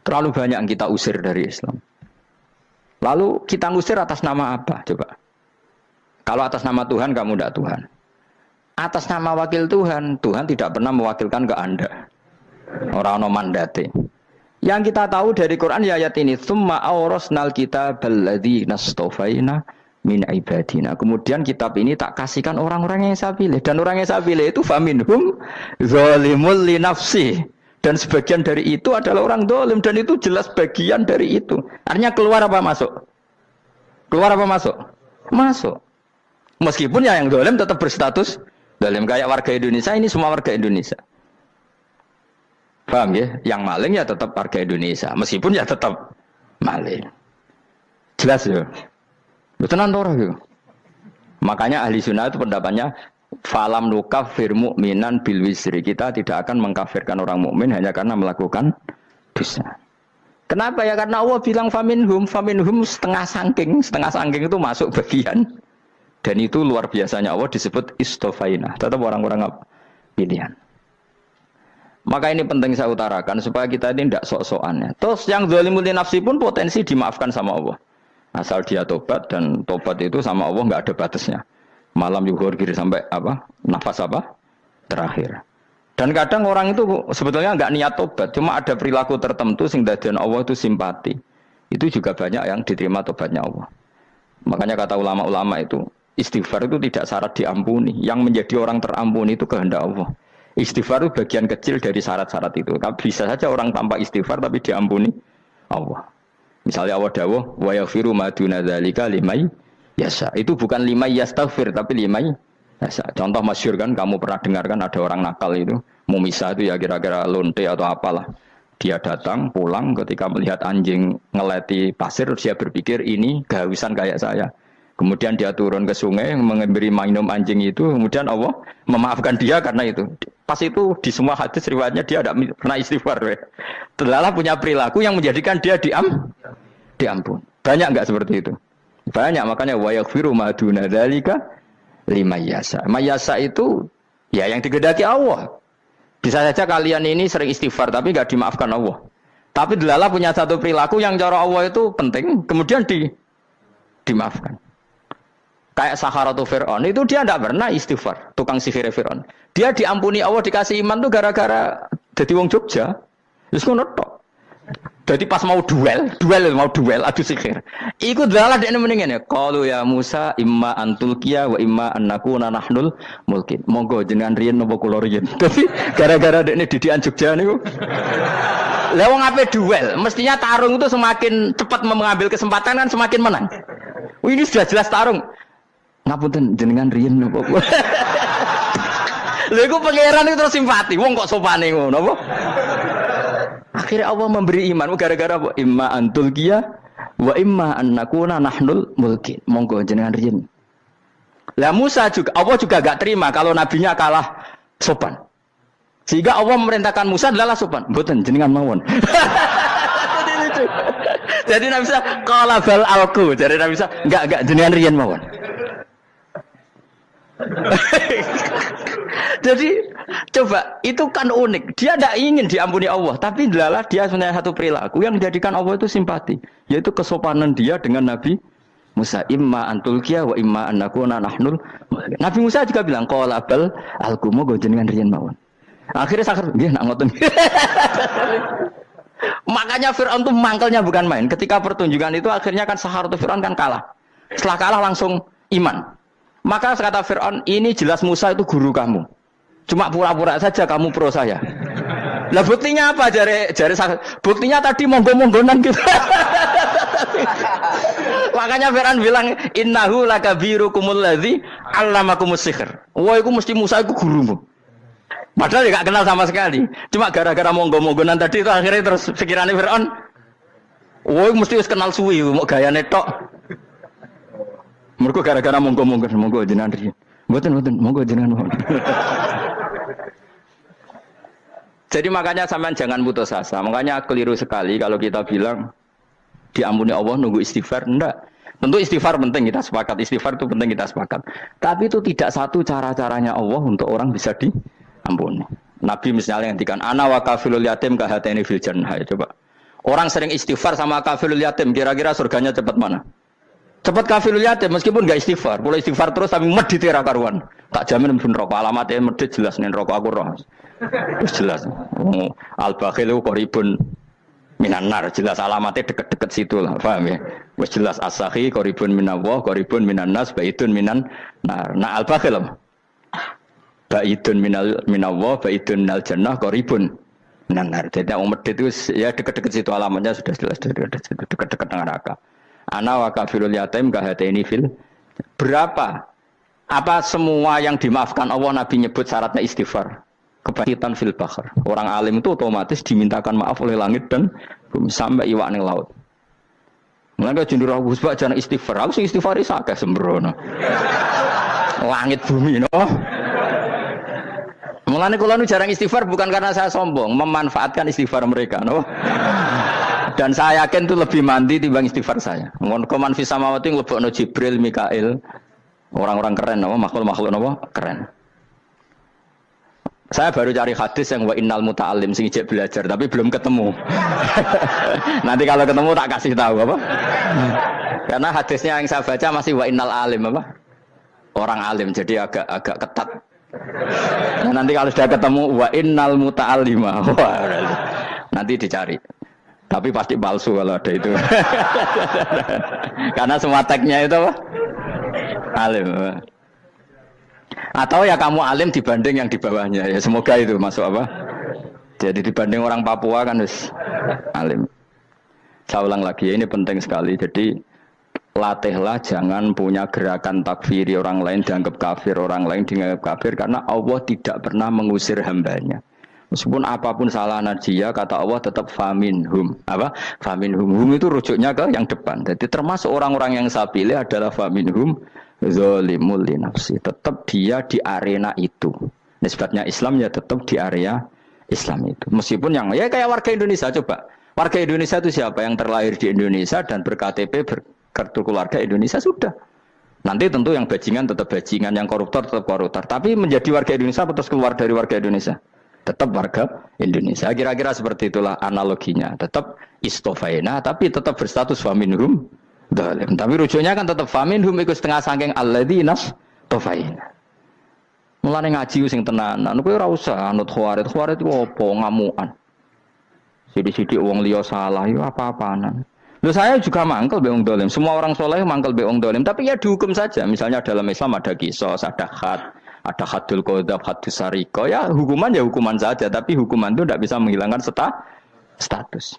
Speaker 3: Terlalu banyak yang kita usir dari Islam. Lalu kita ngusir atas nama apa? Coba. Kalau atas nama Tuhan kamu tidak Tuhan. Atas nama wakil Tuhan, Tuhan tidak pernah mewakilkan ke Anda. Orang-orang mandate. Yang kita tahu dari Quran ya ayat ini, tsumma awrasnal kitabal ladzina astafaina min ibadina. Kemudian kitab ini tak kasihkan orang-orang yang saya pilih, dan orang yang saya pilih itu faminhum zalimul li nafsi. Dan sebagian dari itu adalah orang zalim, dan itu jelas bagian dari itu. Artinya keluar apa masuk? Keluar apa masuk? Masuk. Meskipun ya yang zalim tetap berstatus zalim, kayak warga Indonesia, ini semua warga Indonesia. Paham ya? Yang maling ya tetap warga Indonesia, meskipun ya tetap maling. Jelas ya? Betulan ora ya? Makanya ahli sunnah itu pendapatnya falam nukafir mu'minan bil wisri. Kita tidak akan mengkafirkan orang mukmin hanya karena melakukan dosa. Kenapa ya? Karena Allah bilang faminhum setengah sangking itu masuk bagian. Dan itu luar biasanya Allah disebut istofaina. Tetap orang-orang pilihan. Maka ini penting saya utarakan supaya kita ini tidak sok-sokan ya. Terus yang zalimul li nafsi pun potensi dimaafkan sama Allah. Asal dia tobat, dan tobat itu sama Allah nggak ada batasnya. Malam yuhur kiri sampai apa? Nafas apa? Terakhir. Dan kadang orang itu sebetulnya nggak niat tobat, cuma ada perilaku tertentu sehingga dadian Allah itu simpati. Itu juga banyak yang diterima tobatnya Allah. Makanya kata ulama-ulama itu, istighfar itu tidak syarat diampuni. Yang menjadi orang terampuni itu kehendak Allah. Istighfar itu bagian kecil dari syarat-syarat itu. Bisa saja orang tanpa istighfar tapi diampuni Allah. Misalnya Allah dawuh, wa yaghfiru ma duna dzalika limay yasha. Itu bukan limay yastaghfir tapi limay yasha. Contoh masyhur kan, kamu pernah dengarkan ada orang nakal itu, mumisa itu ya kira-kira lonte atau apalah. Dia datang pulang ketika melihat anjing ngeleti pasir, dia berpikir ini kehausan kayak saya. Kemudian dia turun ke sungai memberi minum anjing itu, kemudian Allah memaafkan dia karena itu. Pas itu di semua hadis riwayatnya dia tidak pernah istighfar. Terlalu punya perilaku yang menjadikan dia diampun. Banyak enggak seperti itu? Banyak, makanya wa yaghfiru ma duna dzalika liman yasha. Mayasa itu ya yang digedaki Allah. Bisa saja kalian ini sering istighfar tapi enggak dimaafkan Allah. Tapi delala punya satu perilaku yang cara Allah itu penting, kemudian dimaafkan. Kayak Saharatu Fir'aun, itu dia tidak pernah istighfar, tukang sihir Fir'aun. Dia diampuni Allah, dikasih iman tuh gara-gara jadi wong Jogja. Terus ngono tok. Jadi pas mau duel adu sihir. Iku dalah dekne mendingan ya. Qalu ya Musa imma antulqiya wa imma annakuna nahnul mulkin. Monggo jenengan riyen napa kula riyen. Dadi gara-gara dekne didikan Jogja niku. Lah wong ape duel, mestinya tarung itu semakin cepat mengambil kesempatan kan semakin menang. Ini sudah jelas tarung. Ngapunten jenengan riyen napa. Lha iku pangeran itu terus simpati. Wong kok sopane ngono apa? Akhirnya Allah memberi iman gara-gara apa? Imma antulqiya wa imma annakuna nahnul mulkin. Monggo jenengan riyen. Lah Musa juga Allah juga enggak terima kalau nabinya kalah sopan. Sehingga Allah memerintahkan Musa adalah sopan. Mboten jenengan mawon. Jadi Nabi Musa qala bal alqu. Jadi Nabi Musa enggak jenengan riyen mawon. Jadi coba itu kan unik. Dia tidak ingin diampuni Allah, tapi adalah dia punya satu perilaku yang menjadikan Allah itu simpati, yaitu kesopanan dia dengan Nabi Musa. Imma antulqiya wa imma annakuna nahnul. Nabi Musa juga bilang qala bal alqumu go jenengan riyen mawon. Akhirnya sakar nggih nak ngoten. Makanya Firaun itu mangkelnya bukan main. Ketika pertunjukan itu akhirnya kan Saharatu Firaun kan kalah. Setelah kalah langsung iman. Maka kata Fir'aun, ini jelas Musa itu guru kamu. Cuma pura-pura saja kamu pro saya. Lah buktinya apa? Jari buktinya tadi monggo-monggonan gitu. Makanya Fir'aun bilang innahu lakabirukumul ladzi 'allamakumus sihr. Wah iku mesti Musa iku gurumu. Padahal dia gak kenal sama sekali. Cuma gara-gara monggo-monggonan tadi itu akhirnya terus pikirannya Fir'aun. Wah mesti wis kenal suwi mau gayane tok. Mergo gara-gara monggo jenengan riyen. Mboten monggo jenengan. Jadi makanya sampean jangan putus asa. Makanya keliru sekali kalau kita bilang diampuni Allah nunggu istighfar. Enggak. Tentu istighfar penting, kita sepakat. Istighfar itu penting, kita sepakat. Tapi itu tidak satu cara-caranya Allah untuk orang bisa diampuni. Nabi misalnya ngendikan ana wa kafilul yatim kahateni fil jannah. Coba. Orang sering istighfar sama kafilul yatim, kira-kira surganya cepat mana? Cepat kafilul yatim meskipun enggak istighfar. Boleh istighfar terus tapi medit ra karuan. Tak jamin mungkin rokok alamatnya medit jelas nih rokok aku roh. Terus jelas. Al-bakhilu qaribun minan nar, jelas alamatnya deket-deket situ lah, paham ya? Wis jelas as-sakhi qaribun minallah, qaribun minan nas, baitun minan nar. Nah al-bakhil baitun minallah, baitun minal jannah, qaribun minan nar. Jadi yang medit itu ya deket-deket situ alamatnya sudah jelas deket-deket dengan neraka. Ana wa kafirul yatim kahateni fil. Berapa? Apa semua yang dimaafkan Allah Nabi nyebut syaratnya istighfar? Kebahitan fil bakhar. Orang alim itu otomatis dimintakan maaf oleh langit dan bumi sampai iwak ning laut. Mulane jendur aku sebab jangan istighfar. Aku sing istighfar iki akeh sembrono. Langit bumi no. Mulane kula nu jarang istighfar bukan karena saya sombong, memanfaatkan istighfar mereka no. Dan saya yakin itu lebih mandi timbang istighfar saya. Ngon koman fi samawati nglebokno Jibril, Mikail. Orang-orang keren no, makhluk-makhluk no, keren. Saya baru cari hadis yang wa innal muta'allim sing ijek belajar tapi belum ketemu. Nanti kalau ketemu tak kasih tahu apa? Karena hadisnya yang saya baca masih wa innal alim apa? Orang alim jadi agak ketat. Nah, nanti kalau sudah ketemu wa innal muta'allima. Wah, nanti dicari. Tapi pasti palsu kalau ada itu. Karena semua tagnya itu apa? Alim. Atau ya kamu alim dibanding yang di bawahnya ya semoga itu masuk apa jadi dibanding orang Papua kan harus alim. Saya ulang lagi ini penting sekali jadi latihlah jangan punya gerakan takfiri orang lain dianggap kafir orang lain dianggap kafir karena Allah tidak pernah mengusir hambanya meskipun apapun salah najia kata Allah tetap faminhum apa faminhum hum itu rujuknya ke yang depan jadi termasuk orang-orang yang saya pilih adalah faminhum zalimul li nafsi tetap dia di arena itu nisbatnya Islam ya tetap di area Islam itu meskipun yang ya kayak warga Indonesia coba warga Indonesia itu siapa yang terlahir di Indonesia dan berKTP berkartu keluarga Indonesia sudah nanti tentu yang bajingan tetap bajingan yang koruptor tetap koruptor tapi menjadi warga Indonesia terus keluar dari warga Indonesia tetap warga Indonesia kira-kira seperti itulah analoginya tetap istofaina tapi tetap berstatus faminhum dalam. Tapi rujuknya kan tetap faminhum iku setengah saking alladzinas tofaina. Mulane ngaji sing tenanan, kowe ora usah anut khawarit itu apa ngamukan. Sithik-sithik wong liya salah yo apa-apanan. Lho saya juga mangkel be wong dolim. Semua orang soleh mangkel be wong dolim, tapi ya dihukum saja. Misalnya dalam Islam ada qisas, ada hadul qadzaf, hadus sarika. Ya hukuman saja, tapi hukuman itu tidak bisa menghilangkan status.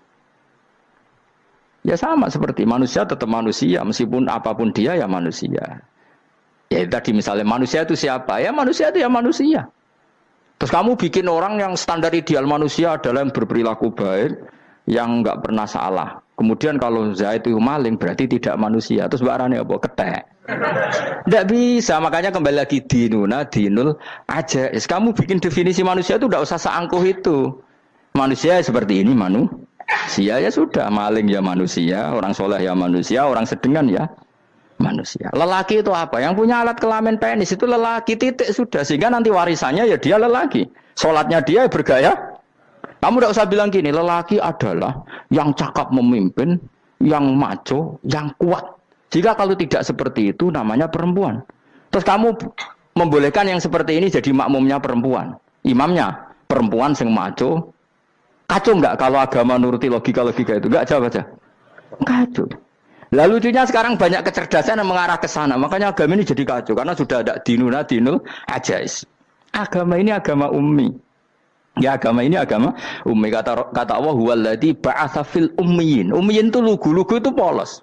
Speaker 3: Ya sama seperti manusia tetap manusia meskipun apapun dia ya manusia. Ya tadi misalnya manusia itu siapa? Ya manusia itu ya manusia. Terus kamu bikin orang yang standar ideal manusia adalah yang berperilaku baik, yang enggak pernah salah. Kemudian kalau Zaid itu maling berarti tidak manusia. Terus barangnya apa? Ketek. Tidak bisa. Makanya kembali lagi dinul aja. Kamu bikin definisi manusia itu tidak usah seangkuh itu. Manusia seperti ini manusia ya sudah, maling ya manusia, orang soleh ya manusia, orang sedengan ya manusia. Lelaki itu apa? Yang punya alat kelamin penis itu lelaki titik sudah. Sehingga nanti warisannya ya dia lelaki. Sholatnya dia bergaya. Kamu tidak usah bilang gini, lelaki adalah yang cakap memimpin, yang maco, yang kuat. Jika kalau tidak seperti itu namanya perempuan. Terus kamu membolehkan yang seperti ini jadi makmumnya perempuan. Imamnya perempuan sing maco. Kacau enggak kalau agama nuruti logika-logika itu? Enggak jawab aja. Kacau. Lalu lucunya sekarang banyak kecerdasan yang mengarah ke sana. Makanya agama ini jadi kacau. Karena sudah ada dinul ajais. Agama ini agama ummi. Ya agama ini agama ummi, kata Allah huwallazi ba'atsa fil ummiyin. Ummiyin itu lugu itu polos.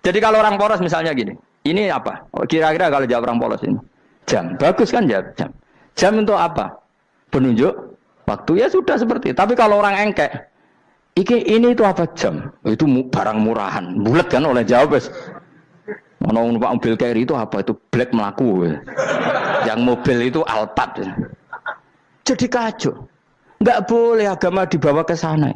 Speaker 3: Jadi kalau orang polos misalnya gini, ini apa? Kira-kira kalau jawab orang polos ini, jam. Bagus kan jawab jam. Jam untuk apa? Penunjuk waktu, ya sudah seperti itu. Tapi kalau orang engkek, ini itu apa jam? Itu barang murahan. Bulat kan oleh jawab. Mau numpak mobil carry itu apa? Itu black melaku. Yang mobil itu Alphard. Jadi kacau. Enggak boleh agama dibawa ke sana.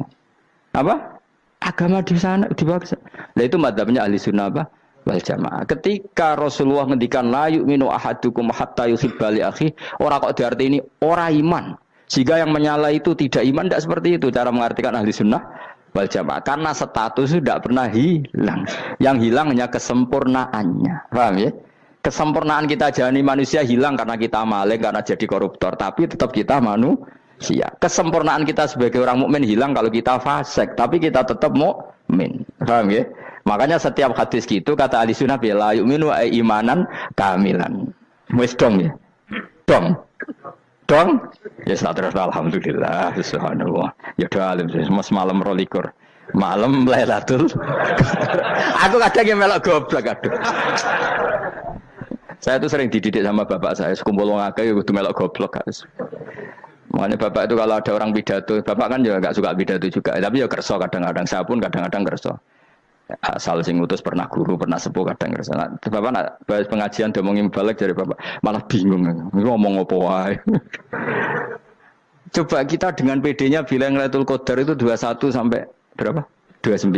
Speaker 3: Apa? Agama di sana dibawa ke sana. Nah itu madzhabnya ahli sunnah apa? Wal jamaah. Ketika Rasulullah ngendikan la yu'minu ahadukum hatta yuhibba li akhi, ora kok diarti ini ora iman. Sehingga yang menyala itu tidak iman, tidak seperti itu cara mengartikan ahli sunnah wal jamaah. Karena status itu tidak pernah hilang. Yang hilang hanya kesempurnaannya. Paham ya? Kesempurnaan kita jadi manusia hilang karena kita maling, karena jadi koruptor. Tapi tetap kita manusia. Kesempurnaan kita sebagai orang mukmin hilang kalau kita fasik. Tapi kita tetap mukmin. Paham ya? Makanya setiap hadis gitu kata ahli sunnah la yu'minu imanan kamilan. Wis dong ya. Dong. Ya terus alhamdulillah subhanallah. Ya doa alim semalam 22. Malam Lailatul. Aku kadang yang melok goblok aduh. Saya itu sering dididik sama bapak saya, sekumpul wong akeh ya kudu melok goblok harus. Makanya bapak itu kalau ada orang pidato, bapak kan juga enggak suka pidato juga, tapi ya kerso kadang-kadang, saya pun kadang-kadang kerso. Asal sing ngutus pernah guru, pernah sepuh kadang kerso. Nah, bapak nak bahas pengajian ngomongin balik dari bapak, malah bingung. Ngomong apa wae. Coba kita dengan PD-nya bilang Lailatul Qadar itu 21 sampai berapa? 29.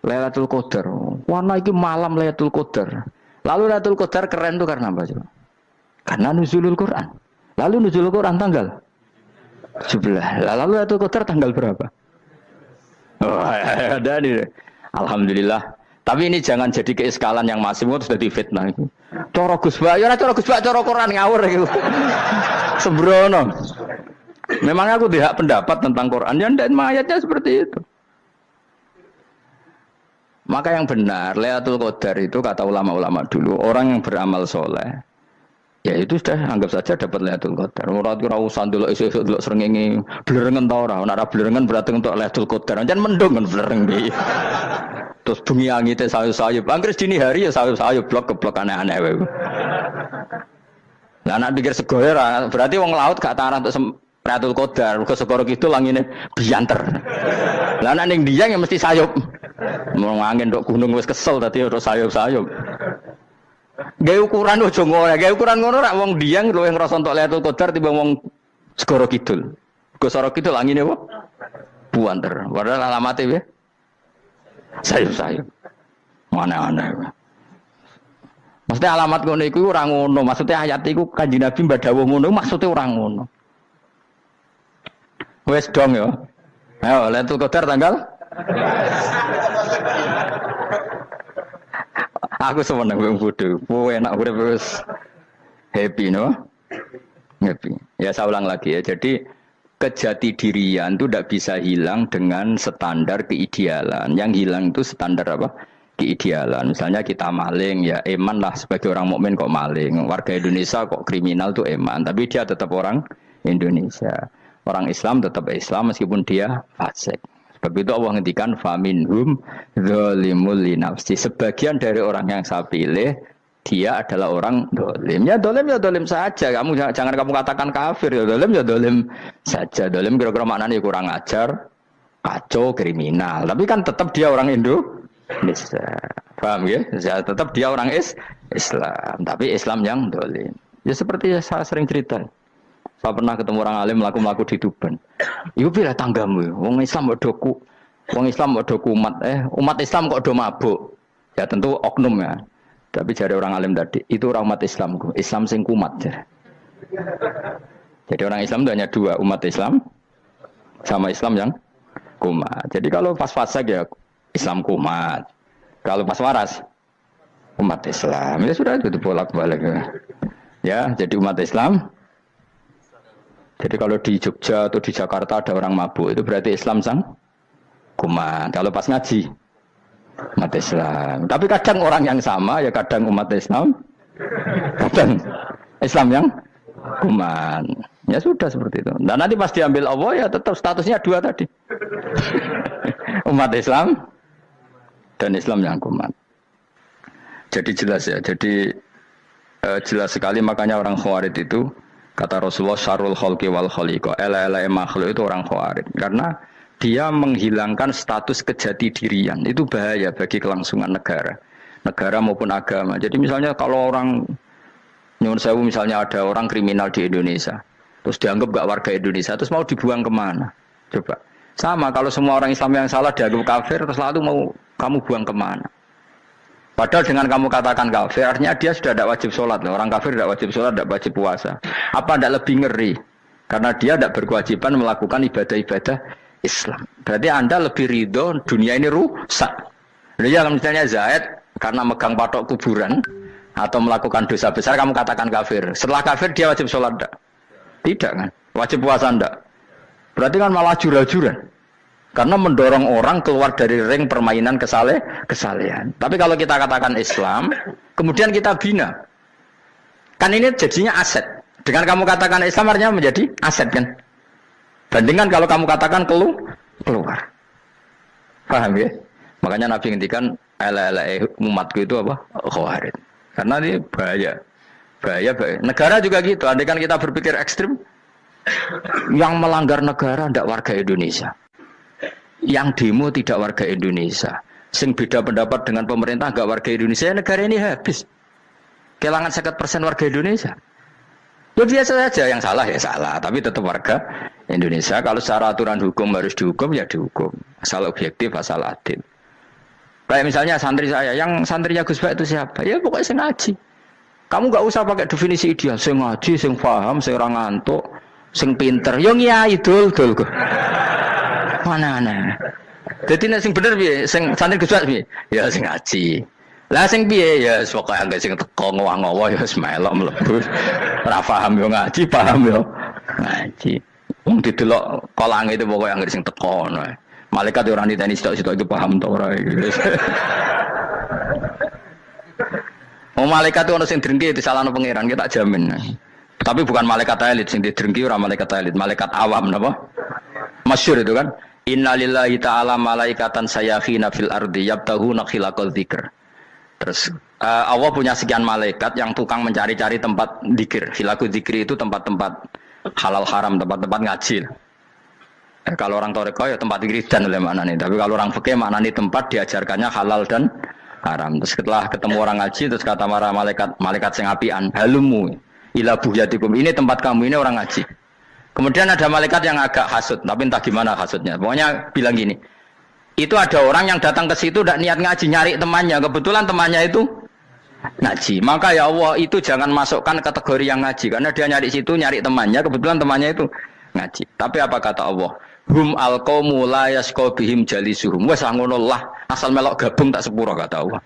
Speaker 3: Lailatul Qadar. Warna iki malam Lailatul Qadar. Lalu Lailatul Qadar keren tuh karena apa coba? Karena nuzulul Quran. Lalu nuzulul Quran tanggal 17. Lalu Lailatul Qadar tanggal berapa? Oh, ada nih. Alhamdulillah. Tapi ini jangan jadi keiskalan yang masif, itu sudah difitnah. Coro Gus Bak, ya coro Gus Bak, coro Quran ngawur gitu. Sembrono. Memang aku tidak pendapat tentang Quran, ya dan ayatnya seperti itu. Maka yang benar, Lailatul Qadar itu kata ulama-ulama dulu, orang yang beramal soleh, ya itu sudah anggap saja dapat Lailatul Qadar. Ora usah ndelok esuk-esuk ndelok srengenge blerengen ta ora. Nek ora blerengen berarti untuk Lailatul Qadar. Jan mendung kan blereng iki. Terus bengi angite sayup-sayup. Anggere dini hari ya sayup-sayup blok-blok aneh-aneh wae. Lah nek pikir sego ora, berarti wong laut gak tarah untuk Lailatul Qadar. Mergo segoro kidul angine bianter. Lah nek ning Dieng ya mesti sayup. Mau angin ndok gunung wis kesel dadi ora sayup-sayup. Gawe ukuran ojo ngono, gawe ukuran ngono rak wong Dieng luwih ngrasa entuk Lailatul Qadar timbang wong segoro kidul. Segoro kidul angine apa? Buanter. Padahal alamate piye? Sayup-sayup. Aneh-aneh. Maksudnya alamat ngono iku ora ngono, maksudnya ayat iku Kanjeng Nabi mbadhawuh ngono, maksudnya ora ngono. Wes dong ya. Ayo Lailatul Qadar tanggal aku seneng wong bodho. Enak urip wis happy no. Happy. Ya saya ulang lagi ya. Jadi kejati dirian itu tidak bisa hilang dengan standar keidealan. Yang hilang itu standar apa? Keidealan. Misalnya kita maling, ya eman lah sebagai orang mukmin kok maling. Warga Indonesia kok kriminal tuh eman, tapi dia tetap orang Indonesia. Orang Islam tetap Islam meskipun dia fasik. Sebab itu Allah ngendikan faminhum zalimul linafsi. Sebagian dari orang yang saya pilih dia adalah orang dolim. Ya dolim saja. Kamu jangan kamu katakan kafir ya dolim saja. Dolim kira-kira maknanya kurang ajar, kacau, kriminal. Tapi kan tetap dia orang Indonesia. Paham ya? Ya tetap dia orang Islam. Tapi Islam yang dolim. Ya seperti saya sering cerita. Saya pernah ketemu orang alim melaku-melaku di Tuban. Iku pilih tanggamu. Wong Islam kok doku. Wong Islam kok doku umat Islam kok do mabuk. Ya tentu oknum ya. Tapi jari orang alim tadi, itu orang umat Islam. Islam sing kumat. Jadi orang Islam itu hanya dua, umat Islam sama Islam yang kumat. Jadi kalau pas fasik ya Islam kumat. Kalau pas waras umat Islam. Ya sudah itu bolak-balik. Ya, jadi umat Islam. Jadi kalau di Jogja atau di Jakarta ada orang mabuk, itu berarti Islam sang kumat. Kalau pas ngaji umat Islam. Tapi kadang orang yang sama ya kadang umat Islam, kadang Islam yang kuman. Ya sudah seperti itu. Dan nanti pas diambil Allah ya tetap statusnya dua tadi. Umat Islam dan Islam yang kuat. Jadi jelas ya. Jadi jelas sekali makanya orang Khawarij itu kata Rasulullah syarrul khalqi wal khaliqa. Ela-ela makhluk itu orang Khawarij karena dia menghilangkan status kejati dirian. Itu bahaya bagi kelangsungan negara maupun agama. Jadi misalnya kalau orang nyuwun sewu misalnya ada orang kriminal di Indonesia terus dianggap gak warga Indonesia, terus mau dibuang kemana? Coba. Sama kalau semua orang Islam yang salah dianggap kafir, terus lalu mau kamu buang kemana? Padahal dengan kamu katakan kafir, artinya dia sudah tidak wajib sholat. Orang kafir tidak wajib sholat, tidak wajib puasa. Apa tidak lebih ngeri? Karena dia tidak berkewajiban melakukan ibadah-ibadah Islam. Berarti Anda lebih ridho dunia ini rusak. Ya misalnya Zaid, karena megang patok kuburan, atau melakukan dosa besar, kamu katakan kafir. Setelah kafir, dia wajib sholat tidak? Tidak kan? Wajib puasa enggak? Berarti kan malah jura-juran. Karena mendorong orang keluar dari ring permainan kesalehan. Tapi kalau kita katakan Islam, kemudian kita bina. Kan ini jadinya aset. Dengan kamu katakan Islam artinya menjadi aset kan? Bandingkan kalau kamu katakan keluar. Paham ya? Makanya Nabi ngendikan ala umatku itu apa? Khawarij. Karena ini bahaya. Bahaya. Negara juga gitu. Andai kan kita berpikir ekstrim, yang melanggar negara tidak warga Indonesia, yang demo tidak warga Indonesia, sing beda pendapat dengan pemerintah nggak warga Indonesia, negara ini habis. Kehilangan 50% warga Indonesia. Ya biasa saja, yang salah ya salah, tapi tetap warga Indonesia. Kalau secara aturan hukum harus dihukum ya dihukum, asal objektif, asal adil. Kayak misalnya santri saya, yang santrinya Gus Bak itu siapa? Ya pokoknya sing ngaji. Kamu nggak usah pakai definisi ideal, sing ngaji, sing paham, sing ora ngantuk, sing pinter. Yo ngiyai dul kok. Mana. Jadi nek sing bener piye? Sing santri Gus Bak piye? Ya sing ngaji. Lah sing piye ya pokoke anggere sing teko ngowah-ngowah ya wis melok mlebu. Ora paham yo ngaji, paham yo ngaji. Wong didelok kolange itu pokoke anggere sing teko ngono. Malaikat ora niteni sitok-sitok itu paham ta ora. Oh malaikat itu ono sing drengki disalahno pangeran, kita jamin. Tapi bukan malaikat elit sing didrengki, ora malaikat elit, malaikat awam napa? Masyhur itu kan. Innalillahi ta'ala malaikatan sayakhina fil ardi yabtahuna khilaqal dzikr. Terus Allah punya sekian malaikat yang tukang mencari-cari tempat dzikir. Khilaqul dzikri itu tempat-tempat halal haram, tempat-tempat ngaji. Kalau orang toreko ya tempat wiridan oleh maknanya. Tapi kalau orang fikih maknanya tempat diajarkannya halal dan haram. Terus setelah ketemu orang ngaji, terus kata para malaikat sing apian, halumu ila buhyatikum. Ini tempat kamu, ini orang ngaji. Kemudian ada malaikat yang agak hasud, tapi entah gimana hasudnya. Pokoknya bilang gini, itu ada orang yang datang ke situ tidak niat ngaji, nyari temannya. Kebetulan temannya itu ngaji. Maka ya Allah itu jangan masukkan kategori yang ngaji, karena dia nyari situ, nyari temannya. Kebetulan temannya itu ngaji. Tapi apa kata Allah? Hum alqaumu la yasqa bihim jalisuhum. Wes ngono lah, asal melok gabung tak sepuro kata Allah.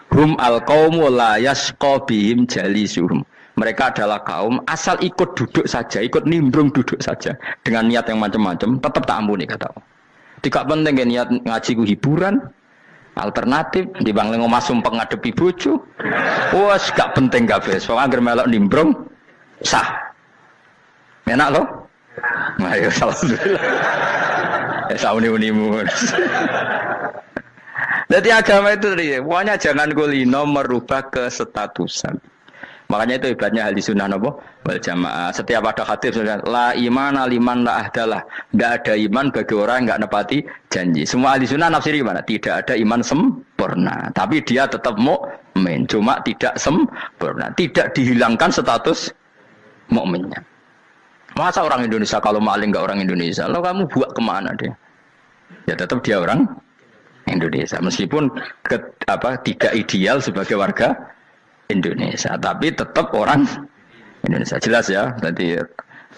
Speaker 3: Hum alqaumu la yasqa bihim jalisuhum. Mereka adalah kaum asal ikut duduk saja, ikut nimbrung duduk saja dengan niat yang macam-macam, tetap tak ampuni kata Allah. Tidak penting ya niat ngaji ku hiburan, alternatif di bang lengo masum pengadepi bojo. Wes gak penting kabeh. Soale anggere melok nimbrung sah. Enak loh. Nah, ya alhamdulillah. Ya sauni-unimu. Jadi agama itu pokoknya jangan kulino merubah kesestatusan. Makanya itu hebatnya ahli sunnah wal jamaah. Setiap ada hadis la iman liman la ahdalah. Tidak ada iman bagi orang yang enggak nepati janji. Semua ahli sunnah nafsiri gimana? Tidak ada iman sempurna, tapi dia tetap mukmin, cuma tidak sempurna. Tidak dihilangkan status mukminnya. Masa orang Indonesia kalau maling enggak orang Indonesia? Lo kamu buat kemana dia? Ya tetap dia orang Indonesia, meskipun tidak ideal sebagai warga Indonesia, tapi tetap orang Indonesia. Jelas ya. Tadi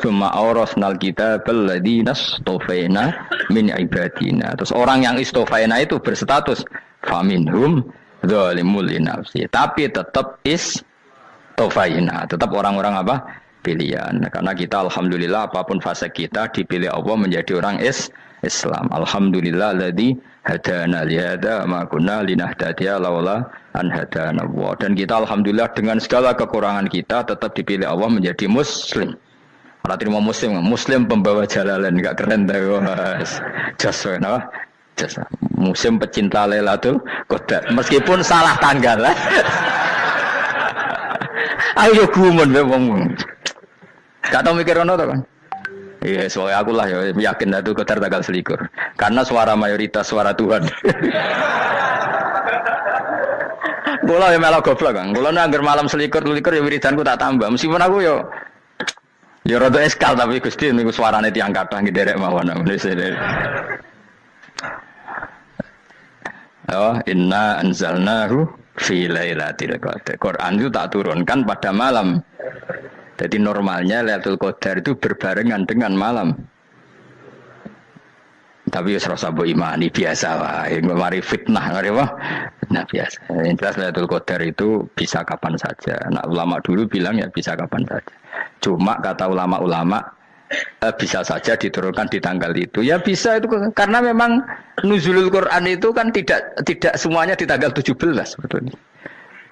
Speaker 3: summa aurasnal kitabal ladzina istofaina min ibadina. Terus orang yang istofaina itu berstatus faminhum zalimul linafsi, tapi tetap istofaina, tetap orang-orang apa? Pilihan. Karena kita alhamdulillah apapun fase kita dipilih Allah menjadi orang Islam. Alhamdulillah alladzi hadana li hadza ma kunna linahtadiya laula an hadana Allah. Dan kita alhamdulillah dengan segala kekurangan kita tetap dipilih Allah menjadi muslim. Ora terima muslim, muslim pembawa jalalan enggak keren ta Mas. Jas napa? Jas. Muslim pecinta Lailatul Qadar. Meskipun salah tanggal. Ayo gumun wae wong. Gak tau mikir ngono to kan. Iya, soalnya aku lah ya yakin Lailatul Qadar tanggal 21. Karena suara mayoritas suara Tuhan. Kula ya melok goblok kan. Kula nek anggar malam 21 ya wiridanku tak tambah. Meskipun aku ya rada eskal tapi Gusti niku suarane tiyang kathah nderek mawon. Oh, inna anzalnahu fi lailatul qadar. Quran itu tak turunkan pada malam. Jadi normalnya Lailatul Qadar itu berbarengan dengan malam. Tapi ya serasa mbok imani biasa wae, mari fitnah ngene wah. Nah biasa. Yang jelas Lailatul Qadar itu bisa kapan saja. Nah ulama dulu bilang ya bisa kapan saja. Cuma kata ulama-ulama bisa saja diturunkan di tanggal itu. Ya bisa itu karena memang nuzulul Quran itu kan tidak semuanya di tanggal 17 sebetulnya.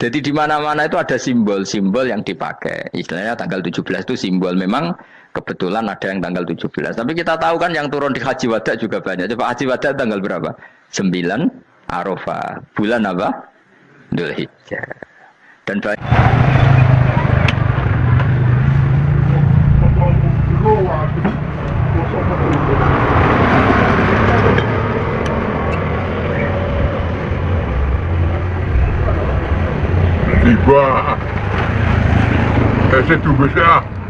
Speaker 3: Jadi di mana-mana itu ada simbol-simbol yang dipakai. Istilahnya tanggal 17 itu simbol memang kebetulan ada yang tanggal 17. Tapi kita tahu kan yang turun di Haji Wada juga banyak. Coba Haji Wada tanggal berapa? 9 Arafah. Bulan apa? Dzulhijjah. Dan banyak
Speaker 4: tiba. C'est tout ça.